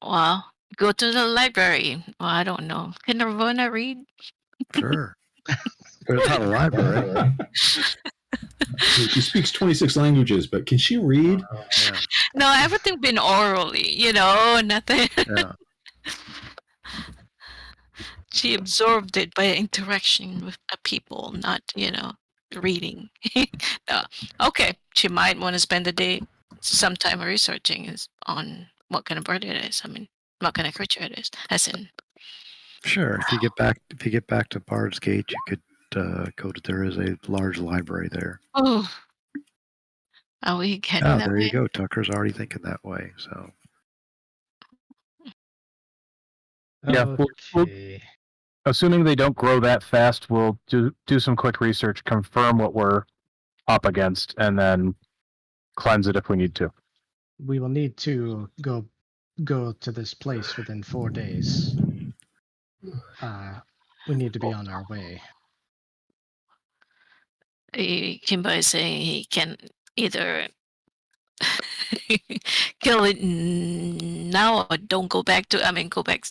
Well, go to the library. Well, I don't know. Can Ravona read? Sure. There's not a library. She speaks 26 languages, but can she read? Yeah. No, everything been orally, nothing. Yeah. She absorbed it by interaction with people, not, reading. No. Okay, she might want to spend the day sometime researching on what kind of bird it is. I mean, what kind of creature it is. As in. Sure. If you get back to Bard's Gate, you could go to. There is a large library there. Oh. Are we getting that there way? you go. Tucker's already thinking that way. So. Yeah. Okay. Assuming they don't grow that fast, we'll do some quick research, confirm what we're up against, and then cleanse it if we need to. We will need to go to this place within 4 days. We need to be on our way. Kimba is saying he can either kill it now or don't go back. Go back.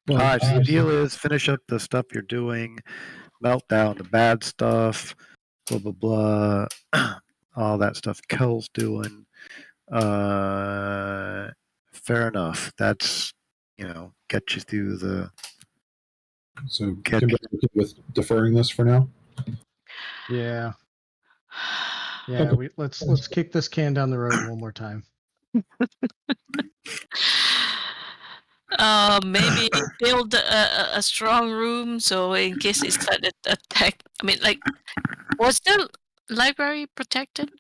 All right, so the deal is finish up the stuff you're doing, melt down the bad stuff, blah, blah, blah, all that stuff Kel's doing. Fair enough. That's, get you through the... So, with deferring this for now? Yeah. Yeah, let's kick this can down the road one more time. Maybe build a strong room so in case it's attack. I mean, was the library protected?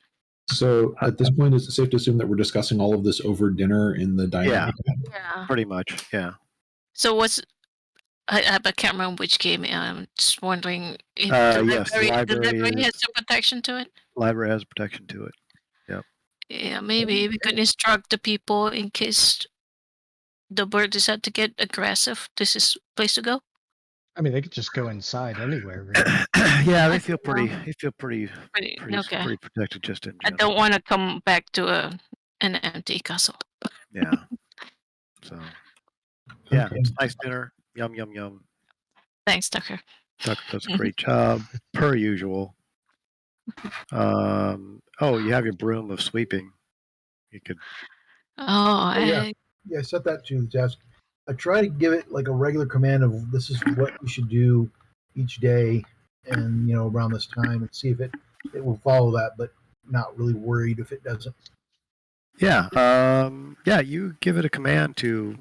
So at this point, is it safe to assume that we're discussing all of this over dinner in the dining room? Yeah. Pretty much, yeah. So I can't remember which game. I'm just wondering if the library has some protection to it. Library has protection to it. Yep. Yeah, maybe we could instruct the people in case the bird decide to get aggressive. This is place to go. I mean, they could just go inside anywhere. Really. Yeah, they feel pretty. They feel pretty protected. Just in general. I don't want to come back to an empty castle. Yeah. So. Yeah, it's a nice dinner. Yum yum yum. Thanks, Tucker. Tucker does a great job, per usual. You have your broom of sweeping. You could. Yeah, I set that to the desk. I try to give it like a regular command of this is what you should do each day. and around this time, and see if it will follow that, but not really worried if it doesn't. Yeah. Yeah. You give it a command to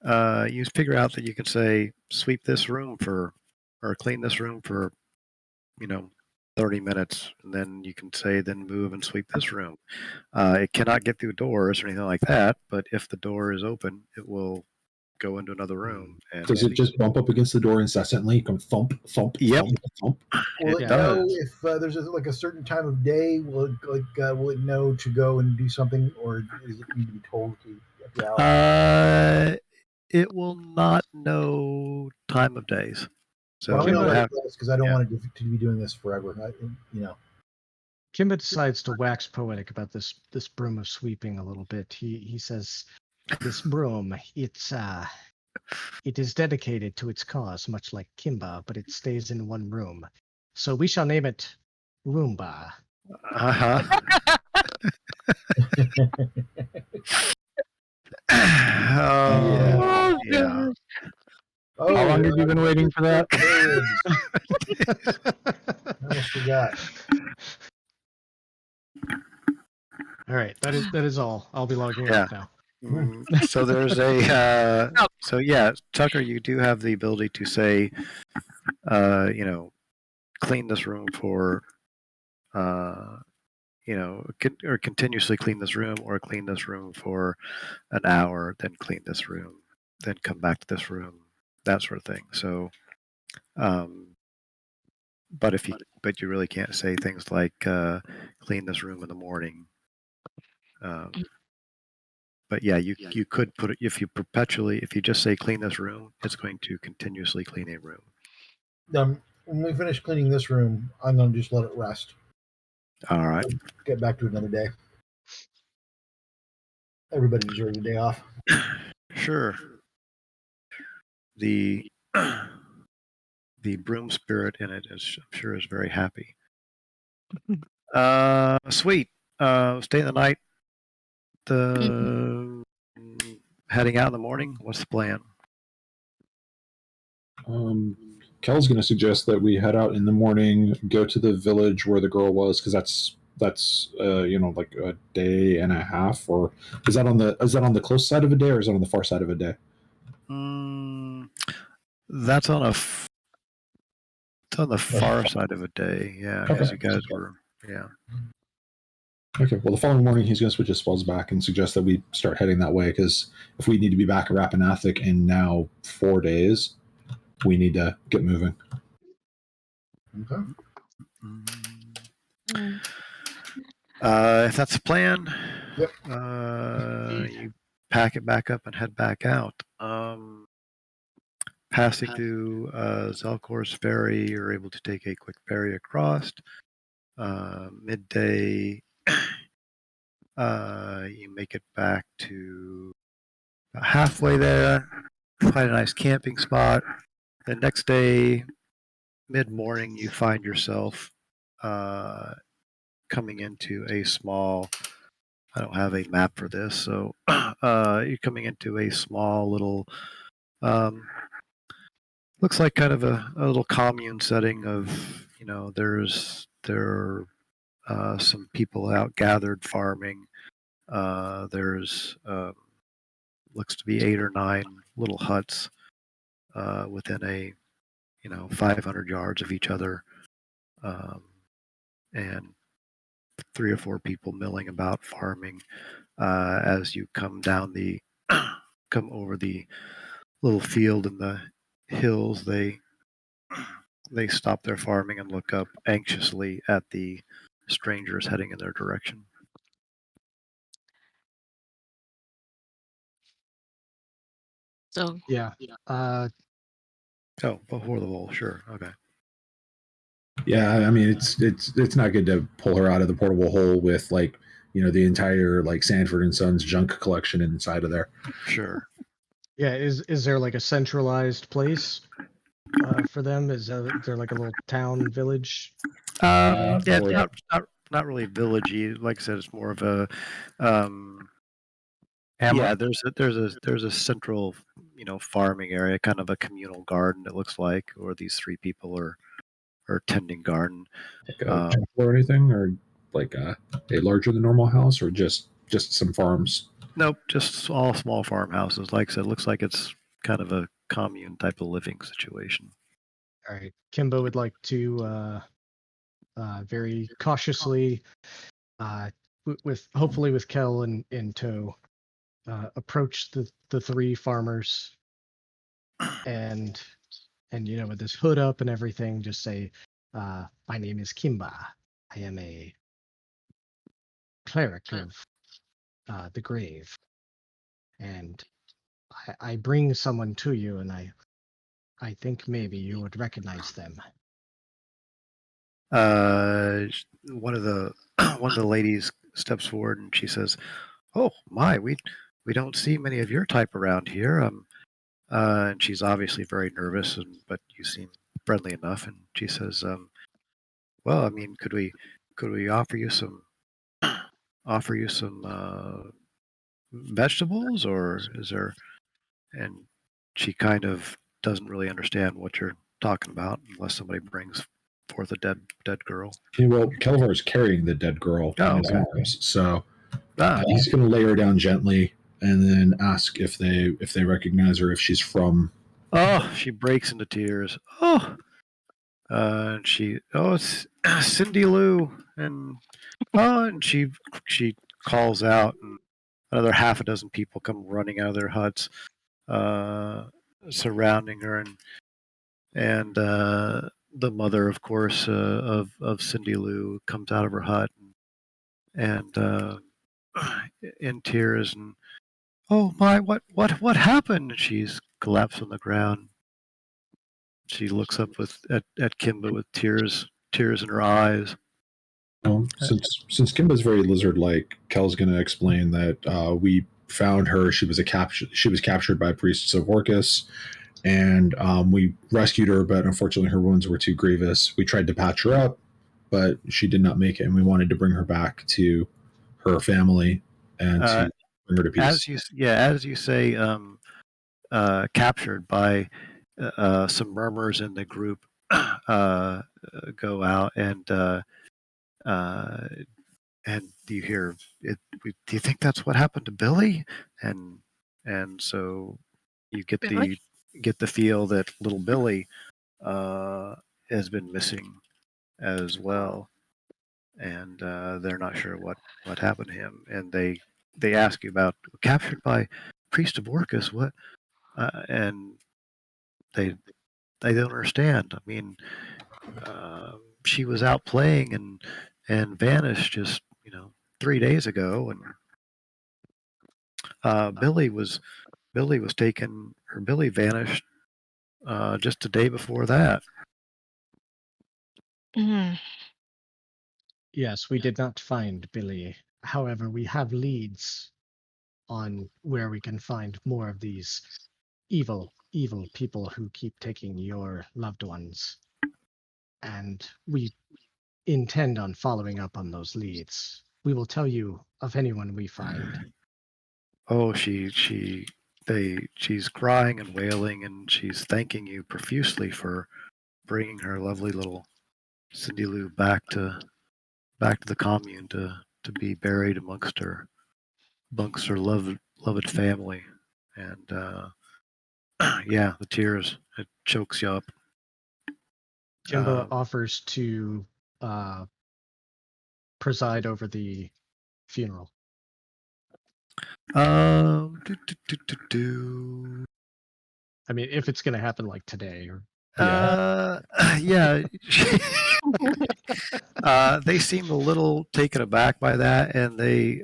you figure out that you can say sweep this room or clean this room for 30 minutes, and then you can say then move and sweep this room. It cannot get through doors or anything like that, but if the door is open, it will go into another room. And Does it just bump up against the door incessantly? Come thump, thump, Yep. thump, thump. Will It it does. know if there's a certain time of day? Will it know to go and do something, or does it need to be told to get the hour? It will not know time of days. So Well, I'm it going would to let have, it because I don't yeah. want it to be doing this forever. Kimba decides to wax poetic about this broom of sweeping a little bit. He says, "This broom, it is dedicated to its cause, much like Kimba, but it stays in one room. So we shall name it Roomba." Uh-huh. Oh, yeah. Oh, How long have you been waiting for that? I almost forgot. All right, that is all. I'll be logging Yeah. off now. So there's so yeah, Tucker, you do have the ability to say, clean this room for, or continuously clean this room, or clean this room for an hour, then clean this room, then come back to this room, that sort of thing. So, but you really can't say things like clean this room in the morning. But yeah, you could put it if you just say clean this room, it's going to continuously clean a room. When we finish cleaning this room, I'm going to just let it rest. All right. Get back to it another day. Everybody deserves a day off. Sure. The broom spirit in it is, I'm sure, is very happy. Sweet. Stay the night. Heading out in the morning. What's the plan? Kel's going to suggest that we head out in the morning, go to the village where the girl was, because that's like a day and a half, or is that on the close side of a day, or is that on the far side of a day? That's on it's on the far side of a day. Yeah, because you guys were, yeah. Okay, well, the following morning he's going to switch his spells back and suggest that we start heading that way, because if we need to be back at Rappa Athuk in now 4 days, we need to get moving. Okay. If that's the plan, Yep. You pack it back up and head back out. Passing through Zelkor's ferry, you're able to take a quick ferry across. Midday, you make it back to about halfway there, find a nice camping spot. The next day, mid-morning, you find yourself coming into a small, I don't have a map for this, so you're coming into a small little, looks like kind of a little commune setting of, there are some people out gathered farming. There's looks to be 8 or 9 little huts within a 500 yards of each other, and 3 or 4 people milling about farming. As you come down come over the little field in the hills, they stop their farming and look up anxiously at the strangers heading in their direction. So Yeah. Oh, before the hole, sure, okay. Yeah, I mean it's not good to pull her out of the portable hole with the entire Sanford and Sons junk collection inside of there. Sure. Yeah. Is there like a centralized place for them? Is there like a little town village? Yeah, it's not really villagey. Like I said, it's more of a yeah. There's a central farming area, kind of a communal garden. It looks like, or these 3 people are or tending garden. Like a temple or anything, or like a larger than normal house, or just some farms? Nope, just all small farmhouses. Like I said, it looks like it's kind of a commune type of living situation. All right. Kimbo would like to very cautiously, with hopefully with Kel in tow, approach the three farmers and with his hood up and everything, just say, "My name is Kimba. I am a cleric of the grave, and I bring someone to you, and I think maybe you would recognize them." One of the one of the ladies steps forward and she says, "Oh my, we don't see many of your type around here." And she's obviously very nervous, but you seem friendly enough. And she says, "Well, I mean, could we offer you some vegetables, or is there?" And she kind of doesn't really understand what you're talking about unless somebody brings forth a dead girl. Yeah, well, Kelvar is carrying the dead girl in his arms, so he's going to lay her down gently and then ask if they recognize her, if she's from. Oh, she breaks into tears. Oh, and it's Cindy Lou, and and she calls out, and another half a dozen people come running out of their huts, surrounding her, and the mother, of course, of Cindy Lou comes out of her hut and in tears, and oh my, what happened? She's collapsed on the ground. She looks up at Kimba with tears in her eyes. Since Kimba's very lizard-like, Kel's going to explain that we found her. She was captured by priests of Orcus, and we rescued her, but unfortunately her wounds were too grievous. We tried to patch her up, but she did not make it, and we wanted to bring her back to her family and to bring her to peace. As you say, captured by some murmurs in the group go out, and you hear it. Do you think that's what happened to Billy? And so you get the feel that little Billy has been missing as well, and they're not sure what happened to him. And they ask you about captured by priest of Orcus. What? And they don't understand. I mean, she was out playing and vanished just 3 days ago, and Billy was taken, or Billy vanished just a day before that. Mm. Yes, we did not find Billy. However, we have leads on where we can find more of these evil people who keep taking your loved ones. And we intend on following up on those leads. We will tell you of anyone we find. Oh, she's crying and wailing, and she's thanking you profusely for bringing her lovely little Cindy Lou back to the commune to be buried amongst her loved family. And yeah, the tears, it chokes you up. Kimba offers to preside over the funeral. I mean, if it's going to happen like today, or yeah. They seem a little taken aback by that, and they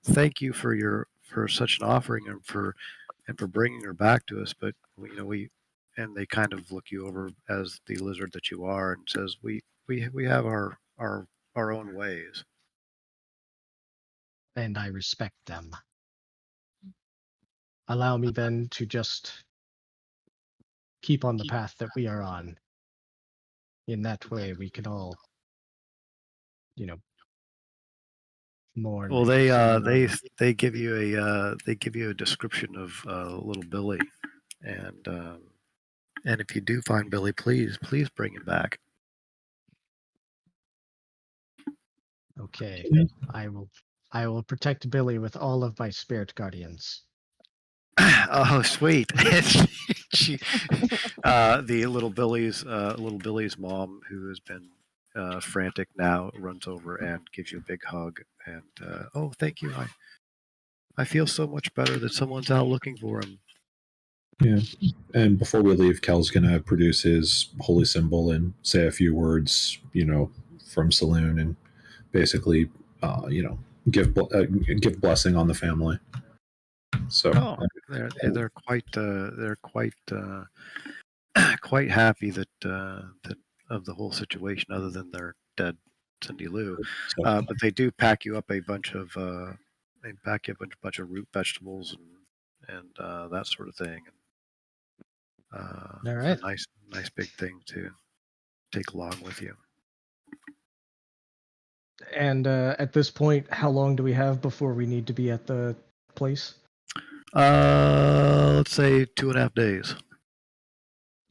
thank you for such an offering, and for bringing her back to us. But and they kind of look you over as the lizard that you are, and says, we have our own ways. and I respect them. Allow me then to just keep on the path that we are on. In that way, we can all, mourn. Well, they give you a description of little Billy, and And if you do find Billy, please bring him back. Okay. I will protect Billy with all of my spirit guardians. Oh, sweet. she, the little Billy's mom, who has been frantic now, runs over and gives you a big hug. And oh, thank you. I feel so much better that someone's out looking for him. Yeah. And before we leave, Kel's gonna produce his holy symbol and say a few words, from Saloon, and basically, give blessing on the family. So Oh, they're quite quite happy that of the whole situation, other than their dead Cindy Lou. But they do pack you up a bunch of bunch of root vegetables and that sort of thing. All A right. nice big thing to take along with you. And at this point, how long do we have before we need to be at the place? Let's say 2.5 days.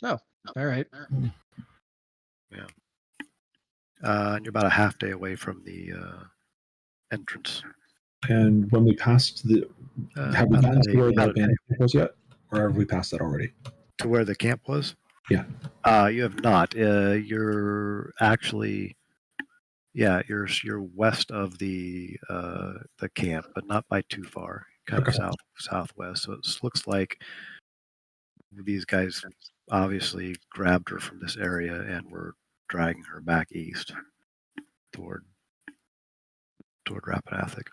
Oh, all right. Yeah. And you're about a half day away from the entrance. And when we passed have we about a gotten day, to where about the a day. band was yet, or have we passed that already? To where the camp was? Yeah. You have not. You're actually, you're west of the camp, but not by too far. Kind of southwest. So it looks like these guys obviously grabbed her from this area and were dragging her back east toward Rappa Athuk.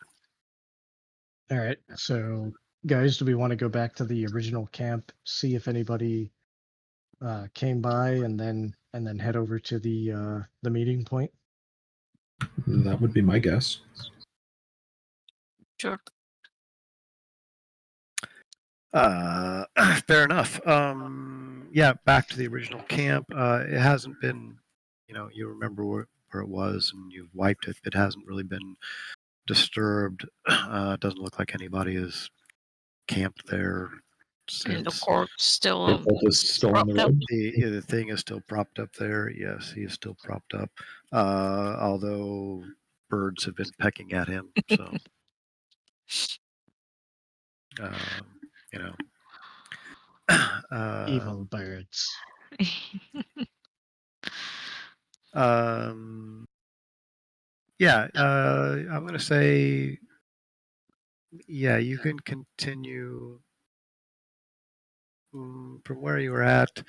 All right. So, guys, do we want to go back to the original camp, see if anybody came by, and then head over to the meeting point? That would be my guess. Sure. Fair enough. Back to the original camp. It hasn't been, you remember where it was and you've wiped it. It hasn't really been disturbed. It doesn't look like anybody is camped there And the since. corpse still The corpse is still on the propped up. road. The thing is still propped up there. Yes, he is still propped up. Although birds have been pecking at him. So, you know. Evil birds. I'm going to say, you can continue from where you were at. I'm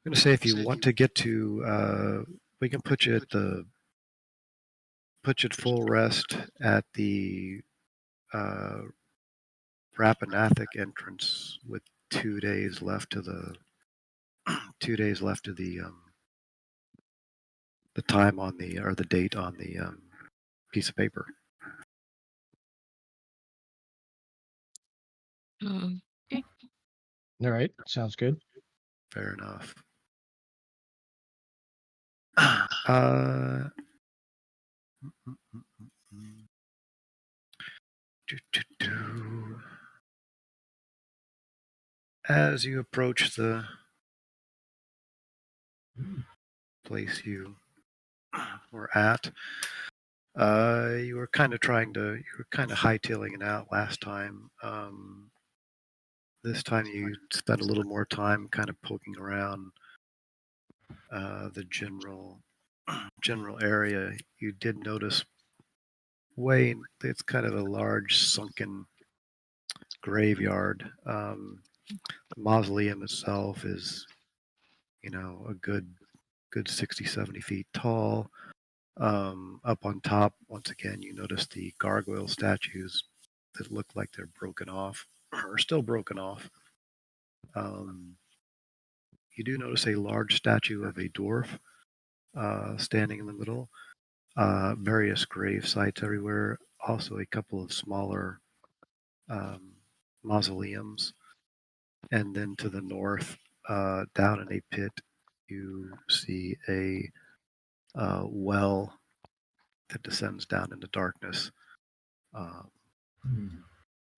going to say if you want to get to, we can put you at full rest at the Rappa Athuk entrance with 2 days left to the 2 days left to the time on the date on the piece of paper. Okay. All right. Sounds good. Fair enough. As you approach the place you were at, you were kind of hightailing it out last time. This time you spent a little more time kind of poking around the general area. You did notice it's kind of a large sunken graveyard. The mausoleum itself is, a good 60, 70 feet tall. Up on top, once again, you notice the gargoyle statues that look like they're broken off, or still broken off. You do notice a large statue of a dwarf standing in the middle. Various grave sites everywhere. Also, a couple of smaller mausoleums. And then to the north, down in a pit, you see a well that descends down into darkness.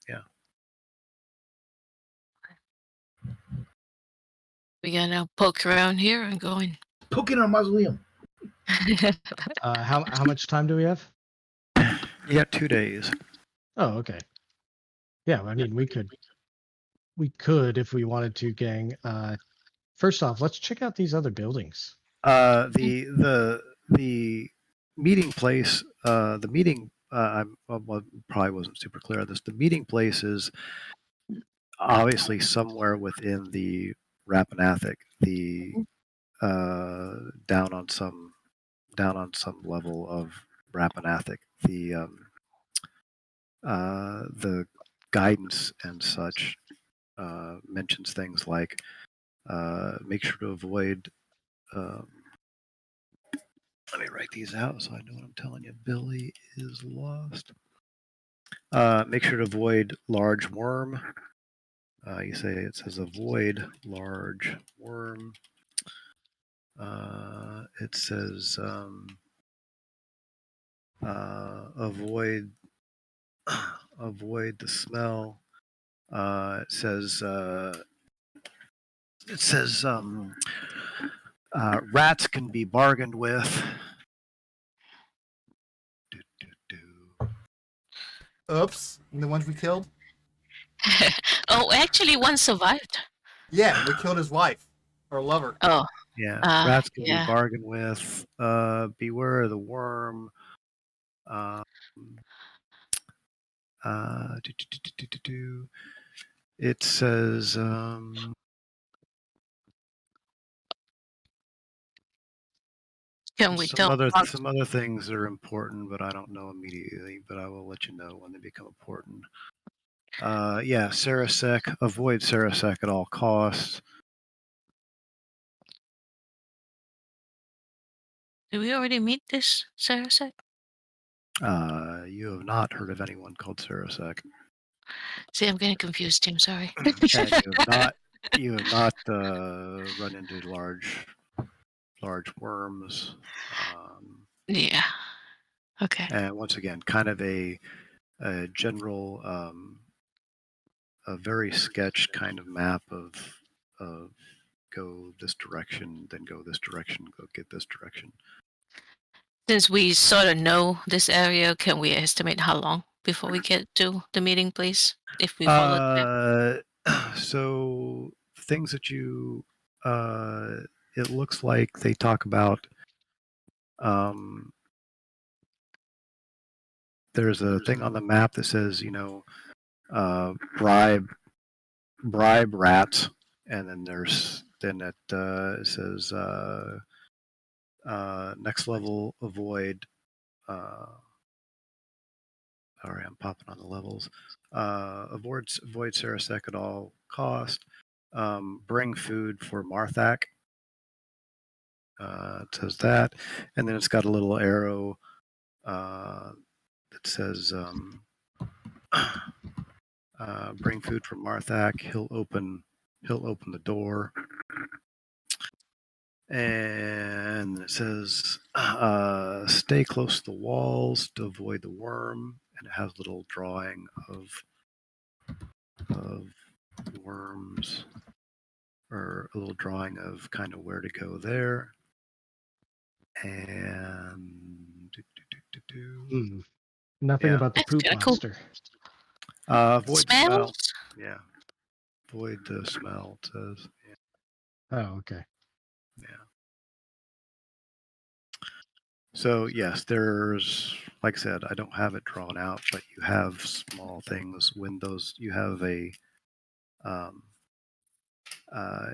Yeah. We're gonna poke around here and go in. Poke in our mausoleum. How much time do we have? You got 2 days. Oh, okay. Yeah, I mean, we could if we wanted to, gang. First off, let's check out these other buildings. The meeting place, the meeting. Well, probably wasn't super clear on this. The meeting place is obviously somewhere within the Rappa Athuk, the down on some level of Rappa Athuk. The guidance and such mentions things like make sure to avoid. Let me write these out so I know what I'm telling you. Billy is lost. Make sure to avoid large worm. You say it says avoid large worm. It says avoid avoid the smell. It says rats can be bargained with. Oops, the ones we killed. Oh, actually, one survived. Yeah, we killed his wife or lover. Oh, Yeah, rats can be yeah. bargained with. Beware of the worm. It says Can we tell? some other things are important, but I don't know immediately. But I will let you know when they become important. Yeah, Sarasek. Avoid Sarasek at all costs. Did we already meet this Sarasek? You have not heard of anyone called Sarasek. See, I'm getting confused, Tim. Sorry. And you have not run into large worms. Yeah. Okay. And once again, kind of a general, a very sketch kind of map of go this direction, then go this direction, go get this direction. Since we sort of know this area, can we estimate how long before we get to the meeting place? If we follow the map? So things that you, it looks like they talk about. There's a thing on the map that says, bribe rats, and then it says next level avoid. Sorry, I'm popping on the levels. Avoid Sarasek at all cost. Bring food for Marthak. It says that, and then it's got a little arrow that says bring food for Marthak. He'll open the door. And it says stay close to the walls to avoid the worm, and it has a little drawing of worms, or a little drawing of kind of where to go there. And Nothing about the That's poop kinda cool. monster. Avoid smell. Smells? Yeah, avoid the smell. It says. Yeah. Oh, okay. Yeah. So yes, there's, like I said, I don't have it drawn out, but you have small things. When those, you have a,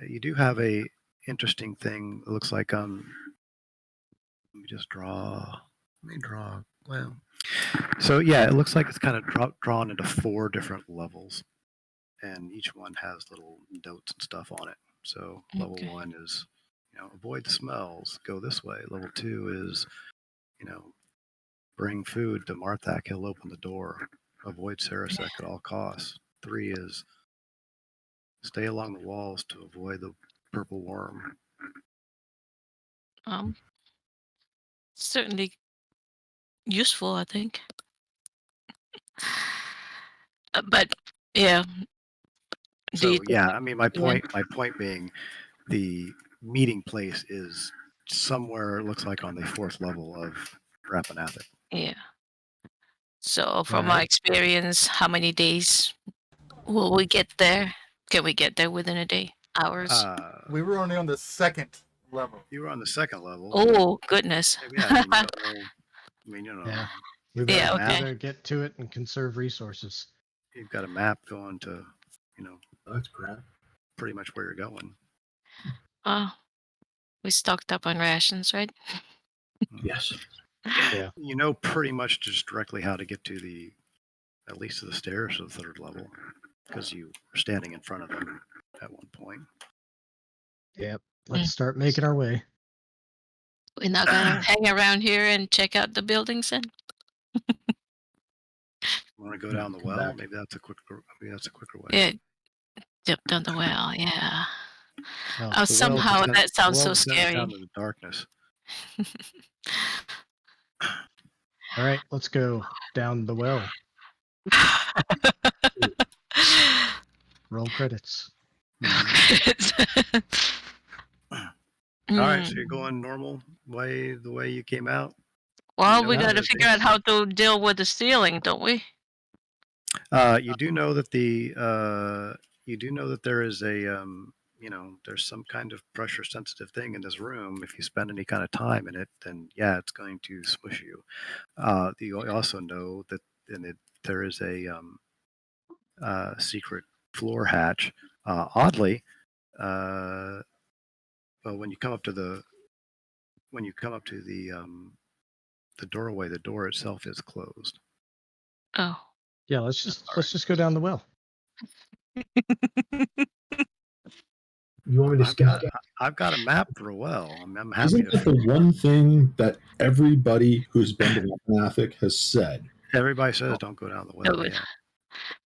you do have a interesting thing. It looks like let me just draw. Let me draw. Well, so yeah, it looks like it's kind of drawn into 4 different levels, and each one has little notes and stuff on it. So level Okay. 1 is, avoid the smells, go this way. Level 2 is, bring food to Marthak, he'll open the door. Avoid Sarasek at all costs. 3 is stay along the walls to avoid the purple worm. Certainly useful, I think. But yeah. So yeah, I mean, my point being, the meeting place is somewhere, it looks like, on the 4th level of Rappa Athuk. Yeah. So from my Alright. experience, how many days will we get there? Can we get there within a day? Hours? We were only on the 2nd level. You were on the 2nd level. Oh goodness. Yeah, I mean, you don't know. I mean, you know, Yeah. We you've got Yeah, a okay. map. better get to it and conserve resources. You've got a map going to, you know, That's crap. pretty much where you're going. Oh, we stocked up on rations, right? Yes. Yeah. You know pretty much just directly how to get to at least to the stairs to the 3rd level, because you were standing in front of them at one point. Yep. Let's start making our way. We're not gonna hang around here and check out the buildings then? Want to go down the Come well? back. Maybe that's a quicker way. Yeah. Jump down the well, yeah. Oh, Oh, somehow that sounds so descends down scary. to the darkness. all right, let's go down the well. Roll credits. All right, so Mm. you're going normal way, the way you came out. Well, know we that gotta there's figure out how to deal with the ceiling, don't we? You do know that there is there's some kind of pressure sensitive thing in this room. If you spend any kind of time in it, then yeah, it's going to smush you. You also know that there is a secret floor hatch. Oddly, well, when you come up to the doorway, the door itself is closed. Oh. Yeah, let's just go down the well. You want me to scout? I've got a map for a well. I'm happy Isn't to. that the one thing that everybody who's been to Rappa has said? Everybody says don't go down the well. Good. Yeah.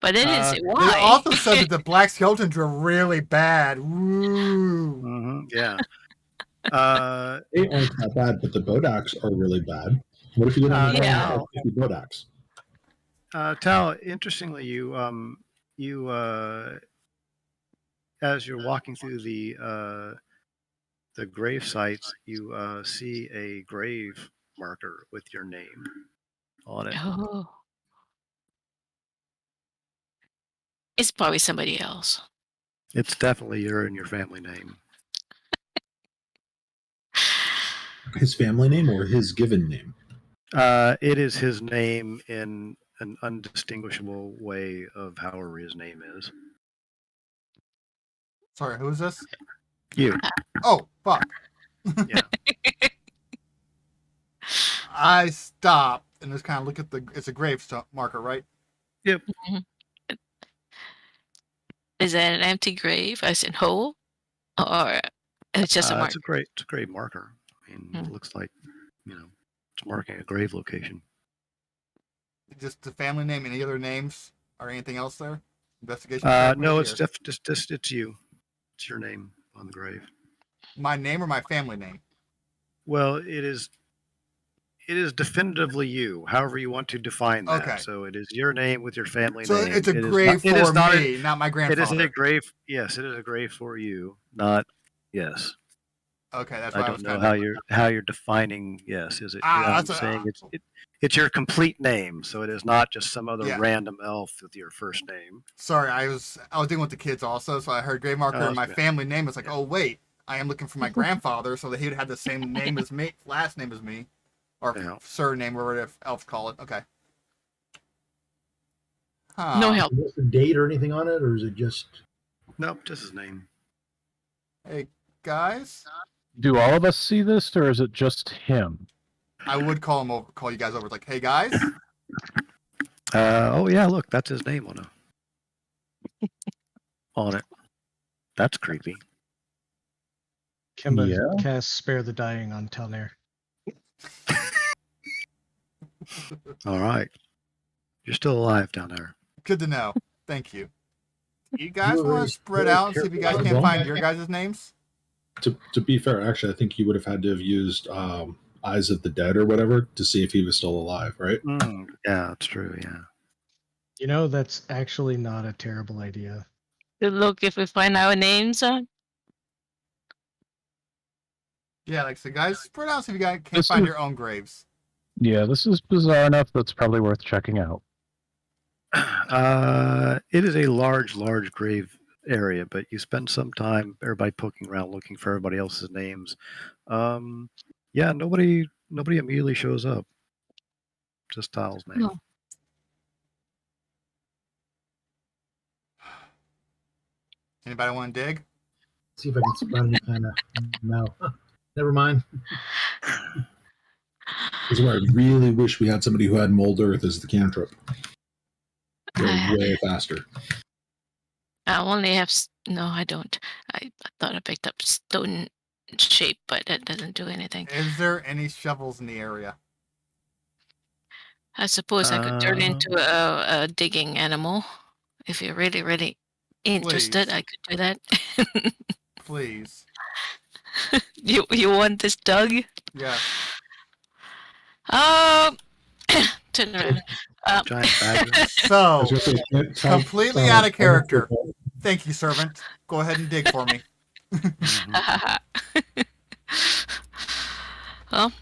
But it is It why. also said that the black skeletons were really bad. Woo. Yeah. They aren't that bad, but the Bodaks are really bad. What if you go down the Yeah. well and 50 Bodaks? Tal, interestingly, as you're walking through the grave sites, you see a grave marker with your name on it. Oh. It's probably somebody else. It's definitely your and your family name. His family name or his given name? It is his name in an undistinguishable way of however his name is. Sorry, who is this? You. Oh, fuck. Yeah. I stop and just kind of look at it's a grave marker, right? Yep. Is that an empty grave as in whole? Or it's just a mark? It's a great marker. I mean, it looks like, it's marking a grave location. Just the family name, any other names or anything else there? Investigation? No, it's just it's you. It's your name on the grave. My name or my family name? Well, it is definitively you, however you want to define that. Okay. So it is your name with your family So name. it's a grave for me, not my grandfather. It is a grave. Yes, it is a grave for you, not yes. Okay, that's I why don't know how you're defining. Yes, is it? I'm saying it's your complete name, so it is not just some other random elf with your first name. Sorry, I was dealing with the kids also, so I heard grave marker and my family name. It's like, oh wait, I am looking for my grandfather, so that he would have the same name as me, last name as me, or surname, or whatever elves call it. Okay. Huh. No help. Is there a date or anything on it, or is it just? Nope, just his name. Hey guys. Do all of us see this, or is it just him? I would call you guys over. Like, hey guys. Oh yeah, look, that's his name on it. That's creepy. Kemba casts Spare the Dying on Telnair. All right. You're still alive down there. Good to know. Thank you. You guys want to spread out and see if you guys can't find your guys' names? To be fair, actually, I think he would have had to have used Eyes of the Dead or whatever to see if he was still alive, right? Yeah, that's true. Yeah. You know, that's actually not a terrible idea. To look if we find our names on. Yeah, like I said, guys, spread out so if you guys can't This find is- your own graves. Yeah, this is bizarre enough that's probably worth checking out. It is a large grave area, but you spend some time, everybody poking around looking for everybody else's names. Yeah, nobody immediately shows up. Just Tyle's name. No. Anybody want to dig? See if I can spot any kind of. No. Never mind. This is where I really wish we had somebody who had mold earth as the cantrip. Go I, way faster. I only have no, I don't. I thought I picked up stone shape, but that doesn't do anything. Is there any shovels in the area? I suppose I could turn into a digging animal. If you're really interested, Please. I could do that. Please. You want this dug? Yes. Turn around. Giant badger. So, completely out of character. Thank you, servant. Go ahead and dig for me. Mhm. Well,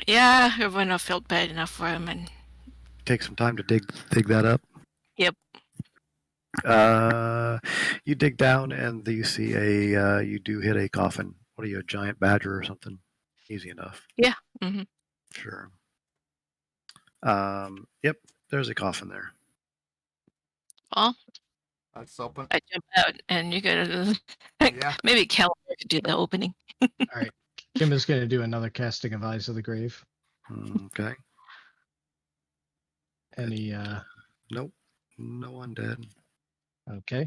yeah, everyone I felt bad enough for him, and Take some time to dig that up. Yep. You dig down and you see you do hit a coffin. What are you, a giant badger or something? Easy enough. yeah. Hmm. Sure. Yep, there's a coffin there. Well, Let's open. I jump out, and you gotta Yeah. maybe Caliber could do the opening. All right. Kimba's going to do another casting of Eyes of the Grave. Okay. Any, Nope. No undead. okay.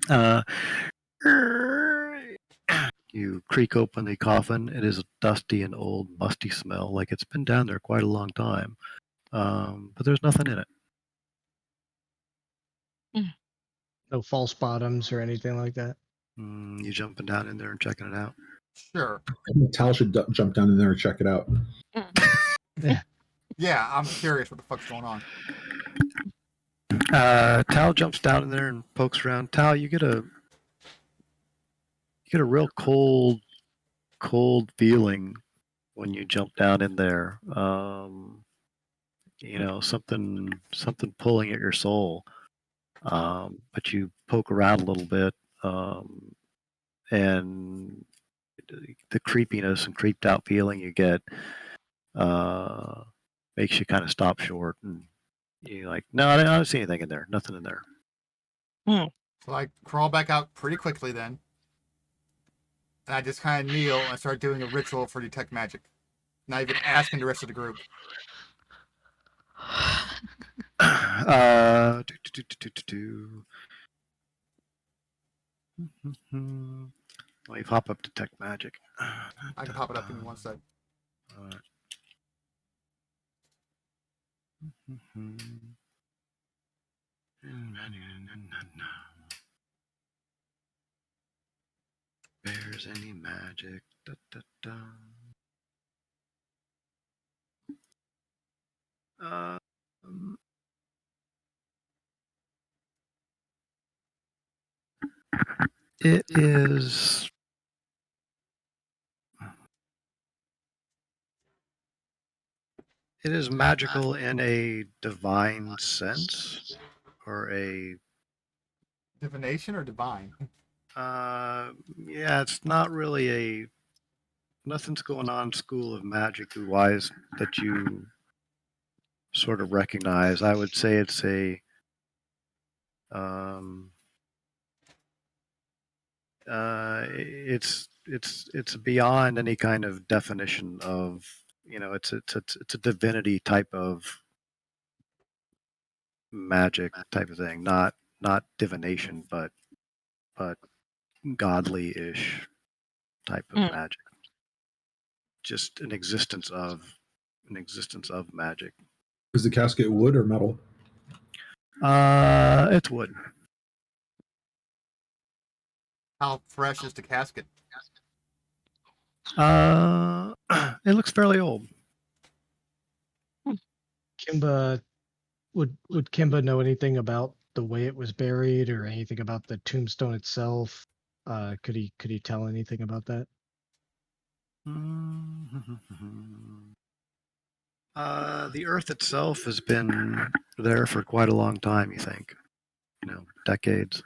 You creak open the coffin. It is a dusty and old, musty smell, like it's been down there quite a long time. But there's nothing in it. No false bottoms or anything like that. You jumping down in there and checking it out? Sure. I think Tal should jump down in there and check it out. Yeah, I'm curious what the fuck's going on. Tal jumps down in there and pokes around. Tal, you get a real cold feeling when you jump down in there. Something pulling at your soul. But you poke around a little bit, and the creepiness and creeped out feeling you get makes you kind of stop short, and you're like, no, I don't see anything in there. Nothing in there. So I crawl back out pretty quickly then. And I just kind of kneel and start doing a ritual for detect magic. Not even asking the rest of the group. Let me pop up detect magic. I can pop it up in one sec. Alright. Bears any magic? Da, da, da. It is. It is magical in a divine sense, or a. Divination or divine? Yeah, it's not really a. Nothing's going on school of magic wise that you sort of recognize. I would say it's a. It's beyond any kind of definition of, it's a divinity type of magic type of thing, not divination, but godly-ish type of magic. Just an existence of magic. Is the casket wood or metal? It's wood. How fresh is the casket? It looks fairly old. Kimba, would Kimba know anything about the way it was buried or anything about the tombstone itself? Could he tell anything about that? The Earth itself has been there for quite a long time. You think? Decades.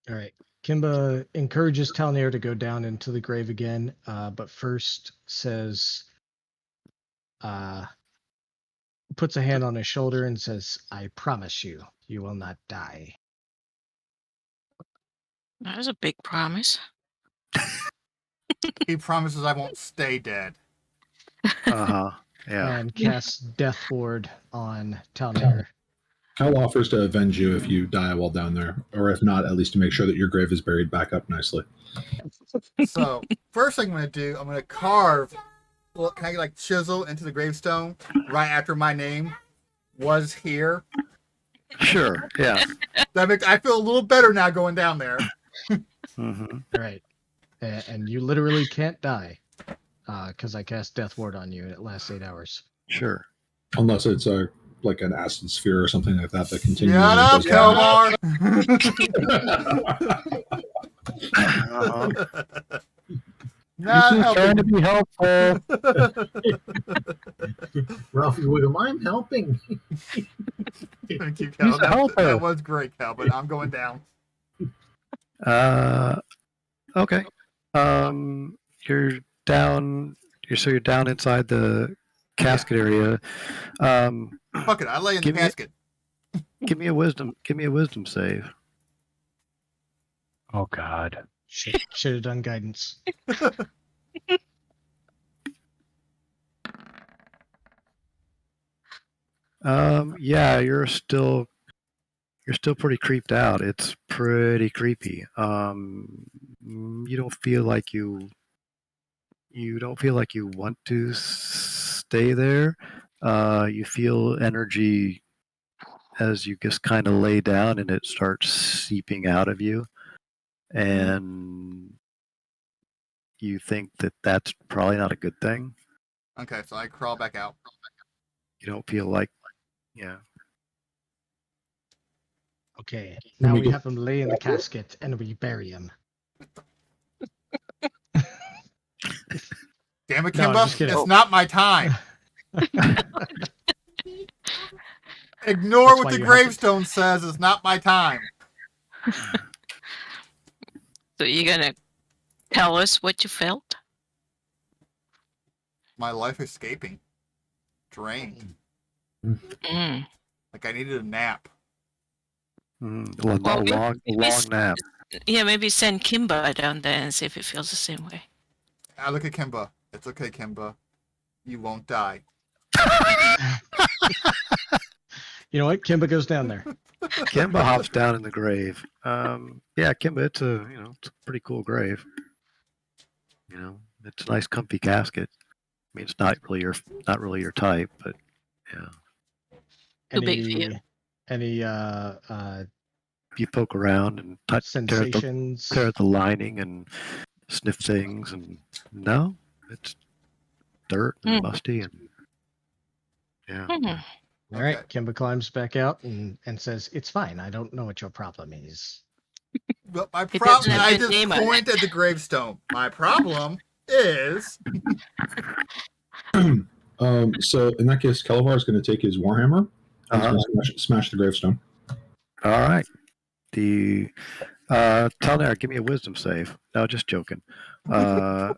All right. Kimba encourages Talnair to go down into the grave again, but first says, puts a hand on his shoulder and says, "I promise you, you will not die." That was a big promise. He promises I won't stay dead. Yeah. And casts Death Ward on Talnair. Hal offers to avenge you if you die while down there, or if not, at least to make sure that your grave is buried back up nicely. So, first thing I'm going to do, I'm going to carve, kind of like chisel into the gravestone right after my name was here. Sure. Yeah. I feel a little better now going down there. Mm-hmm. All right. And you literally can't die because I cast Death Ward on you and it lasts 8 hours. Sure. Unless it's like an acid sphere or something like that continues. Shut up, Kelmar! Not trying to be helpful. Ralphie Wiggum, I'm helping. Thank you, Cal. He's a helper. That was great, Cal, but I'm going down. Okay. You're down. You're down inside the casket area. Fuck it, I lay in the casket. Give me a wisdom save. Oh God. Should have done guidance. Yeah, you're still pretty creeped out. It's pretty creepy. You don't feel like you want to stay there. You feel energy as you just kind of lay down, and it starts seeping out of you, and you think that that's probably not a good thing. Okay, so I crawl back out. You don't feel like, yeah. Okay, now we have him lay in the casket and we bury him. Damn it, No, I'm Kimba, just kidding. it's not my time. Ignore what the gravestone says. It's not my time. So you're gonna tell us what you felt? My life escaping. Drained. Mm. Like I needed a nap. A long nap. Yeah, maybe send Kimba down there and see if he feels the same way. I look at Kimba. It's okay, Kimba. You won't die. You know what? Kimba goes down there. Kimba hops down in the grave. Yeah, Kimba, it's a pretty cool grave. It's a nice, comfy casket. I mean, it's not really your type, but yeah. Too big for you. Any you poke around and touch, sensations? tear at the lining and sniff things, and no, it's dirt and musty, and yeah. All right, Kimba climbs back out and says, "It's fine. I don't know what your problem is." But my problem, I just point at the gravestone. My problem is. So in that case, Kelevar is going to take his warhammer and smash the gravestone. All right. Talnair, give me a wisdom save. No, just joking. You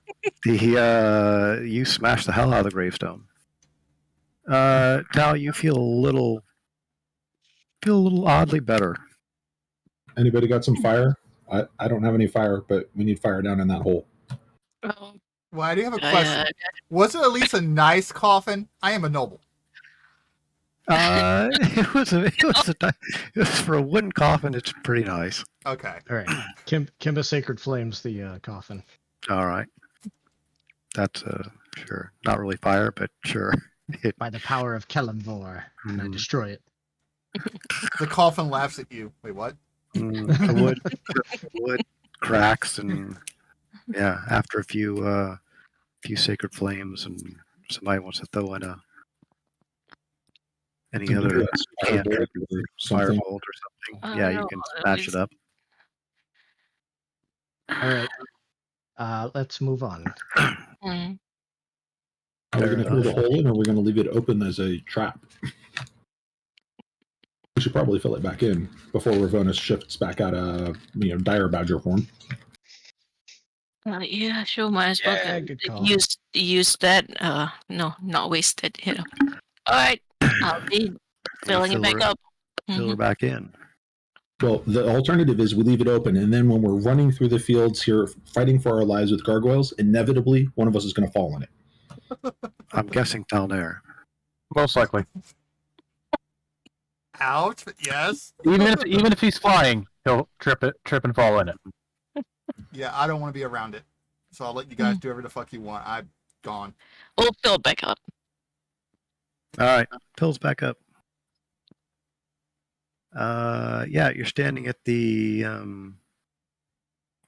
smash the hell out of the gravestone. Tal, you feel a little oddly better. Anybody got some fire? I don't have any fire, but we need fire down in that hole. Oh. Well, I do have a question. Was it at least a nice coffin? I am a noble. It was for a wooden coffin. It's pretty nice. Okay. All right. Kimba Sacred Flames the coffin. All right. That's sure. Not really fire, but sure. By the power of Kelemvor, and I destroy it. The coffin laughs at you. Wait, what? The wood cracks, and yeah, after a few sacred flames, and somebody wants to throw in any other cantrip or firebolt or something. Yeah, you can smash it up. All right. Let's move on. Mm. Are we Fair going to throw the enough. hole in, or are we going to leave it open as a trap? We should probably fill it back in before Ravona shifts back out of dire badger form. Yeah, sure. Might as well Yeah, good call. use that. No, not wasted. All right, I'll be filling it back up. Fill her back in. Well, the alternative is we leave it open, and then when we're running through the fields here, fighting for our lives with gargoyles, inevitably one of us is going to fall in it. I'm guessing down there. Most likely. Ouch! Yes. Even if he's flying, he'll trip and fall in it. Yeah, I don't want to be around it, so I'll let you guys do whatever the fuck you want. I'm gone. We'll fill it back up. All right, fills back up. Yeah, you're standing at the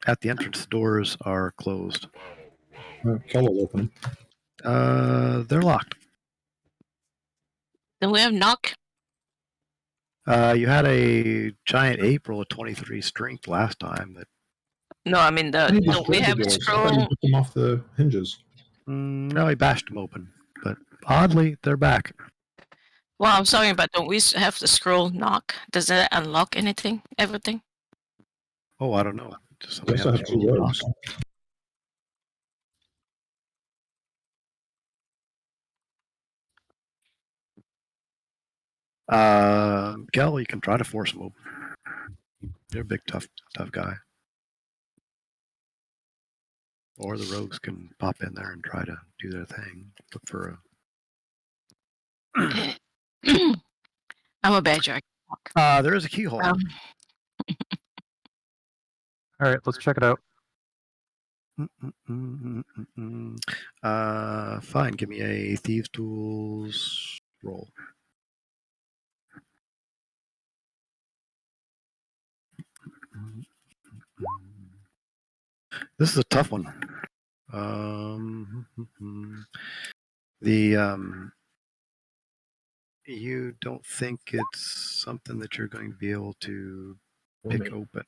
entrance. The doors are closed. Kel will open them. They're locked. Then we have knock. You had a giant ape roll of 23 strength last time. No, I mean I need to don't we destroy have the a doors. I thought you scroll? took them off the hinges. No, he bashed them open, but oddly, they're back. Well, I'm sorry, but don't we have the scroll knock? Does that unlock anything? Everything? Oh, I don't know. Just We also have two rogues. Kel, you can try to force them open. You're a big, tough guy. Or the rogues can pop in there and try to do their thing. Look for I'm a badger. there is a keyhole. All right, let's check it out. Fine. Give me a thieves' tools roll. This is a tough one. You don't think it's something that you're going to be able to pick open.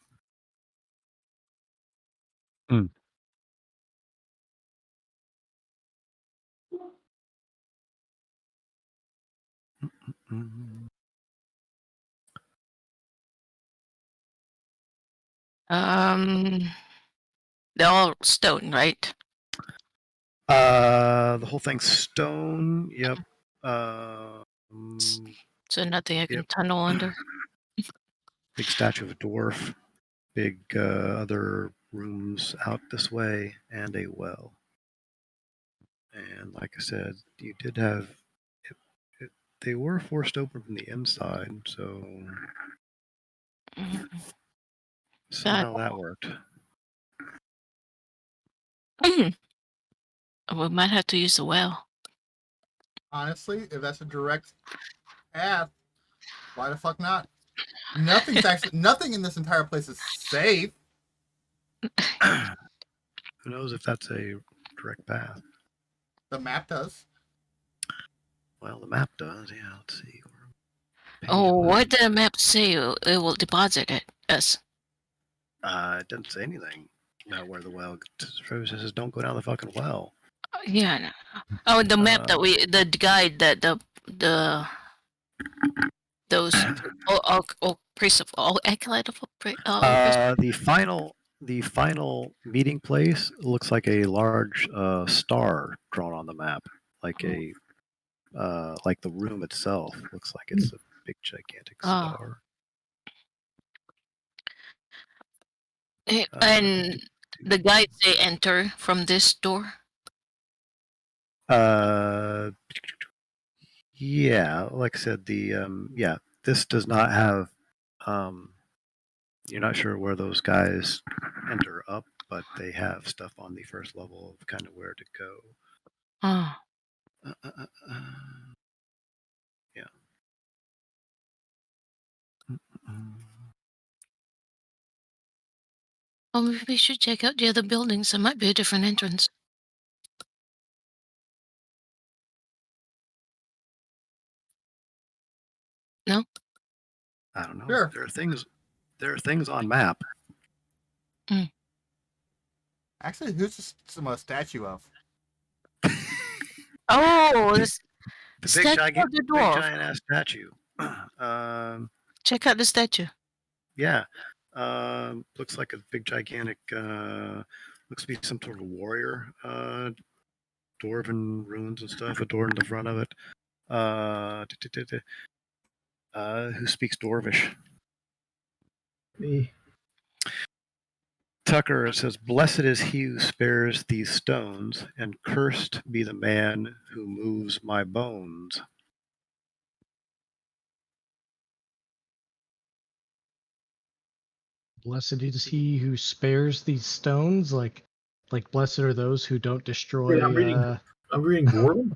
They're all stone, right? The whole thing's stone. Yep. So nothing I can tunnel under. Big statue of a dwarf. Big other rooms out this way, and a well. And like I said, you did have. They were forced open from the inside, so somehow that worked. We might have to use the well. Honestly, if that's a direct path, why the fuck not? Nothing in this entire place is safe. Who knows if that's a direct path? The map does. Well, the map does. Yeah, let's see. What did the map say? It will deposit us. It doesn't say anything about where the well. It says don't go down the fucking well. Yeah. No. Oh, the map that the guide that those priest of all acolyte of the final meeting place looks like a large star drawn on the map, like like the room itself looks like it's a big gigantic star. And the guide say enter from this door. Yeah, like I said, this does not have. You're not sure where those guys enter up, but they have stuff on the first level of kind of where to go. Yeah. Oh, maybe we should check out the other buildings. There might be a different entrance. No? I don't know. Sure. There are things on map. Actually, who's this statue of? Oh, this The statue of the big dwarf. giant ass statue. Check out the statue. Yeah. Looks like a big gigantic. Looks to be some sort of warrior. Dwarven runes and stuff. A door in the front of it. Who speaks Dwarvish? Me. Tucker says, "Blessed is he who spares these stones, and cursed be the man who moves my bones." Blessed is he who spares these stones. Like blessed are those who don't destroy. Wait, I'm reading Dwarven.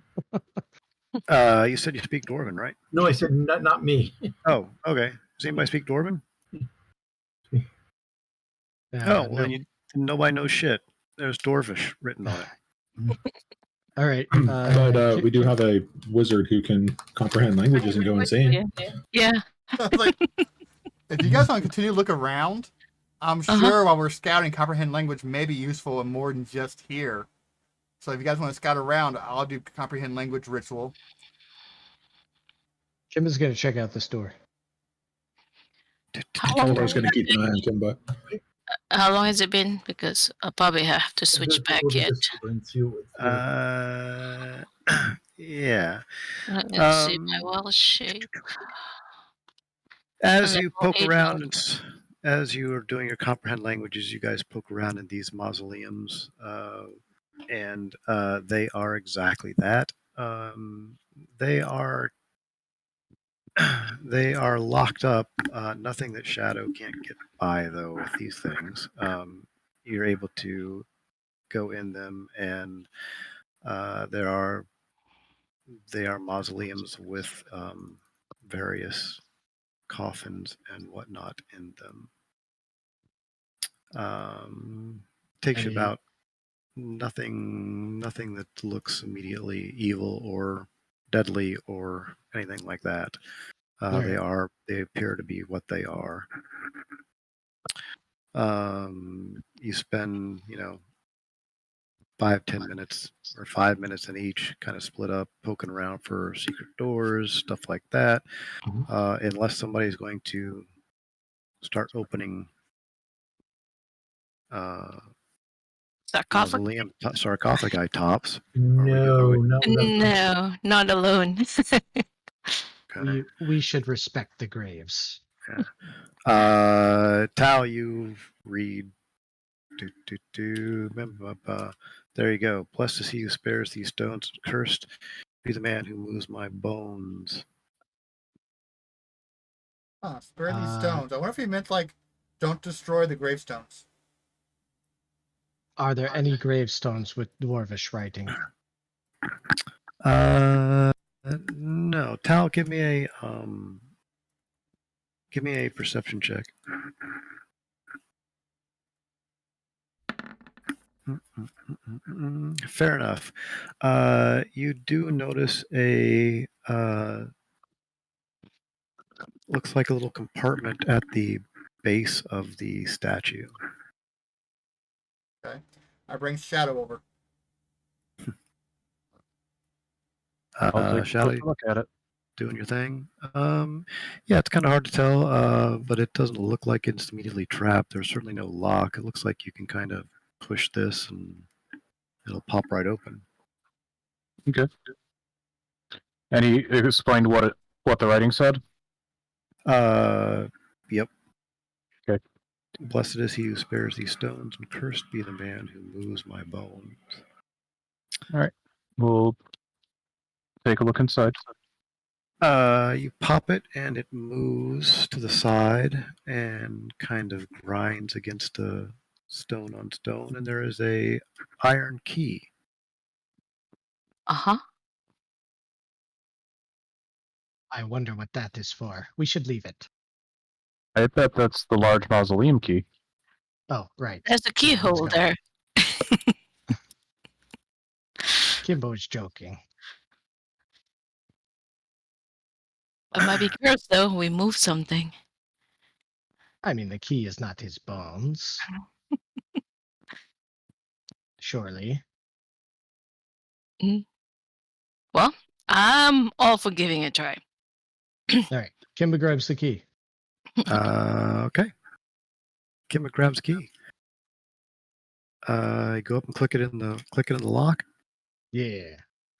You said you speak Dwarven, right? No, I said not me. Oh, okay. Does anybody speak Dwarven? Oh, well, no. then nobody knows shit. There's Dwarvish written on it. All right. But we do have a wizard who can comprehend languages and go insane. Yeah. Like, if you guys want to continue to look around, I'm sure while we're scouting, comprehend language may be useful and more than just here. So if you guys want to scout around, I'll do comprehend language ritual. Kim is going to check out this door. How I long, was going to keep an eye on Kimba. how long has it been? Because I'll probably have to switch back We'll yet. just and see what- Yeah. Let's see my well shape. As And you level poke 8 around, as you are doing your comprehend languages, you guys poke around in these mausoleums, and they are exactly that. They are they are locked up. Nothing that Shadow can't get by though with these things. You're able to go in them, and they are mausoleums with various coffins and whatnot in them. Takes you about nothing that looks immediately evil or deadly or anything like that. Right. They appear to be what they are. You spend 5-10 minutes or 5 minutes in each, kind of split up, poking around for secret doors, stuff like that. Unless somebody's going to start opening sarcophagi tops. No, not without No, not alone. Okay. We should respect the graves. Tao, you read. There you go. Blessed is he who spares these stones, and cursed be the man who moves my bones. Spare these stones. I wonder if he meant like, don't destroy the gravestones. Are there any gravestones with dwarvish writing? No. Tal, give me a perception check. Fair enough. You do notice a looks like a little compartment at the base of the statue. Okay. I bring Shadow over. I'll take a Shall closer look at it. doing your thing. Yeah, it's kind of hard to tell, but it doesn't look like it's immediately trapped. There's certainly no lock. It looks like you can kind of push this and it'll pop right open. Okay. And he explained what the writing said? Yep. Okay. Blessed is he who spares these stones, and cursed be the man who moves my bones. All right. We'll take a look inside. You pop it, and it moves to the side and kind of grinds against the stone on stone, and there is a iron key. Uh-huh. I wonder what that is for. We should leave it. I bet that's the large mausoleum key. Oh, right. There's a keyhole there. Kimbo's joking. It might be cursed though. We moved something. I mean, the key is not his bones. Surely. Well, I'm all for giving it a try. All right. Kimba grabs the key. Okay. Kimba grabs key. Go up and click it in the lock. Yeah.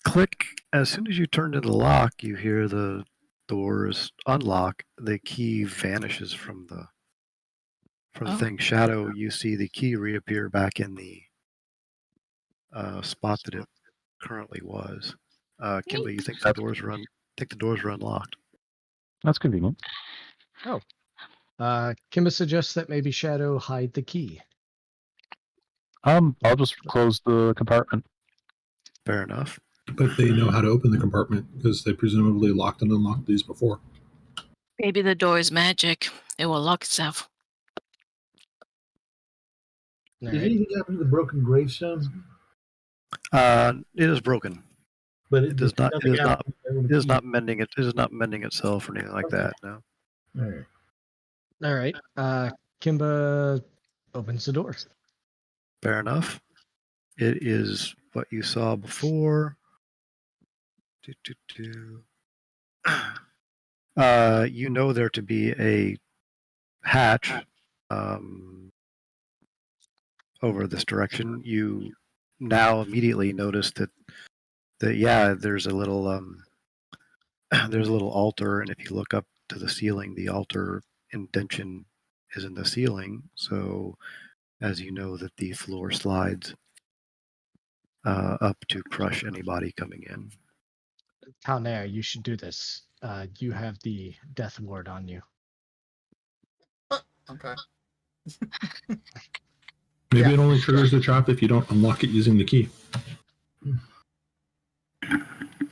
Click. As soon as you turn to the lock, you hear the doors unlock. The key vanishes from the Oh. thing. Shadow, you see the key reappear back in the spot that it currently was. Kimba, you think the doors were unlocked? That's convenient. Oh. Kimba suggests that maybe Shadow hide the key. I'll just close the compartment. Fair enough. But they know how to open the compartment because they presumably locked and unlocked these before. Maybe the door is magic. It will lock itself. All Did right. anything happen to the broken gravestone? It is broken. But It does not. It nothing is not. happened when the It is key- not mending it. It is not mending itself or anything like Okay. that. No. All right. All right. Kimba opens the door. Fair enough. It is what you saw before. You know there to be a hatch over this direction. You now immediately notice that yeah, there's a little altar, and if you look up to the ceiling, the altar indention is in the ceiling. So, as you know, that the floor slides up to crush anybody coming in. Talnair, you should do this. You have the death ward on you. Okay. Maybe Yeah. it only triggers the trap if you don't unlock it using the key.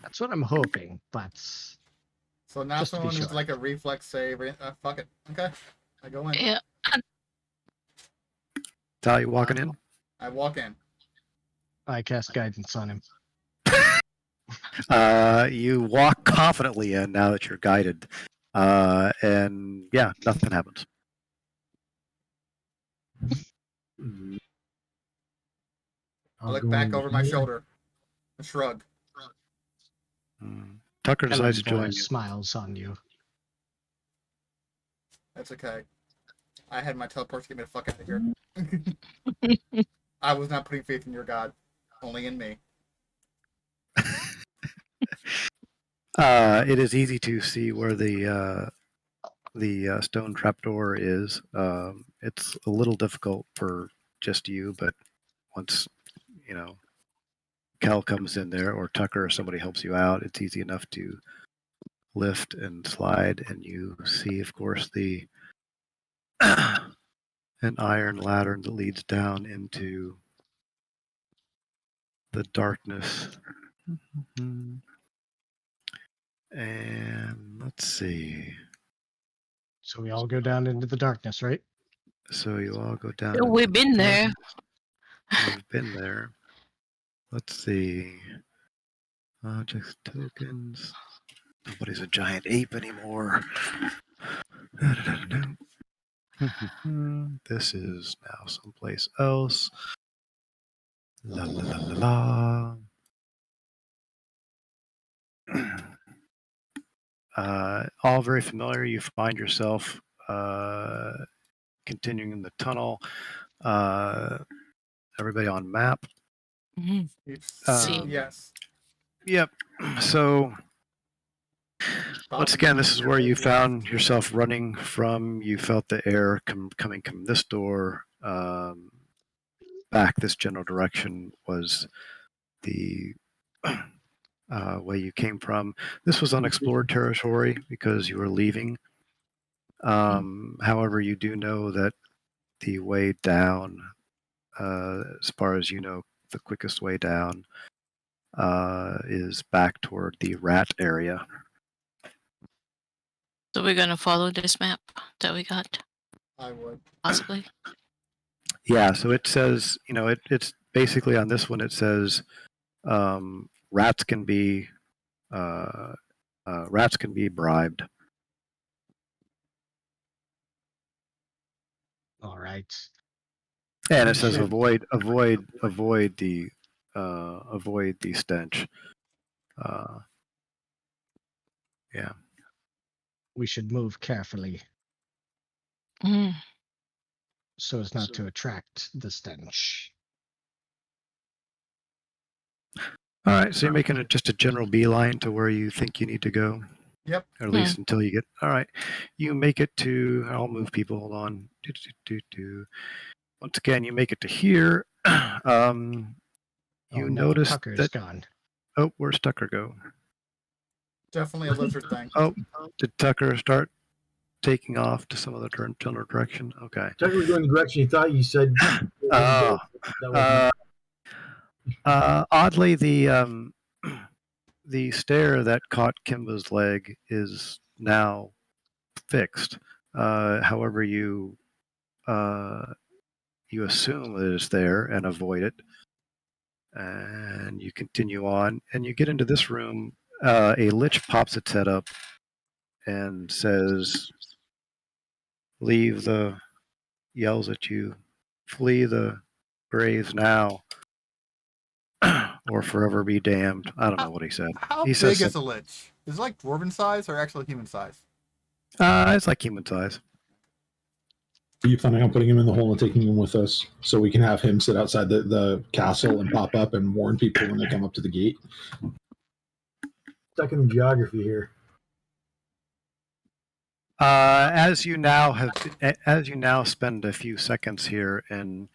That's what I'm hoping, but So now Just to be someone needs sure. like a reflex save. Fuck it. Okay. I go in. Yeah. Tal, you walking in? I walk in. I cast guidance on him. You walk confidently in now that you're guided, and yeah, nothing happens. I look back over my shoulder and shrug. Tucker decides to join you. Smiles on you. That's okay. I had my teleport to get me the fuck out of here. I was not putting faith in your god, only in me. It is easy to see where the stone trapdoor is. It's a little difficult for just you, but once you know Cal comes in there or Tucker or somebody helps you out, it's easy enough to lift and slide, and you see, of course, the an iron ladder that leads down into the darkness. And let's see. So we all go down into the darkness, right? So you all go down. We've been there. We've been there. Let's see. Objects, tokens. Nobody's a giant ape anymore. This is now someplace else. La la la la la. All very familiar. You find yourself continuing in the tunnel. Everybody on map. See. Yes. Yep. So once again, this is where you found yourself running from. You felt the air coming from this door back this general direction was the way you came from. This was unexplored territory because you were leaving. However, you do know that the way down, as far as you know, the quickest way down is back toward the rat area. So we're gonna follow this map that we got, I would. possibly. Yeah, so it says, it's basically on this one. It says rats can be bribed. All right. And it says avoid the stench. Yeah. We should move carefully Mm. so as not to attract the stench. All right, so you're making it just a general beeline to where you think you need to go, Yep. or at least until you get. All right, you make it to. I'll move people. Hold on. Once again, you make it to here. You Oh no, notice Tucker's that. gone. Oh, where's Tucker go? Definitely a lizard thing. Oh, did Tucker start taking off to some other general direction? Okay. Tucker was going the direction he thought you said. Oh. That wasn't Oddly, the stair that caught Kimba's leg is now fixed. However, you assume that it's there and avoid it, and you continue on, and you get into this room. A lich pops its head up and says, "Leave the," yells at you, "Flee the graves now, or forever be damned." I don't know what he said. How He big says is a lich? Is it like dwarven size or actually human size? it's like human size. Are you planning on putting him in the hole and taking him with us so we can have him sit outside the castle and pop up and warn people when they come up to the gate? stuck in the geography here. As you now spend a few seconds here, and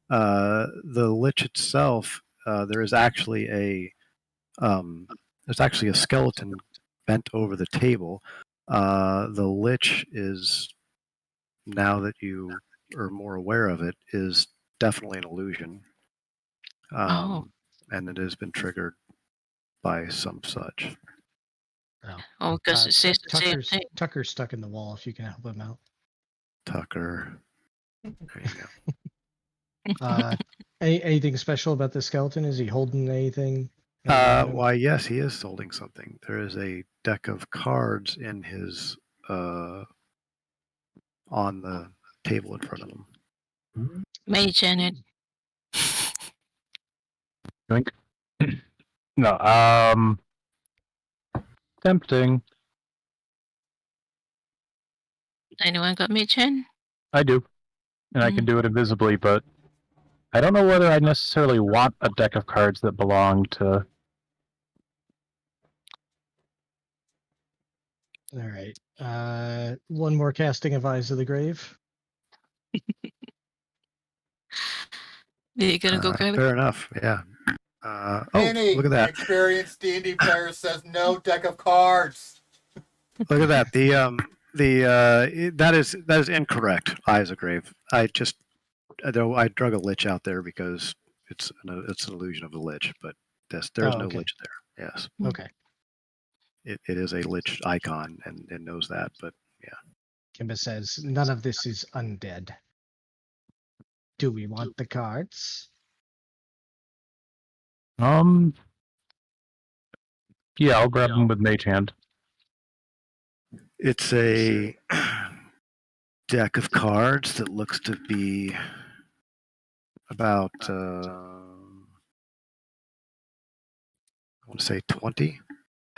the lich itself, there's actually a skeleton bent over the table. The lich is, now that you are more aware of it, is definitely an illusion, and it has been triggered by some such. Oh, because it says the same Tucker's thing. Tucker's stuck in the wall. If you can help him out. Tucker, there you go. Anything special about the skeleton? Is he holding anything? on him? Why, yes, he is holding something. There is a deck of cards in his on the table in front of him. Mage in it. Drink. No, tempting. Anyone got mage in? I do, and I can do it invisibly, but I don't know whether I necessarily want a deck of cards that belong to. All right. One more casting of Eyes of the Grave. You're gonna go grab it? Fair enough. Yeah. Oh, Any look at that! experienced D&D player says no deck of cards. Look at that. That is incorrect. Eyes of Grave. I drug a lich out there because it's an illusion of a lich, but there's no okay. lich there. Yes. Okay. It is a lich icon, and it knows that. But yeah. Kimba says none of this is undead. Do we want the cards? Yeah, I'll grab them with Mage Hand. It's a deck of cards that looks to be about, I want to say 20.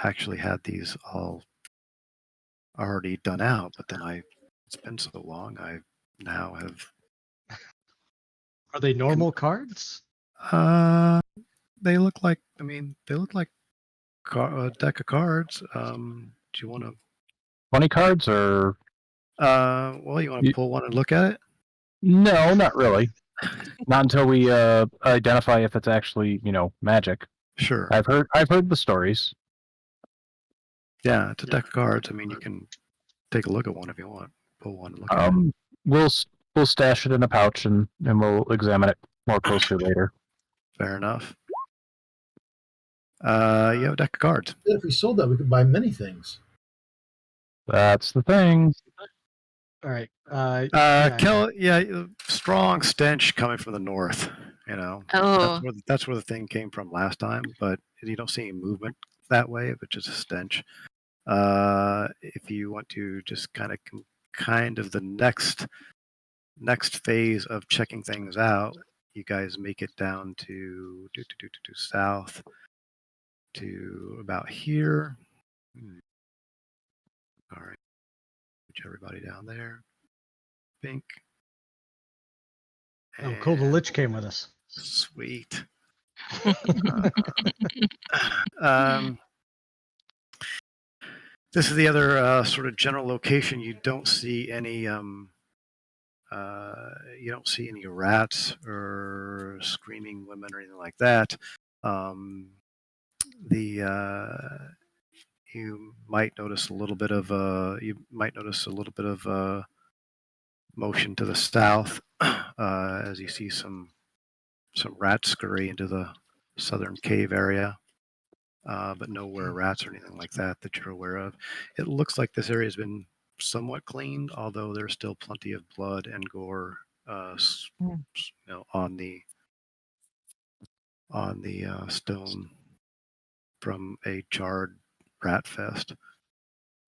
Actually had these all already done out, but then it's been so long, I now have. Are they normal cards? They look like, a deck of cards. Do you want to? 20 cards, or? Well, you want to pull one and look at it? No, not really. Not until we identify if it's actually, magic. Sure. I've heard the stories. Yeah, it's a deck of cards. I mean, you can take a look at one if you want. Pull one and look at it. We'll stash it in a pouch and we'll examine it more closely later. Fair enough. You have a deck of cards. If we sold that, we could buy many things. That's the thing. All right. Strong stench coming from the north. Oh. That's where the thing came from last time, but you don't see any movement that way, but just a stench. If you want to just kind of the next phase of checking things out, you guys make it down to south. to about here. All right, put everybody down there. Pink. Oh, cool. The And Lich came with us. sweet. Um, this is the other sort of general location. You don't see any rats or screaming women or anything like that. You might notice a little bit of motion to the south as you see some rats scurry into the southern cave area. But nowhere rats or anything like that you're aware of. It looks like this area has been somewhat cleaned, although there's still plenty of blood and gore, on the stone from a charred rat fest.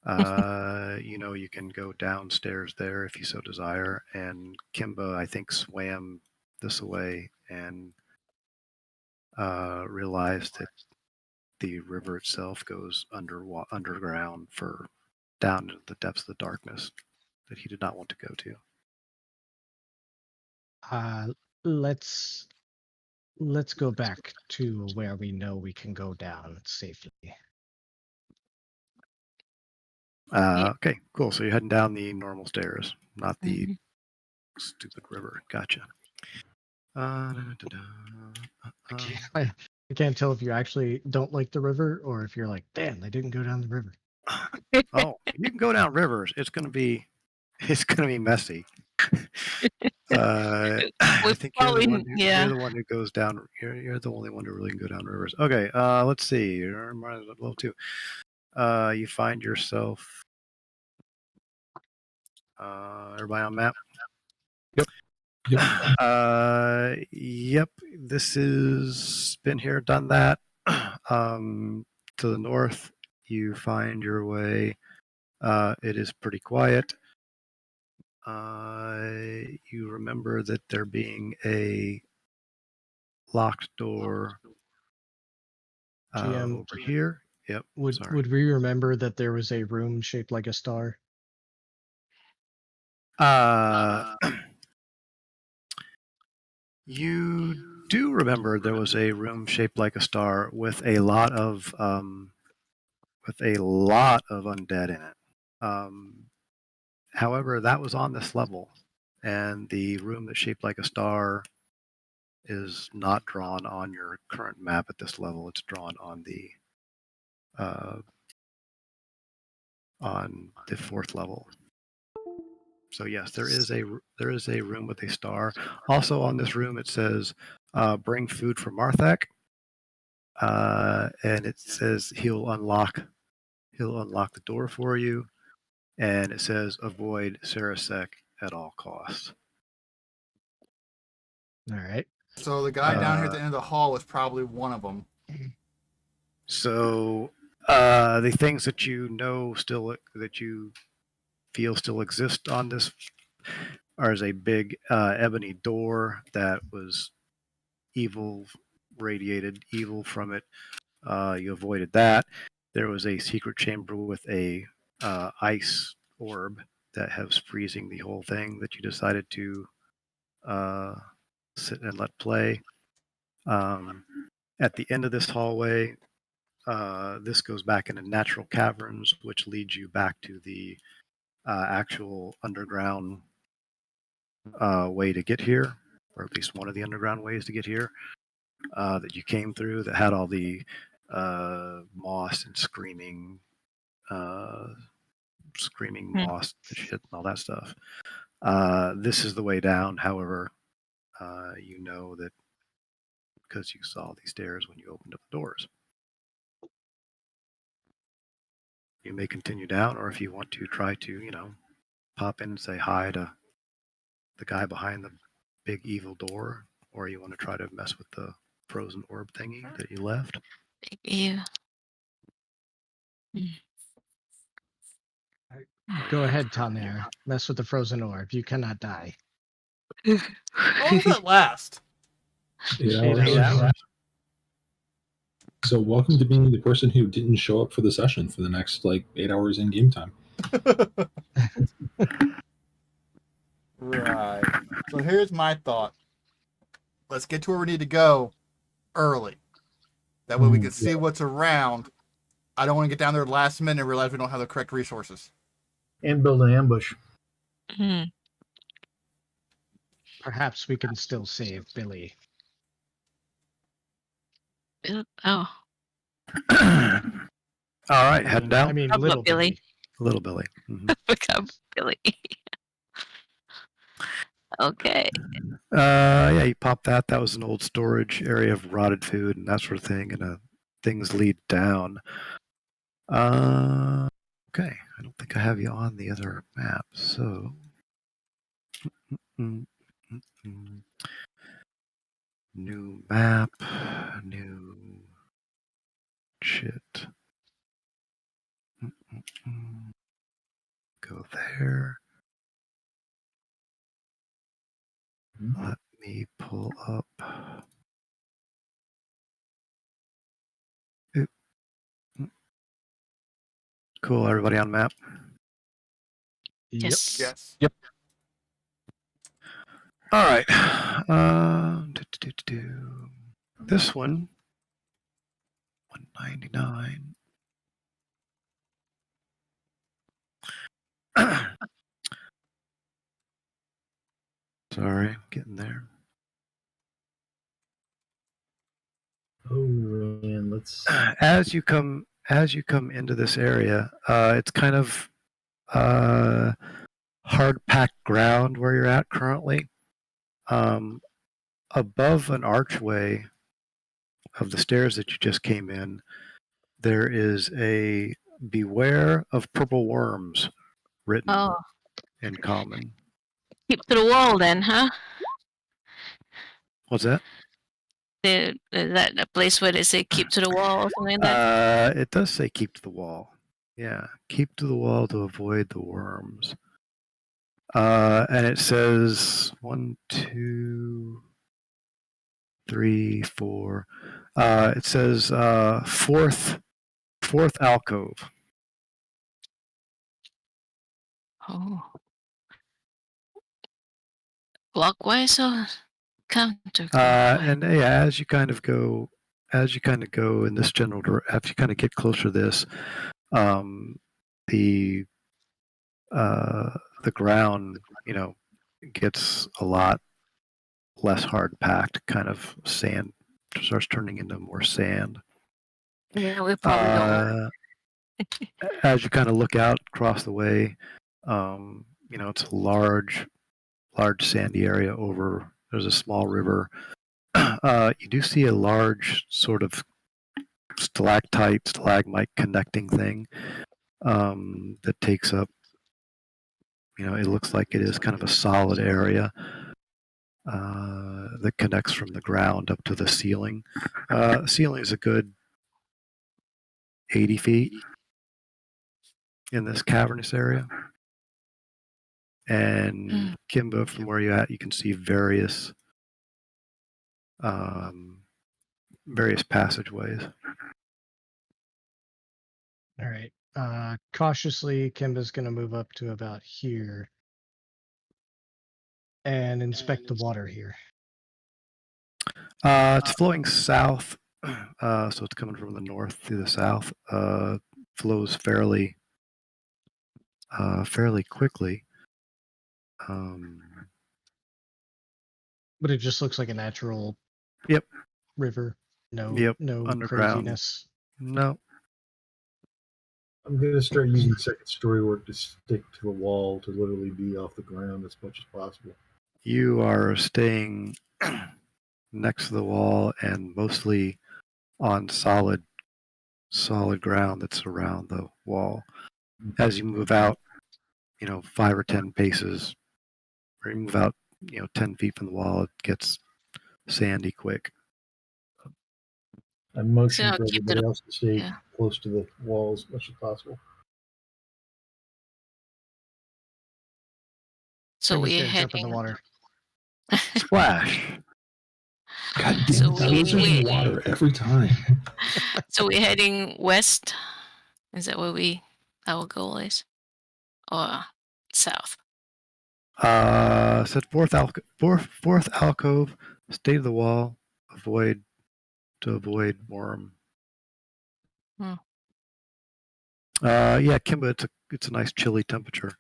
You can go downstairs there if you so desire. And Kimba, I think, swam this away and realized that the river itself goes underground for down into the depths of the darkness that he did not want to go to. Let's go back to where we know we can go down safely. Okay, cool. So you're heading down the normal stairs, not the stupid river. Gotcha. I can't tell if you actually don't like the river or if you're like, damn, they didn't go down the river. Oh, you can go down rivers. It's gonna be messy. I think you're the one. You're the one who goes down. You're the only one who really can go down rivers. Okay. Let's see. You're level 2. You find yourself. Everybody on map. Yep. Yep. This is been here, done that. To the north, you find your way. It is pretty quiet. You remember that there being a locked door GM, over here. Yep. Would we remember that there was a room shaped like a star? You do remember there was a room shaped like a star with a lot of undead in it. However, that was on this level, and the room that's shaped like a star is not drawn on your current map at this level. It's drawn on the 4th level. So yes, there is a room with a star. Also on this room, it says, "Bring food for Marthak," and it says he'll unlock the door for you, and it says, "Avoid Sarasek at all costs." All right. So the guy down here at the end of the hall was probably one of them. So the things that you feel still exist on this is a big ebony door that was radiated evil from it. You avoided that. There was a secret chamber with a ice orb that has freezing the whole thing that you decided to sit and let play. At the end of this hallway, this goes back into natural caverns, which leads you back to the actual underground way to get here, or at least one of the underground ways to get here that you came through, that had all the moss and screaming moss and shit and all that stuff. This is the way down. However, you know that because you saw these stairs when you opened up the doors. You may continue down, or if you want to try to, pop in and say hi to the guy behind the big evil door, or you want to try to mess with the frozen orb thingy that you left. Yeah. Go ahead, Tanair. Mess with the frozen orb. You cannot die. How long does that last? 8 8 hours. hours. So welcome to being the person who didn't show up for the session for the next 8 hours in game time. Right. So here's my thought. Let's get to where we need to go early. That way we can see what's around. I don't want to get down there last minute and realize we don't have the correct resources. And build an ambush. Hmm. Perhaps we can still save Billy. Oh, All right, heading down. I mean, How about little Billy? Billy. Little Billy. Mhm. Become Billy. Okay. Yeah, you pop that. That was an old storage area of rotted food and that sort of thing, and things lead down. Okay, I don't think I have you on the other map, so. Mm, mm, mm. New map, new shit. Go there. Let me pull up. Oop. Cool, everybody on map? Yes. Yes. Yep. All right. This one, 199. Sorry, getting there. Oh man, let's. As you come into this area, it's kind of hard packed ground where you're at currently. Above an archway of the stairs that you just came in, there is a "Beware of purple worms" written Oh, in common. keep to the wall then, huh? What's that? Is that a place where they say keep to the wall or something like that? It does say keep to the wall. Yeah, keep to the wall to avoid the worms. And it says 1, 2, 3, 4. It says fourth alcove. Oh. Clockwise or counterclockwise? And yeah, as you kind of go in this general direction, as you kind of get closer to this, the ground, gets a lot less hard packed. Kind of sand starts turning into more sand. Yeah, we probably don't want. As you kind of look out across the way, it's a large sandy area over. There's a small river. You do see a large sort of stalagmite connecting thing that takes up. It looks like it is kind of a solid area that connects from the ground up to the ceiling. The ceiling is a good 80 feet in this cavernous area. And Kimba, from where you're at, you can see various passageways. All right. Cautiously, Kimba's going to move up to about here and inspect the water here. It's flowing south, so it's coming from the north through the south. Flows fairly quickly. But it just looks like a natural river. No underground. craziness. No. I'm going to start using second story work to stick to the wall to literally be off the ground as much as possible. You are staying next to the wall and mostly on solid ground that's around the wall. As you move out, 5 or 10 paces, or you move out, 10 feet from the wall, it gets sandy quick. I'm motioning for everybody else to stay close to the wall as much as possible. So we're jump in heading the water. Splash. God damn So it! That lizard's in the water every time. So we're heading west. Is that where our goal is, or south? Said fourth alcove, stay to the wall, avoid worm. Yeah, Kimba, it's a nice chilly temperature.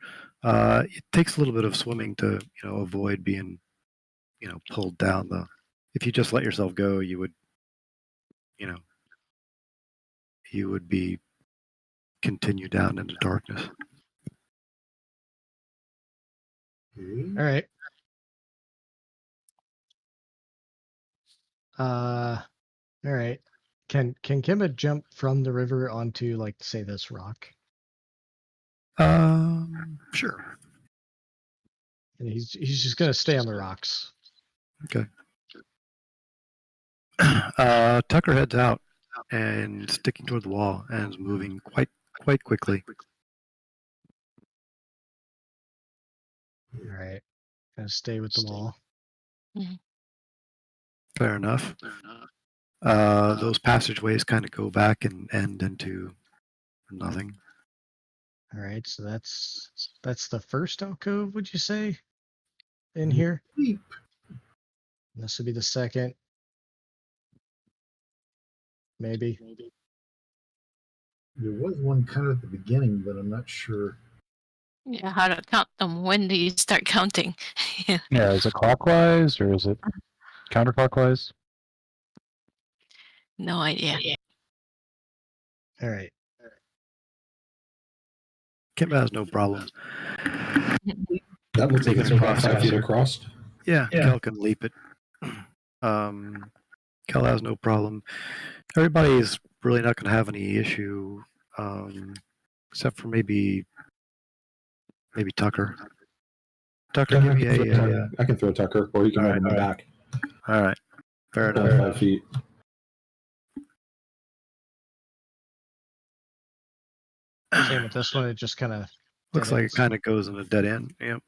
It takes a little bit of swimming to avoid being pulled down. If you just let yourself go, you would be continue down into darkness. Okay. All right. All right. Can Kimba jump from the river onto, like, say, this rock? Sure. And he's just gonna stay on the rocks. Okay. Tucker heads out and sticking toward the wall and is moving quite quickly. All right. Gonna stay with the wall. Fair enough. Those passageways kind of go back and end into nothing. All right. So that's the first alcove, would you say? In here? Deep. This would be the second. Maybe. There was one kind of at the beginning, but I'm not sure. Yeah, how to count them? When do you start counting? Yeah, is it clockwise or is it counterclockwise? No idea. All right. Kimba has no problem. That looks like Making it's it about 5 process. feet across. Yeah, Kel can leap it. Kel has no problem. Everybody's really not going to have any issue, except for maybe Tucker. Tucker, Yeah, give me I can throw Tucker, or you can ride him in the back. All right, fair About enough. 5 feet. Same with this one. It just kind of Looks like it kind of goes in a dead end. Yep.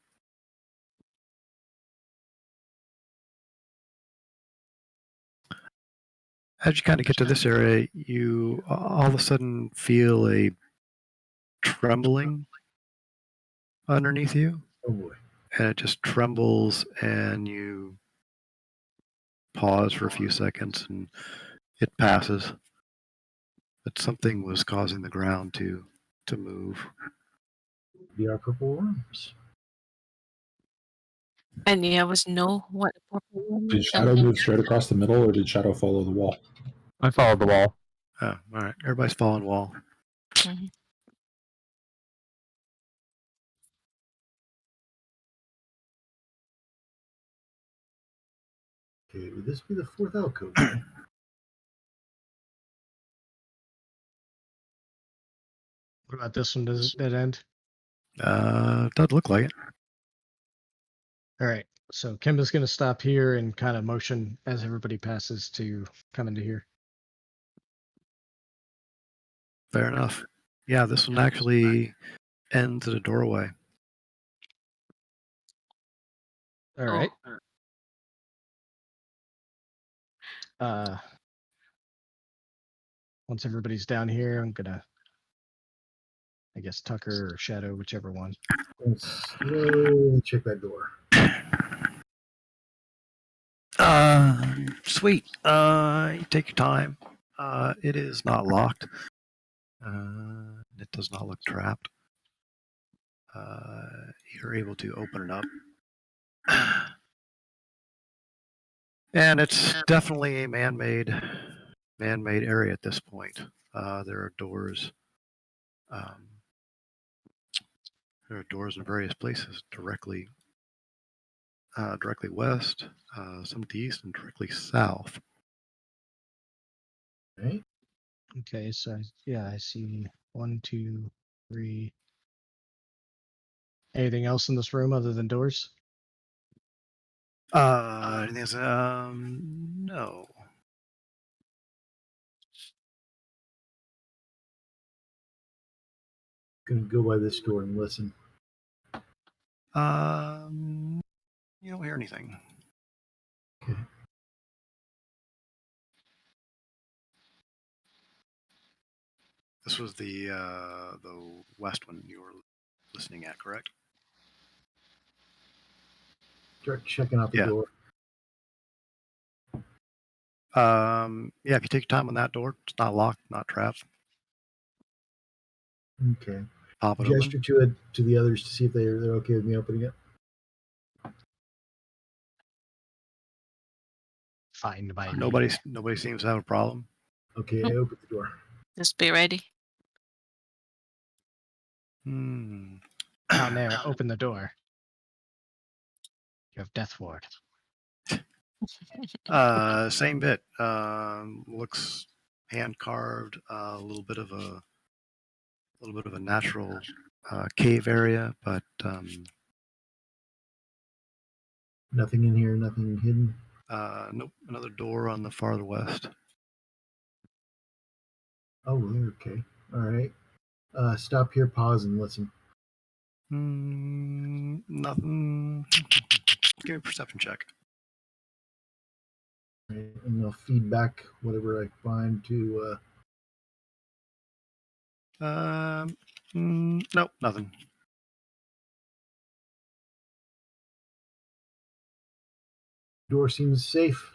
As you kind of get to this area, you all of a sudden feel a trembling underneath you. Oh boy. And it just trembles, and you pause for a few seconds, and it passes. But something was causing the ground to move. Be our purple worms. And you always know what purple one Did is. Shadow move straight across the middle, or did Shadow follow the wall? I followed the wall. Oh, all right. Everybody's following wall. Mhm. Okay, would this be the fourth alcove? What about this one? Does that end? Doesn't look like it. All right. So Kimba's gonna stop here and kind of motion as everybody passes to come into here. Fair enough. Yeah, this one actually ends at a doorway. All right. Once everybody's down here, I'm gonna, I guess, Tucker or Shadow, whichever one. Let's slowly check that door. Sweet. You take your time. It is not locked. It does not look trapped. You're able to open it up. And it's definitely a man-made area at this point. There are doors. There are doors in various places directly west, some to the east, and directly south. Right? Okay, so yeah, I see 1, 2, 3. Anything else in this room other than doors? Anything else? No. Gonna go by this door and listen. You don't hear anything. Okay. This was the west one you were listening at, correct? Start checking out the Yeah. door. Yeah, if you take your time on that door, it's not locked, not trapped. Okay. Pop it Gesture open. to the others to see if they're okay with me opening it. Fine by me. Nobody seems to have a problem. Okay, I opened the door. Just be ready. Hmm. Down there, open the door. You have death ward. Same bit. Looks hand carved. A little bit of a natural cave area, but Nothing in here, nothing hidden. nope. Another door on the farther west. Oh, they're okay. All right. Stop here, pause, and listen. Nothing. Give me a perception check. All right, and I'll feed back whatever I find to. Nope, nothing. Door seems safe.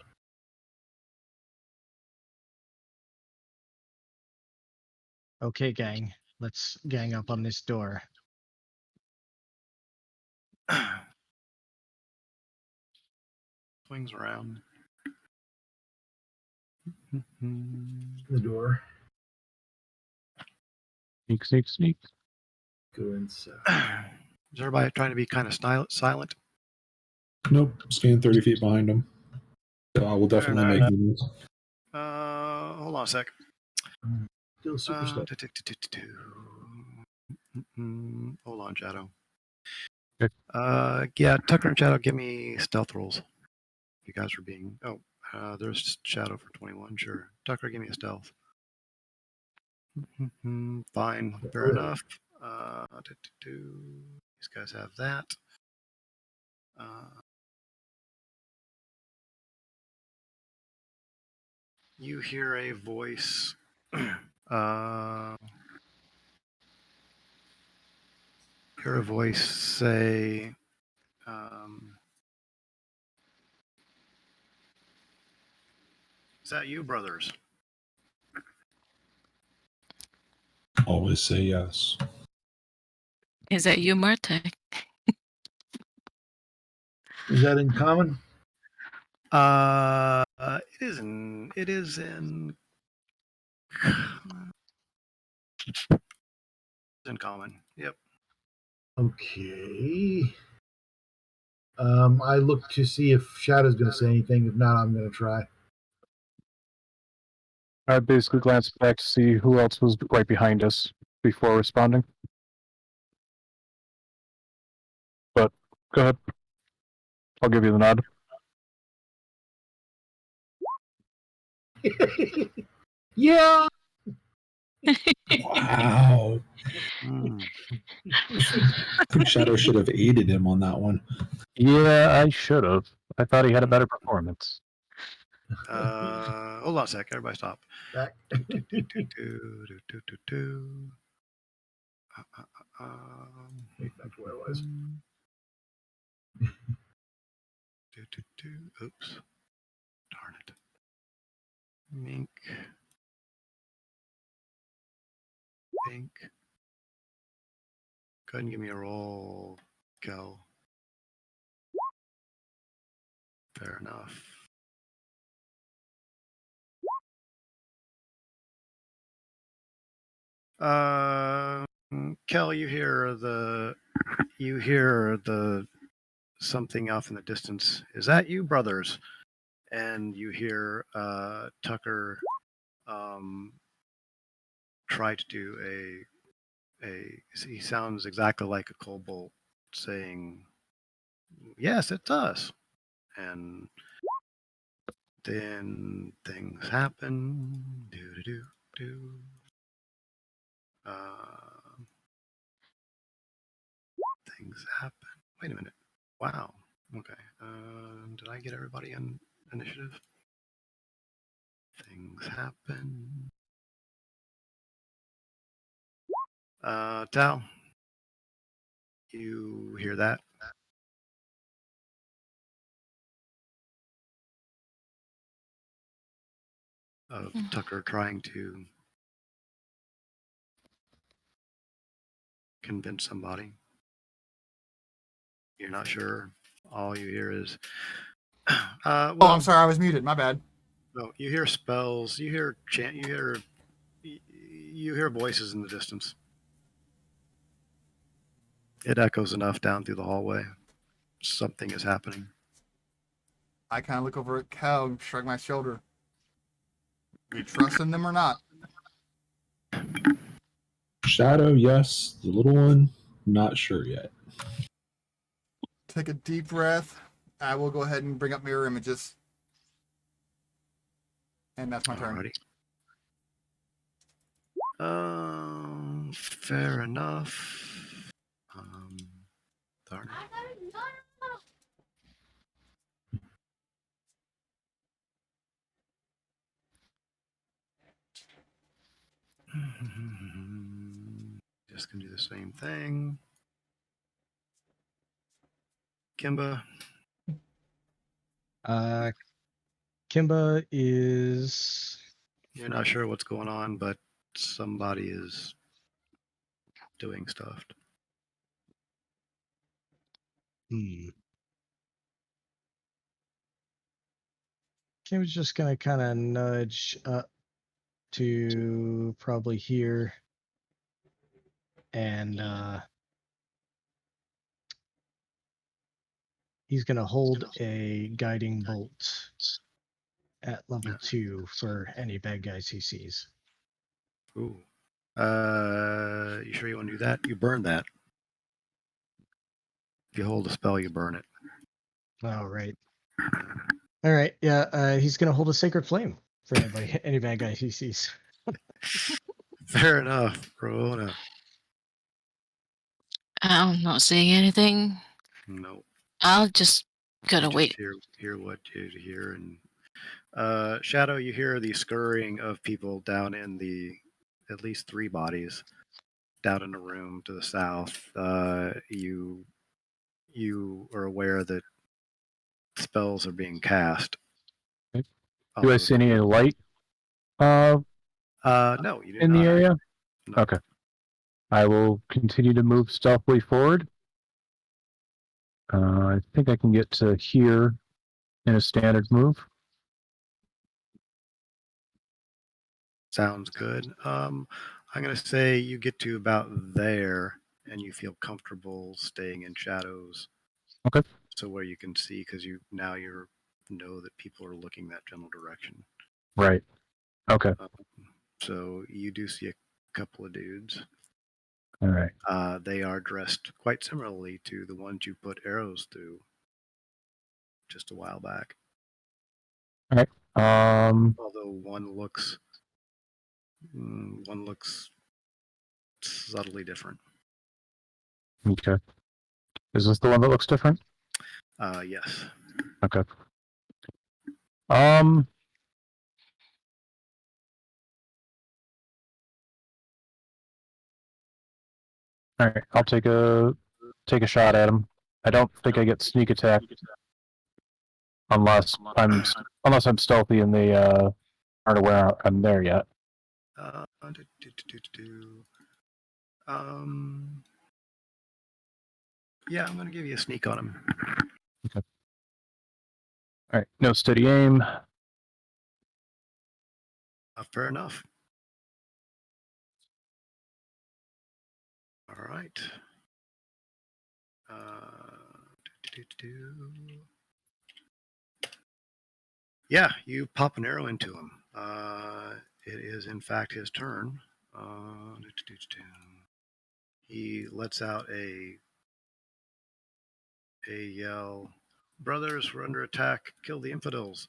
Okay, gang. Let's gang up on this door. Swings around. The door. Sneak, sneak, sneak. Go inside. Is everybody trying to be kind of silent? Nope. Stand 30 feet behind him. So I will definitely Fair make enough. moves. Hold on a sec. Still super slow. Hold on, Shadow. Okay. Yeah, Tucker and Shadow, give me stealth rolls. You guys are being. Oh, there's Shadow for 21. Sure. Tucker, give me a stealth. Fine. Fair enough. These guys have that. You hear a voice. Hear a voice say, "Is that you, brothers?" Always say yes. Is that you, Marta? Is that in common? It is in. It is in. In common. Yep. Okay. I look to see if Shadow's going to say anything. If not, I'm going to try. I basically glanced back to see who else was right behind us before responding. But go ahead. I'll give you the nod. Yeah. Wow. Shadow should have aided him on that one. Yeah, I should have. I thought he had a better performance. Hold on a sec. Everybody stop. Back. Wait, back to where I was. Oops. Darn it. Mink. Pink. Go ahead and give me a roll, Kel. Fair enough. Kel, you hear the something off in the distance. Is that you, brothers? And you hear Tucker try to do he sounds exactly like a kobold saying, "Yes, it's us." And then things happen. Do. Things happen. Wait a minute. Wow. Okay. Did I get everybody in initiative? Things happen. Tal, you hear that? Of Tucker trying to convince somebody. You're not sure. All you hear is, well, Oh, I'm sorry, I was muted. My bad. no, you hear spells. You hear chant. You hear voices in the distance. It echoes enough down through the hallway. Something is happening. I kind of look over at Cal and shrug my shoulder. You trust in them or not? Shadow, yes. The little one, not sure yet. Take a deep breath. I will go ahead and bring up mirror images. And that's my turn. Alrighty. Fair enough. Darn it. Just gonna do the same thing. Kimba. Kimba is. You're not sure what's going on, but somebody is doing stuff. Kimba's just gonna kind of nudge up to probably here, and he's gonna hold a guiding bolt at level 2 for any bad guys he sees. Ooh. You sure you want to do that? You burn that. If you hold a spell, you burn it. Oh, right. All right. Yeah. He's gonna hold a sacred flame for any bad guy he sees. Fair enough, Rona. I'm not seeing anything. No. I'll just gotta wait. Hear what you hear, and Shadow, you hear the scurrying of people down in the at least 3 bodies down in the room to the south. You are aware that spells are being cast. Do I see any light? No, you do in not. the area? No. Okay. I will continue to move stealthily forward. I think I can get to here in a standard move. Sounds good. I'm going to say you get to about there and you feel comfortable staying in shadows. Okay. So where you can see, because you know that people are looking that general direction. Right. Okay. So you do see a couple of dudes. All right. They are dressed quite similarly to the ones you put arrows through just a while back. All right. Although one looks subtly different. Okay. Is this the one that looks different? Yes. Okay. All right. I'll take a shot at him. I don't think I get sneak attack unless I'm stealthy and they aren't aware I'm there yet. Yeah, I'm going to give you a sneak on him. Okay. All right. No steady aim. Fair enough. All right. Yeah, you pop an arrow into him. It is, in fact, his turn. He lets out a yell. Brothers, we're under attack. Kill the infidels.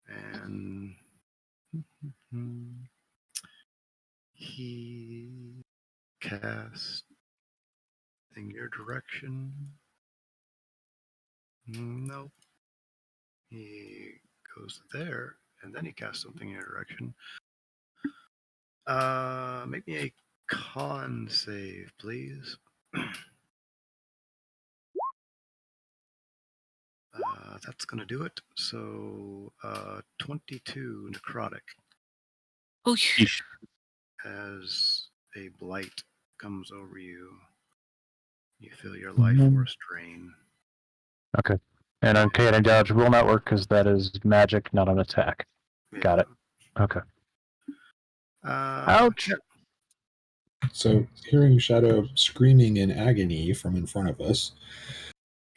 And he casts in your direction. Nope. He goes there, and then he casts something in your direction. Make me a con save, please. That's going to do it. So 22 necrotic Oh, Yeesh. as a blight comes over you. You feel your life force drain. Okay. And Uncanny Dodge will not work because that is magic, not an attack. Got it. Okay. Ouch. Yeah. So, hearing Shadow screaming in agony from in front of us.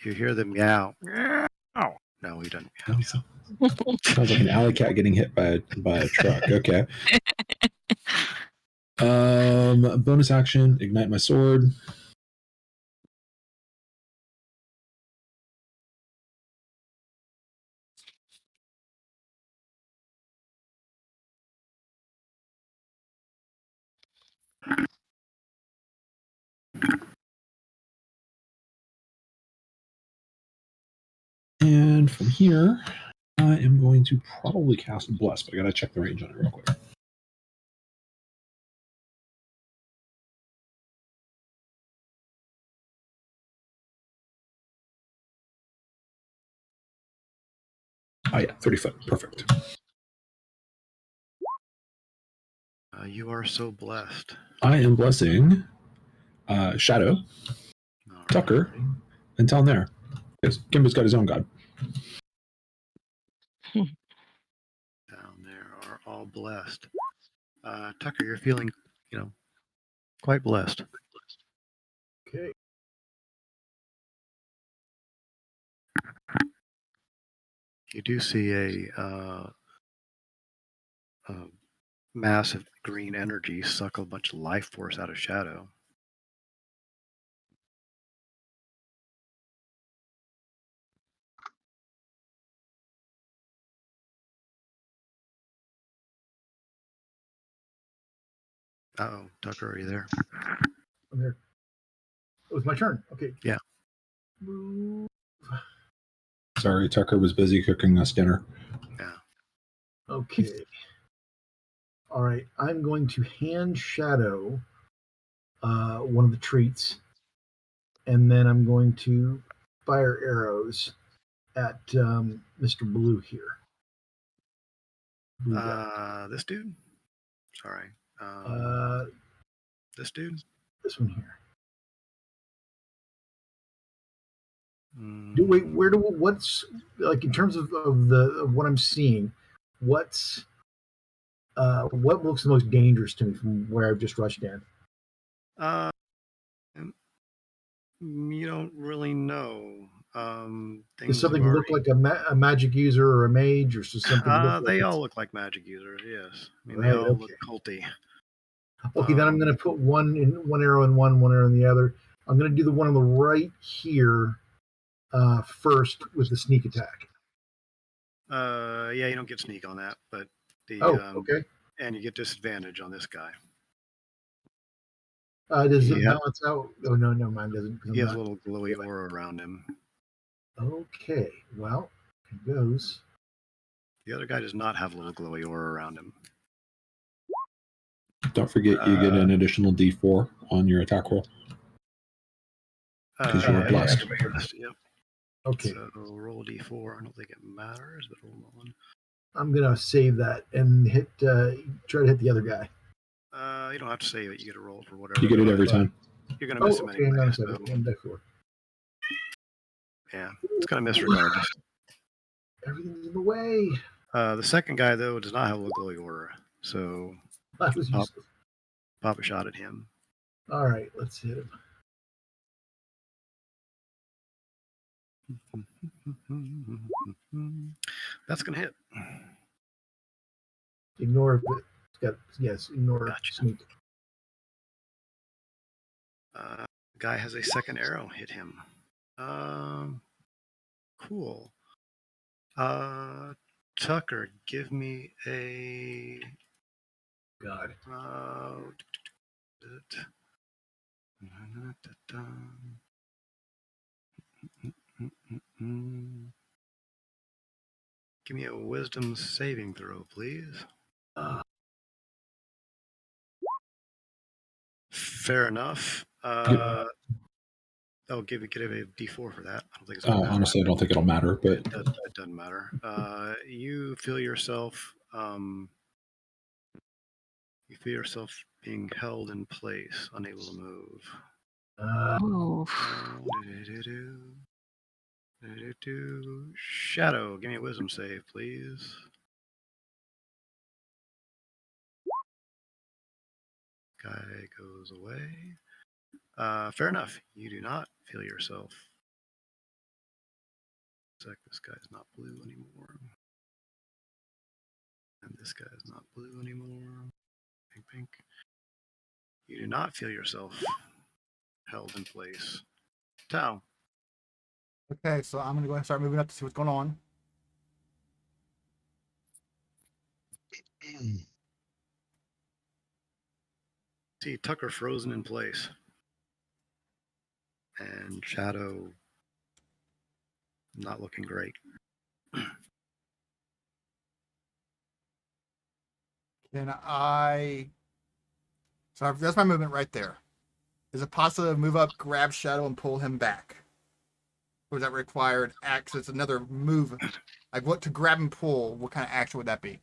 You hear the meow. Oh no, he doesn't meow. Sounds like an alley cat getting hit by a truck. Okay. Bonus action, ignite my sword. And from here, I am going to probably cast Bless, but I gotta check the range on it real quick. Oh yeah, 30 foot. Perfect. You are so blessed. I am blessing Shadow, All Tucker, right. and Tal Nair. Because Kimba's got his own god. Down there are all blessed. Tucker, you're feeling, quite blessed. Okay. You do see a massive green energy suck a bunch of life force out of Shadow. Uh-oh, Tucker, are you there? I'm here. It was my turn. Okay. Yeah. Sorry, Tucker was busy cooking us dinner. Yeah. Okay. All right. I'm going to hand Shadow one of the treats, and then I'm going to fire arrows at Mr. Blue here. Blue guy. This dude? Sorry. This dude? This one here. Mm. What's like in terms of what I'm seeing? What looks the most dangerous to me from where I've just rushed in? You don't really know. Does something look like a magic user or a mage, or does something look like they all look like magic users, yes. I mean, right, they all okay. look culty. Okay, then I'm going to put one arrow in one arrow in the other. I'm going to do the one on the right here first with the sneak attack. Yeah, you don't get sneak on that, but okay. And you get disadvantage on this guy. Does it balance out? Oh no, mine doesn't. He has a little glowy aura around him. Okay, well, it goes. The other guy does not have a little glowy aura around him. Don't forget you get an additional D4 on your attack roll. Because you were blessed. Yep. Okay. So roll D4. I don't think it matters, but hold on. I'm gonna save that and try to hit the other guy. You don't have to save it. You get a roll for whatever. You get it every time. You're gonna miss him anyway. Hang on a so, second. 1d4. yeah, it's gonna miss regardless. Everything's in the way. The second guy though does not have a little glowy aura, so That was useless. pop a shot at him. All right, let's hit him. That's gonna hit. Ignore it. Ignore Gotcha. sneak. Guy has a second arrow hit him. Cool. Tucker, give me a God. Give me a wisdom saving throw, please. Fair enough. I'll give it a D4 for that. I don't think it's gonna matter. Honestly, I don't think it'll matter, but It doesn't matter. You feel yourself being held in place, unable to move. Oh. Shadow, give me a wisdom save, please. Guy goes away. Fair enough. You do not feel yourself. This guy's not blue anymore. And this guy is not blue anymore. Pink, pink. You do not feel yourself held in place. Tau. Okay, so I'm gonna go ahead and start moving up to see what's going on. See Tucker frozen in place. And Shadow not looking great. Can I? So that's my movement right there. Is it possible to move up, grab Shadow, and pull him back? Or is that required action? It's another move. Like what to grab and pull? What kind of action would that be?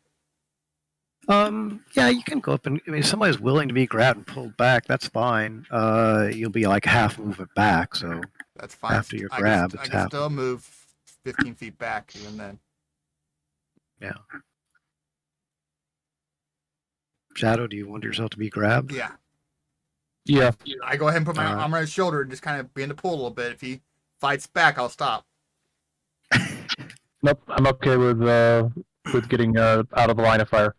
Yeah, you can go up and if somebody's willing to be grabbed and pulled back, that's fine. You'll be like half movement back, so That's fine. after you're grabbed, I can still move 15 feet back even then. Yeah. Shadow, do you want yourself to be grabbed? Yeah. Yeah. I go ahead and put my arm on his shoulder and just kind of begin to pull a little bit. If he fights back, I'll stop. Nope. I'm okay with getting out of the line of fire.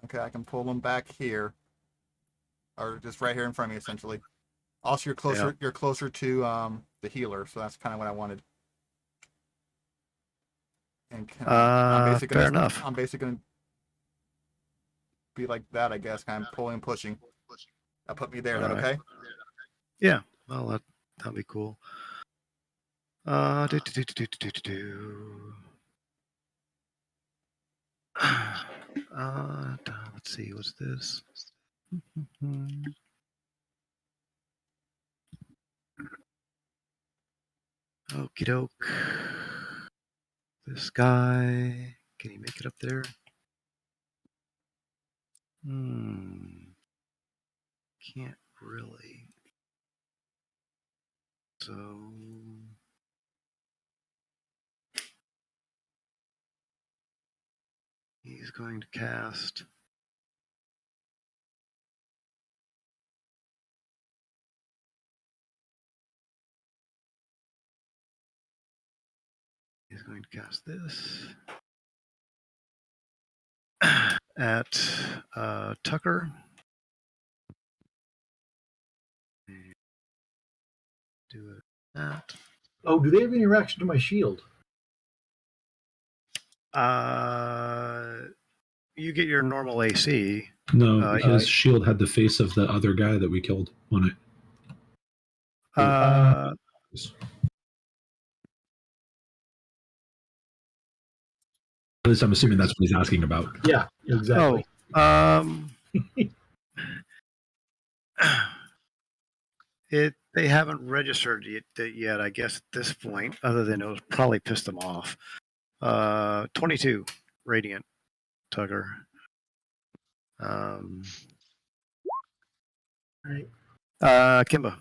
Okay, I can pull him back here, or just right here in front of me, essentially. Also, you're closer. Yeah. You're closer to the healer, so that's kind of what I wanted. And fair enough. I'm basically gonna be like that, I guess, kind of pulling and pushing. That put me there. Is that okay? Yeah. Well, that'll be cool. Let's see. What's this? Okie doke. This guy. Can he make it up there? Can't really. So he's going to cast. He's going to cast this at Tucker. Do it that. Oh, do they have any reaction to my shield? You get your normal AC. No, his shield had the face of the other guy that we killed on it. At least I'm assuming that's what he's asking about. Yeah, exactly. They haven't registered it yet, I guess, at this point, other than it was probably pissed them off. 22 radiant, Tucker. All right. Kimba.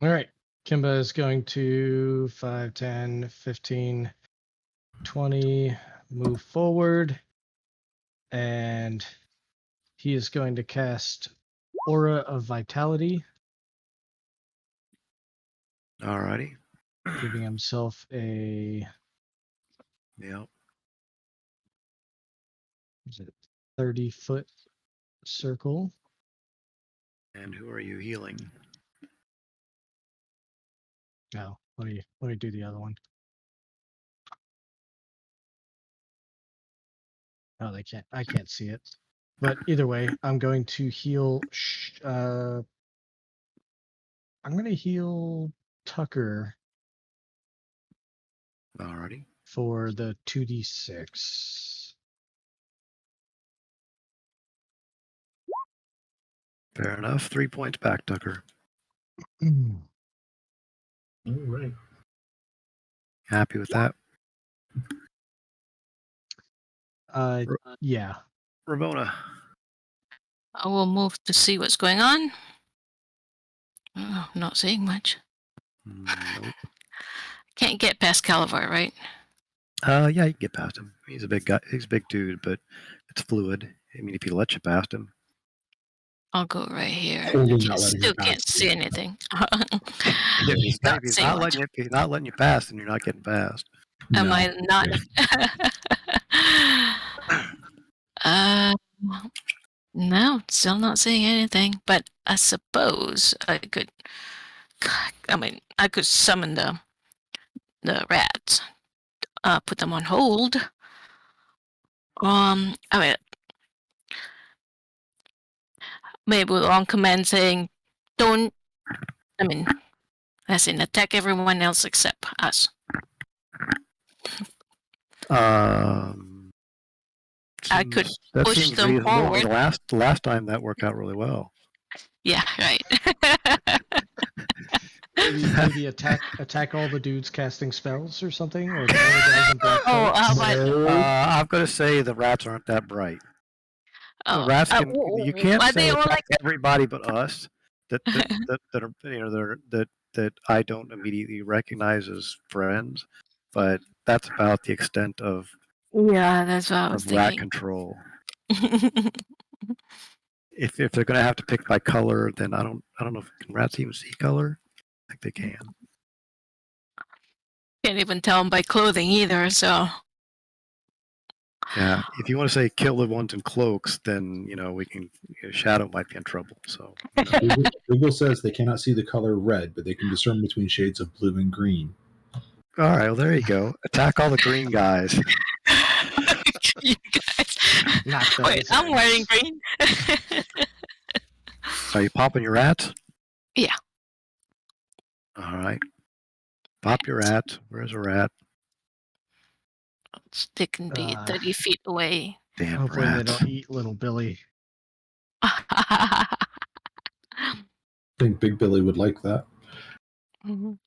All right. Kimba is going to 5, 10, 15, 20, move forward. And he is going to cast Aura of Vitality. Alrighty. Giving himself a... Yep. Is it 30-foot circle? And who are you healing? No, let me do the other one. Oh, I can't see it. But either way, I'm going to heal. I'm going to heal Tucker. Alrighty. For the 2d6. Fair enough. 3 points back, Tucker. Mm. All right. Happy with that? Yeah. Ramona. I will move to see what's going on. Oh, not seeing much. Nope. Can't get past Calavar, right? Yeah, you can get past him. He's a big guy. He's a big dude, but it's fluid. I mean, if he lets you past him. I'll go right here. Totally not letting Still you can't pass. see anything. If he's Not seeing much. if he's not letting you pass, then you're not getting past. Am No. I not? No, still not seeing anything. But I suppose I could. I mean, I could summon the rats. Put them on hold. I mean, maybe on command saying, "Don't." I mean, as in attack everyone else except us. I could that push seems them reasonable. I mean, forward. the last time that worked out really well. Yeah, right. Maybe attack all the dudes casting spells or something, or all the guys in black Oh, coats. how about? I'm going to say the rats aren't that bright. The Oh, rats can. You can't are say they all attack like? everybody but us. That are that I don't immediately recognize as friends, but that's about the extent of Yeah, that's what I was rat thinking. control. If they're going to have to pick by color, then I don't know if can rats even see color. I think they can. Can't even tell them by clothing either. So Yeah, if you want to say kill the ones in cloaks, then we can. Shadow might be in trouble. So Google says they cannot see the color red, but they can discern between shades of blue and green. all right, well there you go. Attack all the green guys. you guys. Not Wait, those I'm wearing eggs. green. Are you popping your rats? Yeah. All right. Pop your rat. Where's a rat? They can be 30 feet away. Damn Hopefully they rats. don't eat little Billy. I think Big Billy would like that. Mhm.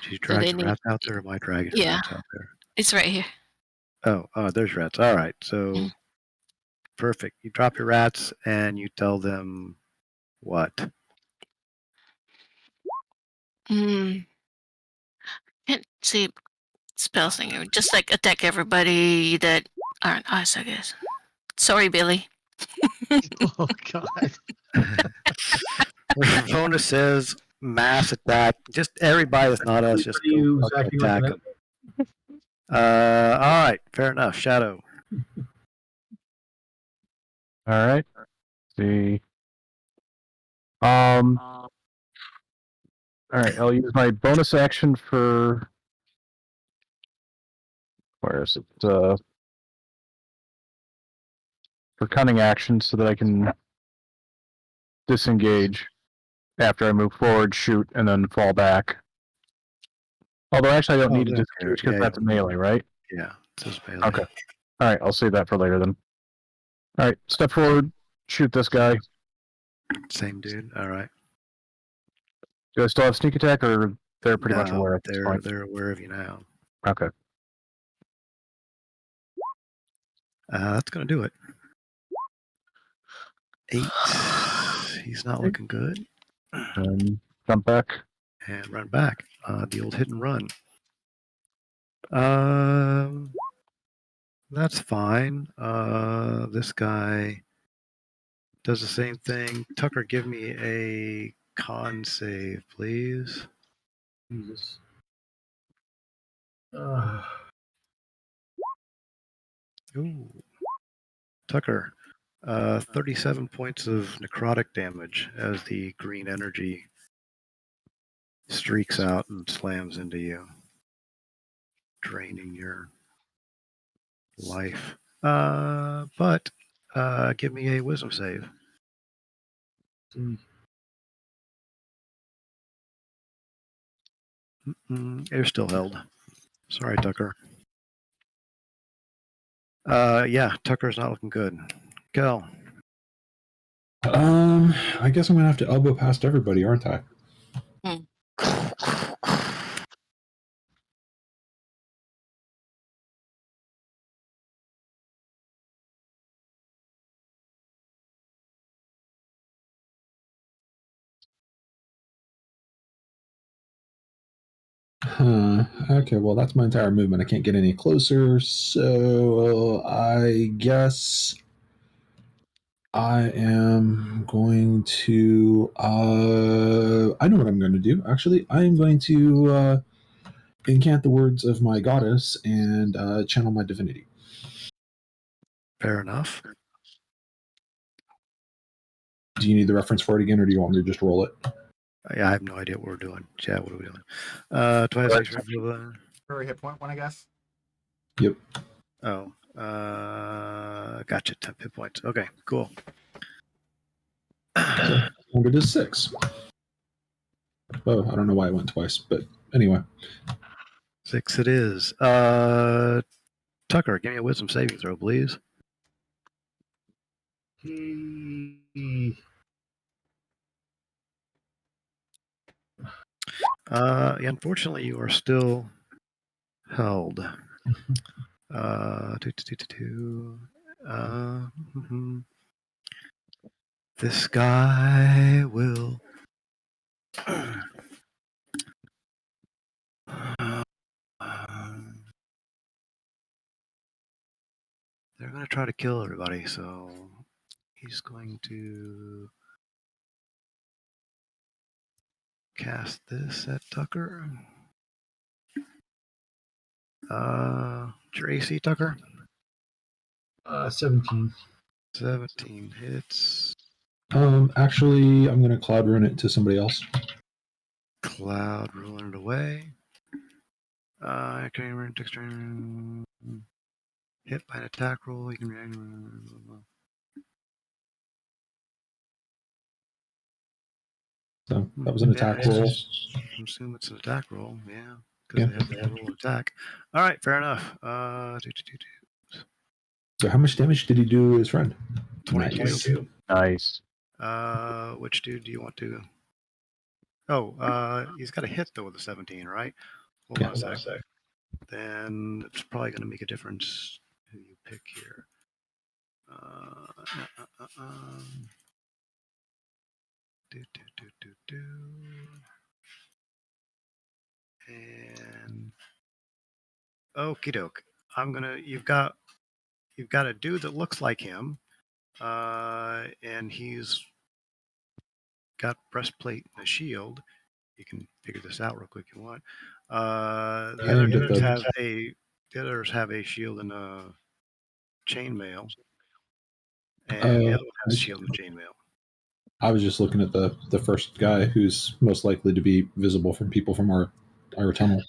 Did you So drag they some need. rats out there, or am I dragging some Yeah, rats out there? it's right here. Oh, there's rats. All right. So perfect. You drop your rats and you tell them what? Can't see spell singer. Just like attack everybody that aren't us, I guess. Sorry, Billy. Oh God. Ramona says mass attack. Just everybody that's not us. Just go Who's fucking acting like attack an them. All right. Fair enough. Shadow. All right. See. All right. I'll use my bonus action for. Where is it? For cunning action, so that I can disengage after I move forward, shoot, and then fall back. Although actually, I don't need to that's disengage good. because that's melee, right? Yeah. It says melee. Okay. All right. I'll save that for later then. All right. Step forward. Shoot this guy. Same dude. All right. Do I still have sneak attack, or they're pretty much No, aware at this point? they're aware of you now. Okay. That's gonna do it. 8. He's not looking good. And jump back. And run back. The old hit and run. That's fine. This guy does the same thing. Tucker, give me a con save, please. Jesus. Ooh. Tucker, 37 points of necrotic damage as the green energy streaks out and slams into you, draining your life. But give me a wisdom save. You're still held. Sorry, Tucker. Yeah, Tucker's not looking good. Go. I guess I'm gonna have to elbow past everybody, aren't I? Okay, well, that's my entire movement. I can't get any closer, so I guess I am going to. I know what I'm going to do. Actually, I am going to incant the words of my goddess and channel my divinity. Fair enough. Do you need the reference for it again, or do you want me to just roll it? Yeah, I have no idea what we're doing. Chat, what are we doing? 26. Very hit point one, I guess. Yep. Oh, gotcha. 10 hit points. Okay, cool. And it is 6. Oh, I don't know why I went twice, but anyway. 6 it is. Tucker, give me a wisdom saving throw, please. Unfortunately, you are still held. This guy will. They're going to try to kill everybody, so he's going to cast this at Tucker. Your AC, Tucker? 17. 17 hits. Actually, I'm going to cloud rune it to somebody else. Cloud rolling it away. Hit by an attack roll. You can react. So that was an attack roll. I assume it's an attack roll, yeah, because they have the roll attack. All right, fair enough. So how much damage did he do to his friend? 22. Nice. Which dude do you want to? Oh, he's got a hit though with a 17, right? Hold on a sec. Then it's probably going to make a difference who you pick here. And okie doke. You've got a dude that looks like him, and he's got breastplate and a shield. You can figure this out real quick if you want. The other dudes have a shield and a chainmail, and the other one has a shield and chainmail. I was just looking at the first guy who's most likely to be visible from people from our tunnel.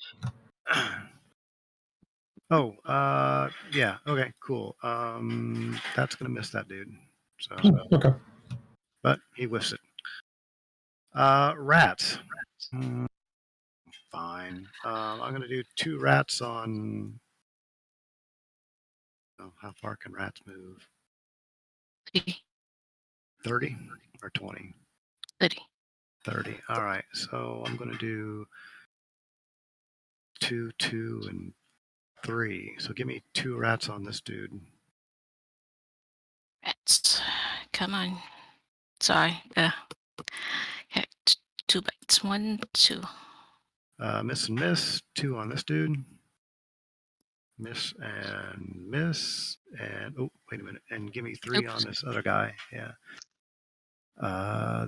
Oh, yeah. Okay, cool. That's gonna miss that dude. So, Okay. but he whiffs it. Rats. Fine. I'm gonna do 2 rats on. Oh, how far can rats move? 30 or 20? 30. 30. All right. So I'm gonna do 2, 2, and 3. So give me 2 rats on this dude. Rats. Come on. Sorry. Okay, 2 bites. 1, 2. Miss and miss. 2 on this dude. Miss and miss. And oh, wait a minute. And give me 3 on this other guy. Yeah.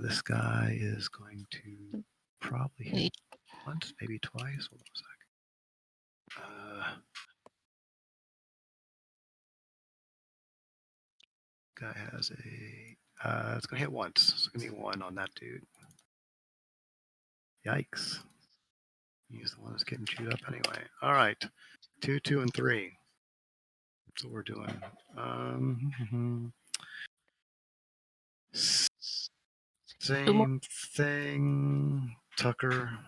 This guy is going to probably hit once, maybe twice. Hold on a sec. Guy has a. It's gonna hit once. It's gonna be 1 on that dude. Yikes. He's the one that's getting chewed up anyway. All right. 2, 2, and 3. That's what we're doing. Same thing. Tucker.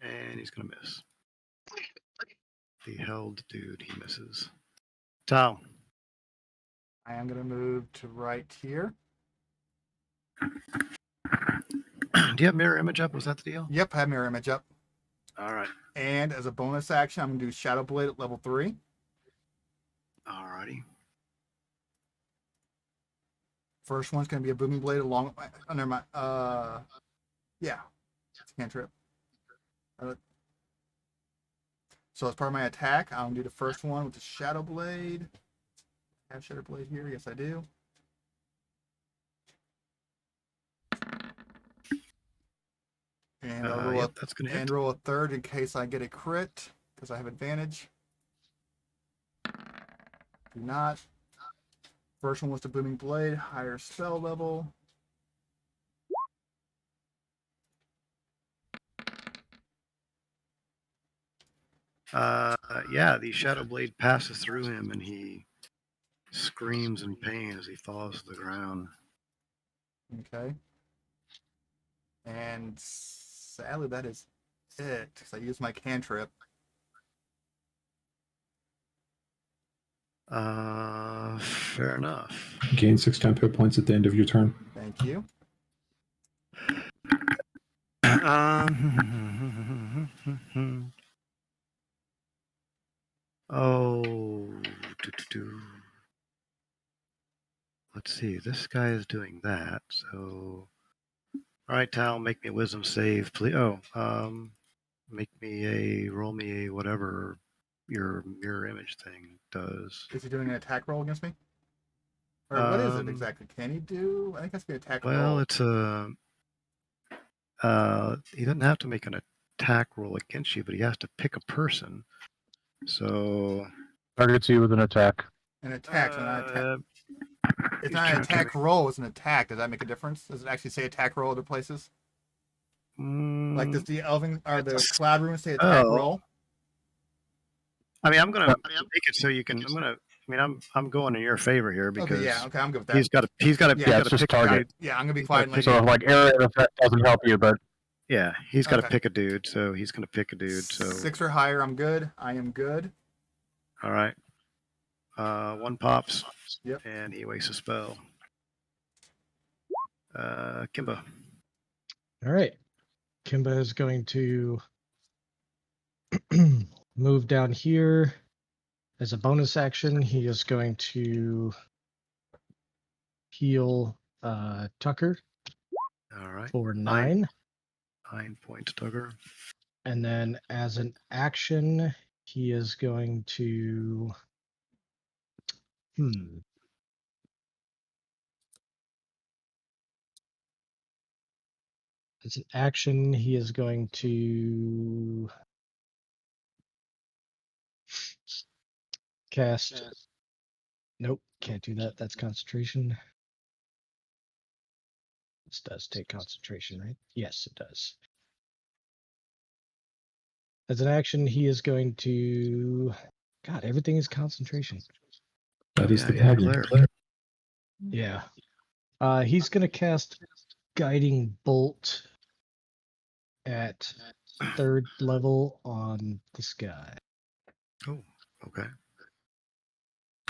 And he's gonna miss. The held dude, he misses. Tao. I am going to move to right here. Do you have mirror image up? Was that the deal? Yep, I have mirror image up. All right. And as a bonus action, I'm going to do Shadow Blade at level 3. All righty. First one's going to be a Booming Blade along. Oh, never mind. Yeah. It's a cantrip. So as part of my attack, I'm going to do the first one with the Shadow Blade. I have Shadow Blade here. Yes, I do. And I'll roll, Yep, that's gonna hit. roll a third in case I get a crit, because I have advantage. Do not. First one was the Booming Blade, higher spell level. Yeah, the Shadow Blade passes through him and he screams in pain as he falls to the ground. Okay. And sadly, that is it, because I used my cantrip. Fair enough. Gain 6 tempo points at the end of your turn. Thank you. Let's see. This guy is doing that. So, all right, Tal, make me a wisdom save, please. Oh, roll me a whatever your mirror image thing does. Is he doing an attack roll against me? Or what is it exactly? Can he do? I think that's going to be an attack roll. Well, it's a. He doesn't have to make an attack roll against you, but he has to pick a person. So Targets you with an attack. An attack. It's not an attack roll. It's an attack. Does that make a difference? Does it actually say attack roll other places? Like does the Elving or the Cloud Room say attack roll? I mean, I'm gonna make it so you can. I'm going in your favor here because okay, I'm good with that. He's got to just pick target. Yeah, I'm gonna be quiet. So like area effect doesn't help you, but yeah, he's got to pick a dude. So he's gonna pick a dude. So 6 or higher, I'm good. I am good. All right. One pops. Yep. And he wastes a spell. Kimba. All right. Kimba is going to move down here. As a bonus action, he is going to heal Tucker. All right. For 9. 9 points, Tucker. And then as an action, he is going to As an action, he is going to cast. Nope, can't do that. That's concentration. This does take concentration, right? Yes, it does. As an action, he is going to. God, everything is concentration. That is the tagline. Yeah. He's going to cast Guiding Bolt at 3rd level on this guy. Oh, okay.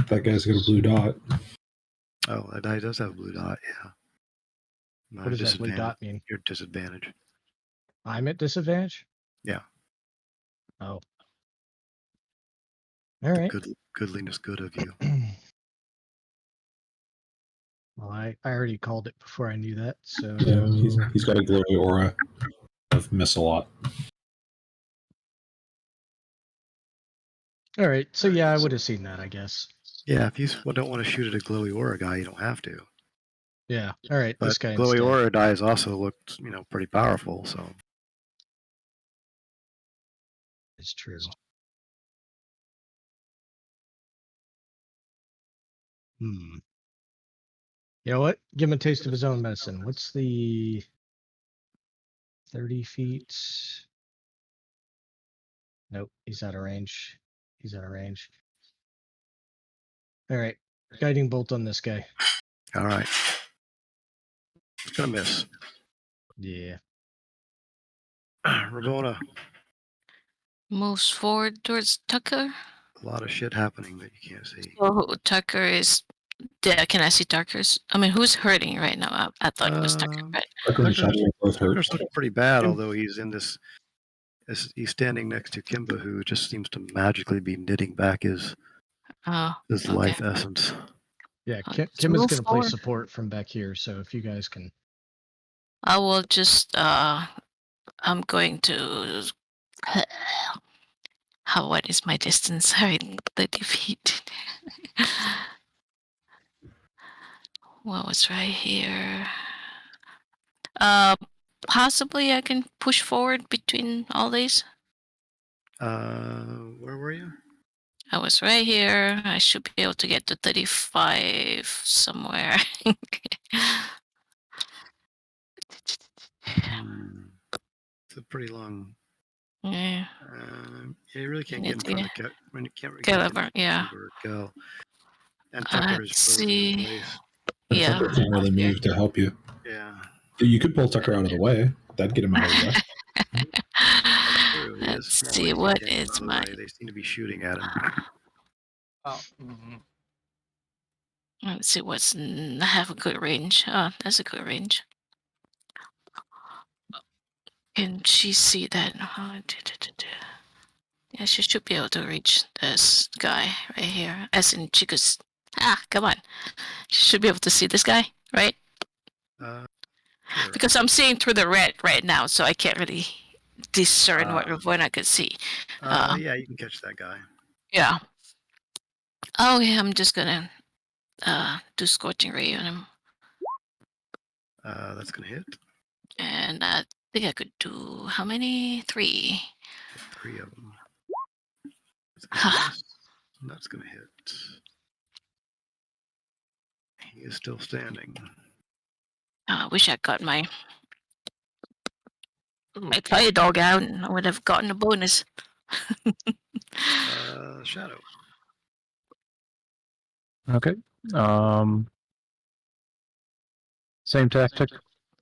That guy's got a blue dot. Oh, that guy does have a blue dot, yeah. What does that blue dot mean? You're disadvantaged. I'm at disadvantage? Yeah. Oh. All right. Goodliness good of you. Well, I already called it before I knew that, so... Yeah, he's got a glowy aura of miss a lot. All right, so yeah, I would have seen that, I guess. Yeah, if you don't want to shoot at a glowy aura guy, you don't have to. Yeah, all right, but this guy glowy instead. aura guys also looked, pretty powerful, so... It's true. You know what? Give him a taste of his own medicine. What's the 30 feet? Nope, he's out of range. He's out of range. All right, guiding bolt on this guy. All right. It's gonna miss. Yeah. Ramona. Moves forward towards Tucker. A lot of shit happening that you can't see. So Tucker is Yeah, can I see Tucker's? I mean, who's hurting right now? I thought it was Tucker, but Tucker and Shadow are both hurt. Tucker's looking pretty bad, although he's in this. He's standing next to Kimba, who just seems to magically be knitting back his oh, okay. life essence. Yeah, Let's Kim is move going to play forward. support from back here. So if you guys can. I will just I'm going to what is my distance? Sorry, 30 feet. What was right here? Possibly I can push forward between all these. Where were you? I was right here. I should be able to get to 35 somewhere. It's a pretty long. Yeah. You really can't Need get in to front of you can't really get get over, yeah. or go. And Tucker is Let's frozen in see. place. And Yeah. Tucker can't really move to help you. Yeah. You could pull Tucker out of the way. That'd get him out of the way. True. He is Let's small. see He what can't get is out of the my. way. They seem to be shooting at him. Oh, Let's see what's. I have a good range. Oh, that's a good range. Can she see that? Yeah, she should be able to reach this guy right here. As in, she could. Come on. She should be able to see this guy, right? Sure. Because I'm seeing through the red right now, so I can't really discern what I could see. Yeah, you can catch that guy. Yeah. Oh, yeah, I'm just gonna do Scorching Ray on him. That's gonna hit. And I think I could do how many? 3. 3 of them. That's gonna hit. He is still standing. I wish I got my fire dog out and I would have gotten a bonus. Shadow. Okay. Same tactic.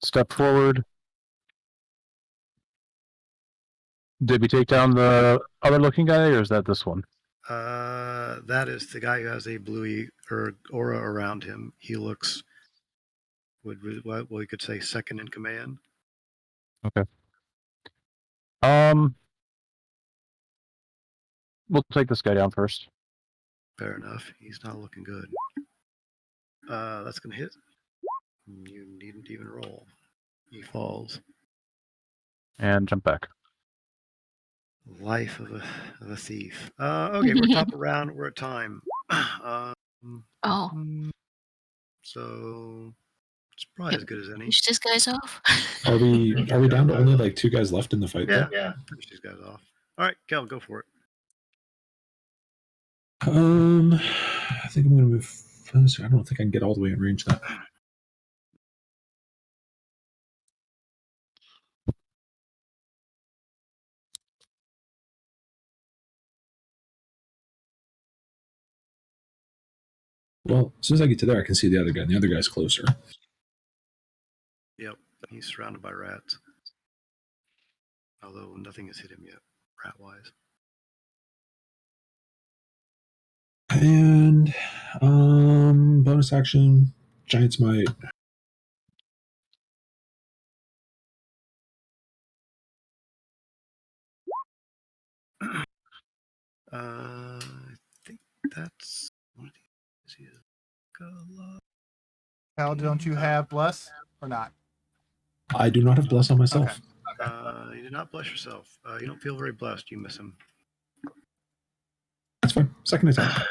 Step forward. Did we take down the other looking guy, or is that this one? That is the guy who has a bluey or aura around him. He looks what we could say second in command. Okay. We'll take this guy down first. Fair enough. He's not looking good. That's gonna hit. You needn't even roll. He falls. And jump back. Life of a thief. Okay, we're top of round. We're at time. So it's probably as good as any. Finish this guy's off. Are we down to only like 2 guys left in the fight? Yeah. Finish these guys off. All right, Kel, go for it. I think I'm gonna move. I don't think I can get all the way in range that. Well, as soon as I get to there, I can see the other guy, and the other guy's closer. Yep, he's surrounded by rats. Although nothing has hit him yet, rat-wise. And bonus action, Giant's Might. I think that's one of these. Hal, don't you have bless or not? I do not have bless on myself. Okay. You do not bless yourself. You don't feel very blessed. You miss him. That's fine. Second attack.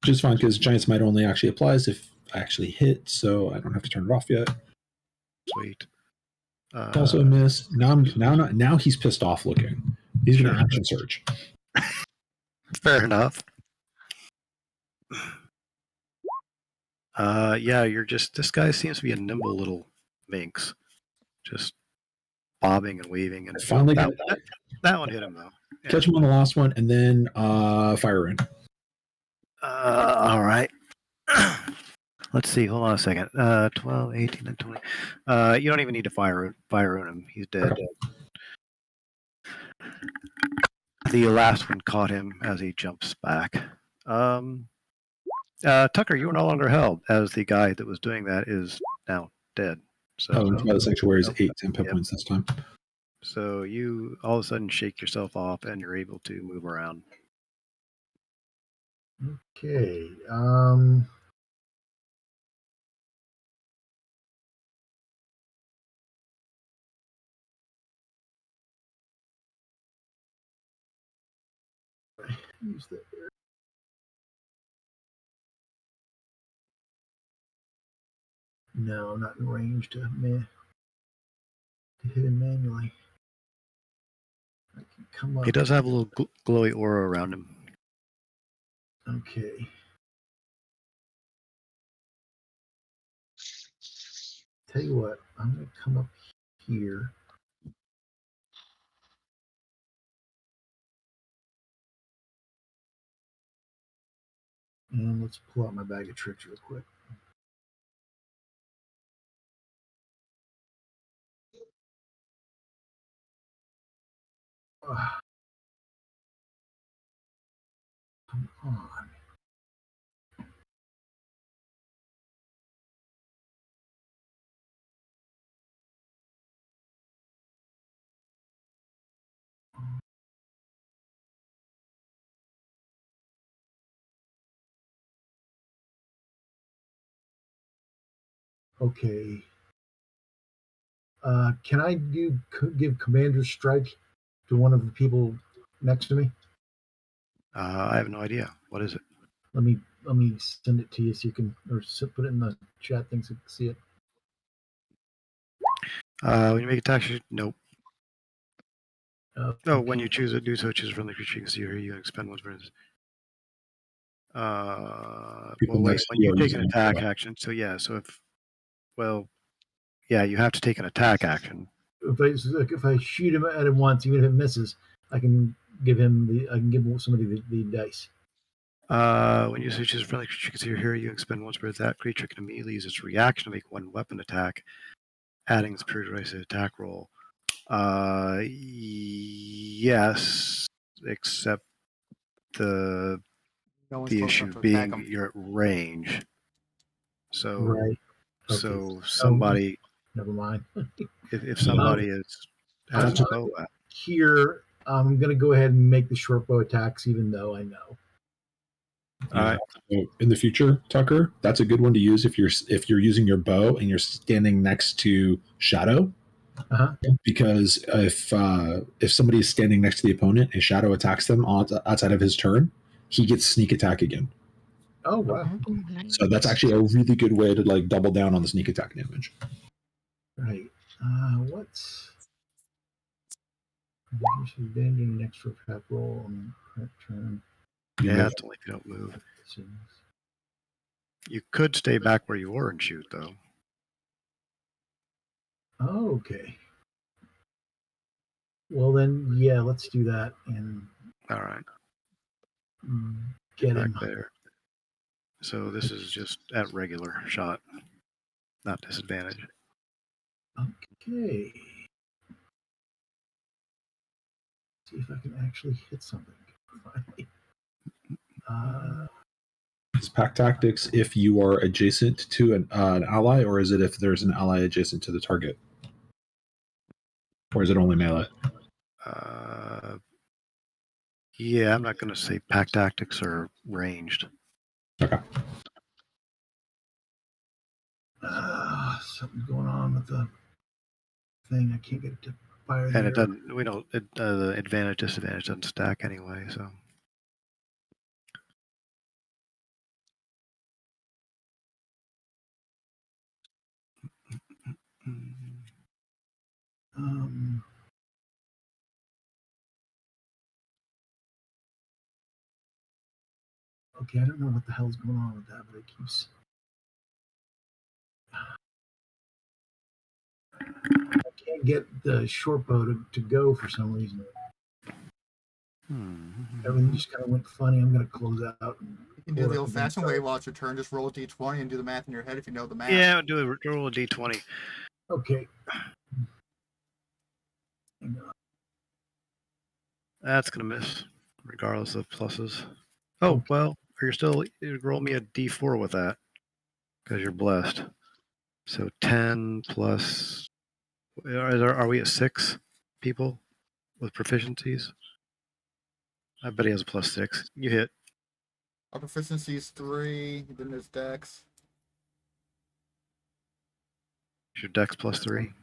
Which is fine because Giant's Might only actually applies if I actually hit, so I don't have to turn it off yet. Sweet. Also a miss. Now he's pissed off looking. He's going to action surge. Fair enough. Yeah, this guy seems to be a nimble little minx. Just bobbing and weaving. And finally that one hit him, though. Yeah. Catch him on the last one, and then fire in. All right. Let's see. Hold on a second. 12, 18, and 20. You don't even need to fire on him. He's dead. Okay. The last one caught him as he jumps back. Tucker, you are no longer held, as the guy that was doing that is now dead. So, the sanctuary is 8 temp hit Yep. points this time. So you all of a sudden shake yourself off, and you're able to move around. Okay. Use that there. No, not in range to hit him manually. I can come up. He does have a little glowy aura around him. Okay. Tell you what, I'm going to come up here. And let's pull out my bag of tricks real quick. Come on. Okay. Can I give Commander's Strike to one of the people next to me? I have no idea. What is it? Let me send it to you so you can, or put it in the chat thing so you can see it. When you make attack, nope. Okay. Oh, when you choose it, do so. Choose a friendly creature you can see here. You can expend one for instance. People Wait. next to When you you are take an using attack it. action, so yeah. So you have to take an attack action. If I shoot him at him once, even if it misses, I can give somebody the dice. When you choose a friendly creature you can see here, you can expend one spirit. That creature can immediately use its reaction to make one weapon attack, adding its period attack roll. Yes, except No one's the close issue enough to attack being him. you're at range. So Right. Okay. so somebody, Never mind. if somebody has a bow out. Here, I'm going to go ahead and make the short bow attacks, even though I know. All right. So in the future, Tucker, that's a good one to use if you're using your bow and you're standing next to Shadow. Uh-huh. Because if somebody is standing next to the opponent and Shadow attacks them outside of his turn, he gets sneak attack again. Oh wow! Nice. So that's actually a really good way to like double down on the sneak attack damage. Right. What's advantage an extra attack roll on the current turn? Yeah, it's only if you don't move. You could stay back where you were and shoot, though. Oh, okay. Well then, yeah, let's do that and All right. get Back him there. So this is just at regular shot, not disadvantage. Okay. See if I can actually hit something. Finally. Is pack tactics if you are adjacent to an ally, or is it if there's an ally adjacent to the target? Or is it only melee? Yeah, I'm not going to say pack tactics are ranged. Okay. Something's going on with the thing. I can't get it to fire. And it doesn't. We don't. The advantage disadvantage doesn't stack anyway. So. Okay, I don't know what the hell's going on with that, but it keeps. I can't get the short bow to go for some reason. Everything just kind of went funny. I'm going to close out. You can do the old-fashioned way while it's your turn. Just roll a d20 and do the math in your head if you know the math. Yeah, roll a d20. Okay. That's going to miss, regardless of pluses. Oh, well, you're still, you roll me a d4 with that because you're blessed. So 10 plus. Are we at 6 people with proficiencies? I bet he has a +6. You hit. Our proficiency is 3. Then there's Dex. Is your dex +3?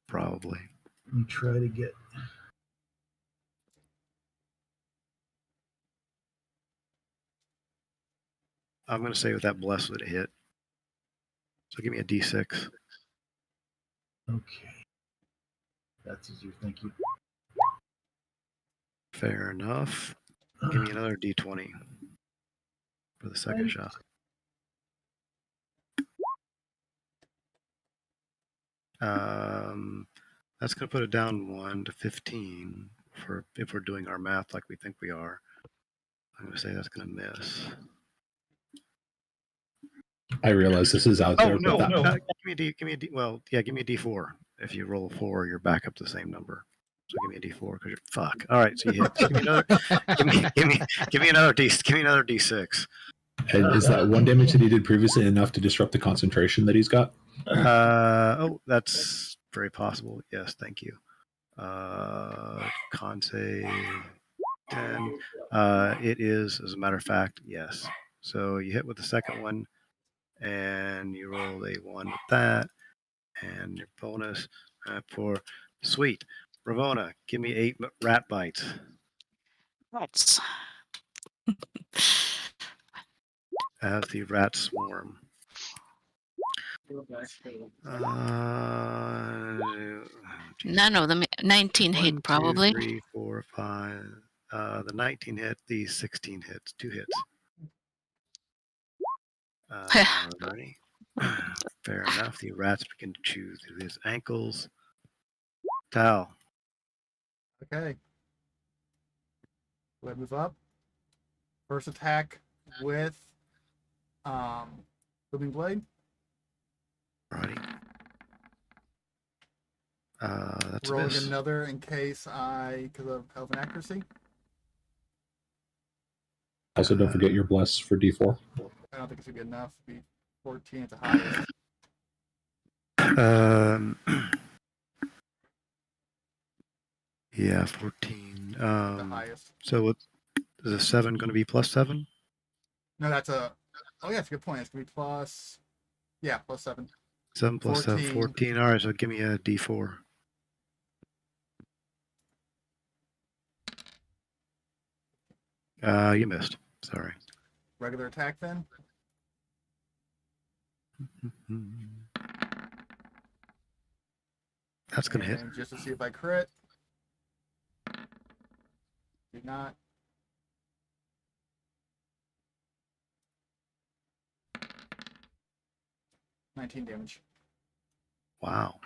Probably. Let me try to get. I'm going to say with that bless would hit. So give me a d6. Okay. That's easier. Thank you. Fair enough. Give me another d20 for the second shot. That's going to put it down 1 to 15 for if we're doing our math like we think we are. I'm going to say that's going to miss. I realize this is out Oh there, no! but that, Give me a D. Give me a D. Well, yeah, give me a D4. If you roll a 4, you're back up to the same number. So give me a D4 because you're fuck. All right, so you hit. So give me another. Give me another D. Give me another D6. and is that one damage that he did previously enough to disrupt the concentration that he's got? Oh, that's very possible. Yes, thank you. Con save 10. It is, as a matter of fact, yes. So you hit with the second one, and you roll a 1 with that, and your bonus for sweet. Ravona, give me 8 rat bites. Rats. As the rats swarm. None of them. 19 1, hit 2, probably. 3, 4, 5. The 19 hit, the 16 hits, 2 hits. Alrighty. Fair enough. The rats begin to chew through his ankles. Tal. Okay. Go ahead, move up. First attack with Booming Blade. Alrighty. That's Rolling a miss. another in case because of elven accuracy. Also, don't forget your bless for D4. I don't think it's good enough. It'd be 14 at the highest. Yeah, 14. The highest. So is a 7 going to be +7? No, that's a. Oh yeah, it's a good point. It's gonna be plus. Yeah, +7. 7 plus 7, 14. All right, so give me a D4. You missed. Sorry. Regular attack then. That's going to hit. And just to see if I crit. Did not. $19 damage. Wow.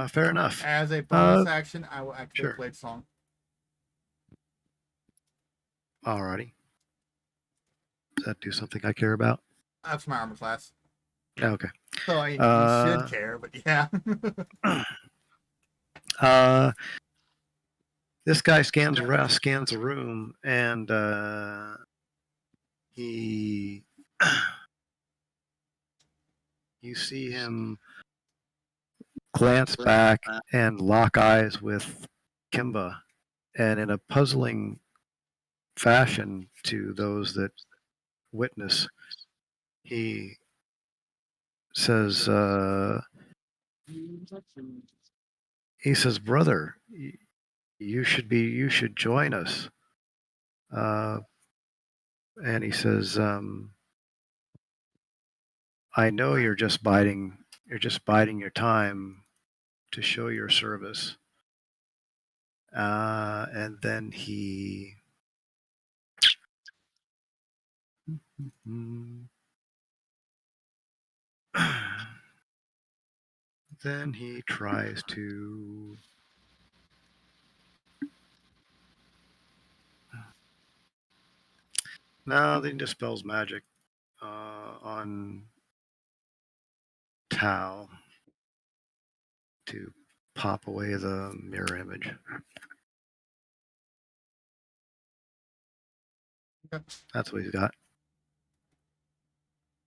Fair enough. As a bonus action, I will activate sure. Blade Song. Alrighty. Does that do something I care about? That's my armor class. Okay. So I you should care, but yeah. This guy scans the room, and you see him glance back and lock eyes with Kimba, and in a puzzling fashion to those that witness, he says, brother, you should join us. And he says, I know you're just biding your time to show your service. And then he tries to no, then he dispels magic on Tao to pop away the mirror image. Okay. That's what he's got.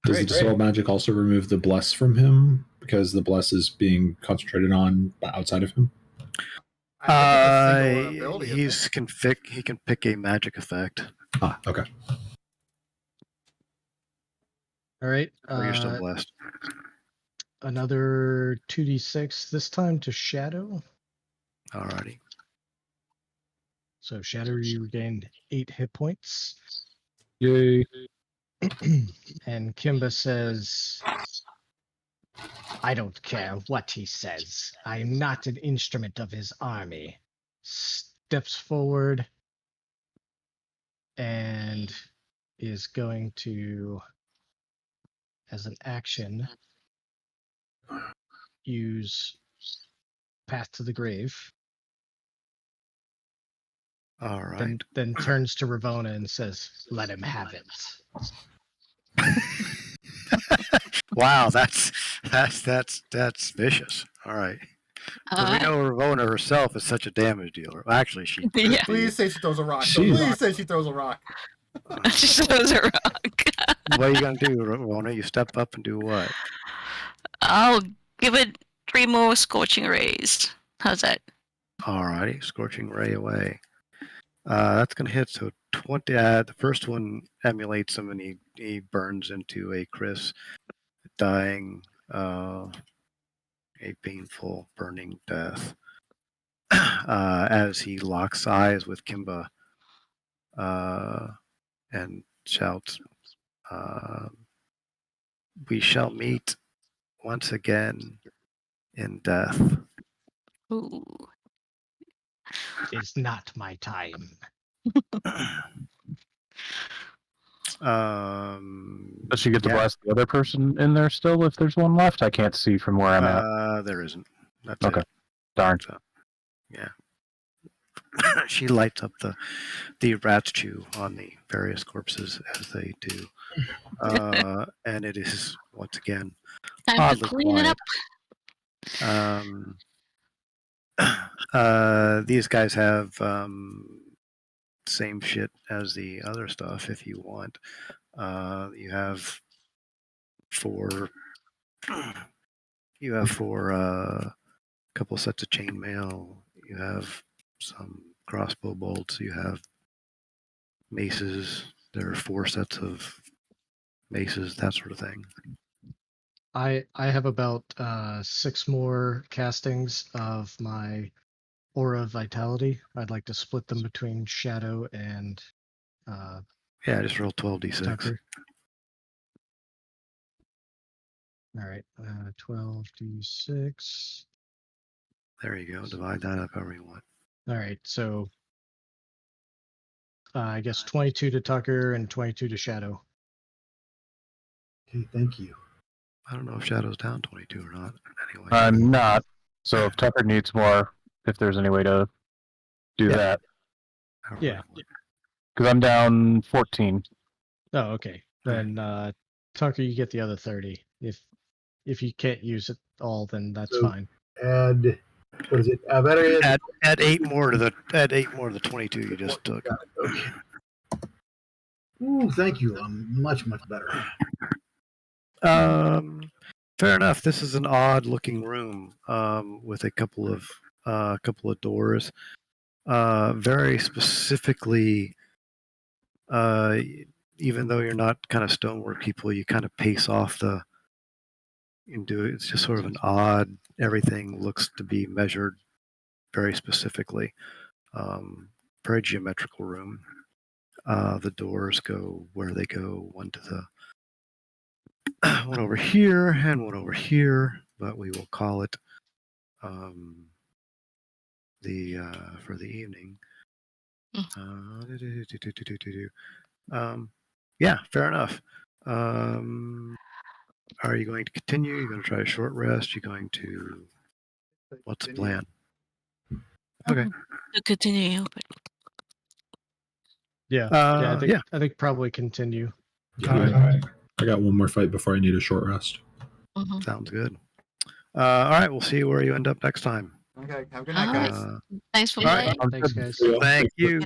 Does the dispel magic also remove the bless from him because the bless is being concentrated on outside of him? I think it's a single ability. He can pick a magic effect. Ah, okay. All right. Or you're still blessed. Another 2d6, this time to Shadow. Alrighty. So Shadow, you regained 8 hit points. Yay. And Kimba says, I don't care what he says. I am not an instrument of his army. Steps forward and is going to, as an action, use Path to the Grave. All right. Then turns to Ravona and says, let him have it. Wow, that's vicious. All right. So we know Ravona herself is such a damage dealer. Actually, she could Yeah. Please say she throws a rock. She's- Please say she throws a rock. She throws a rock. What are you gonna do, Ravona? You step up and do what? I'll give it 3 more scorching rays. How's that? Alrighty, scorching ray away. That's gonna hit. So 20. The first one emulates him, and he burns into a Chris, dying a painful burning death. As he locks eyes with Kimba, and shouts, "We shall meet once again in death." Ooh. It's not my time. Does she get to yeah. blast the other person in there still if there's one left? I can't see from where I'm at. There isn't. That's Okay. it. Darn. So, yeah. She lights up the rat's chew on the various corpses as they do. And it is, once again, Time to oddly clean it quiet. up. These guys have same shit as the other stuff if you want. You have 4 couple sets of chainmail. You have some crossbow bolts. You have maces. There are 4 sets of maces, that sort of thing. I have about 6 more castings of my Aura of Vitality. I'd like to split them between Shadow and Yeah, just roll 12d6. Tucker. All right, 12d6. There you go. Divide that up however you want. All right, so I guess 22 to Tucker and 22 to Shadow. Okay, thank you. I don't know if Shadow's down 22 or not. Anyway. I'm not. So if Tucker needs more, if there's any way to do Yeah. that. However Yeah. you want. Because I'm down 14. Oh, okay. Then Tucker, you get the other 30. If you can't use it all, then that's So- fine. Add, what is it? Better Add 8 more to the 22 you just took. Okay. Ooh, thank you. Much, much better. Fair enough. This is an odd-looking room with a couple of doors. Very specifically, even though you're not kind of stonework people, you kind of pace off it's just sort of an odd. Everything looks to be measured very specifically. Very geometrical room. The doors go where they go. One over here and one over here, but we will call it for the evening. Yeah, fair enough. Are you going to continue? You're going to try a short rest? You're going to... What's the plan? Okay. To continue. But Yeah, I think probably continue. I got one more fight before I need a short rest. mhm. Sounds good. All right, we'll see where you end up next time. Okay. Have a good night, guys. Thanks for all right. playing. Thanks, guys. Thank you.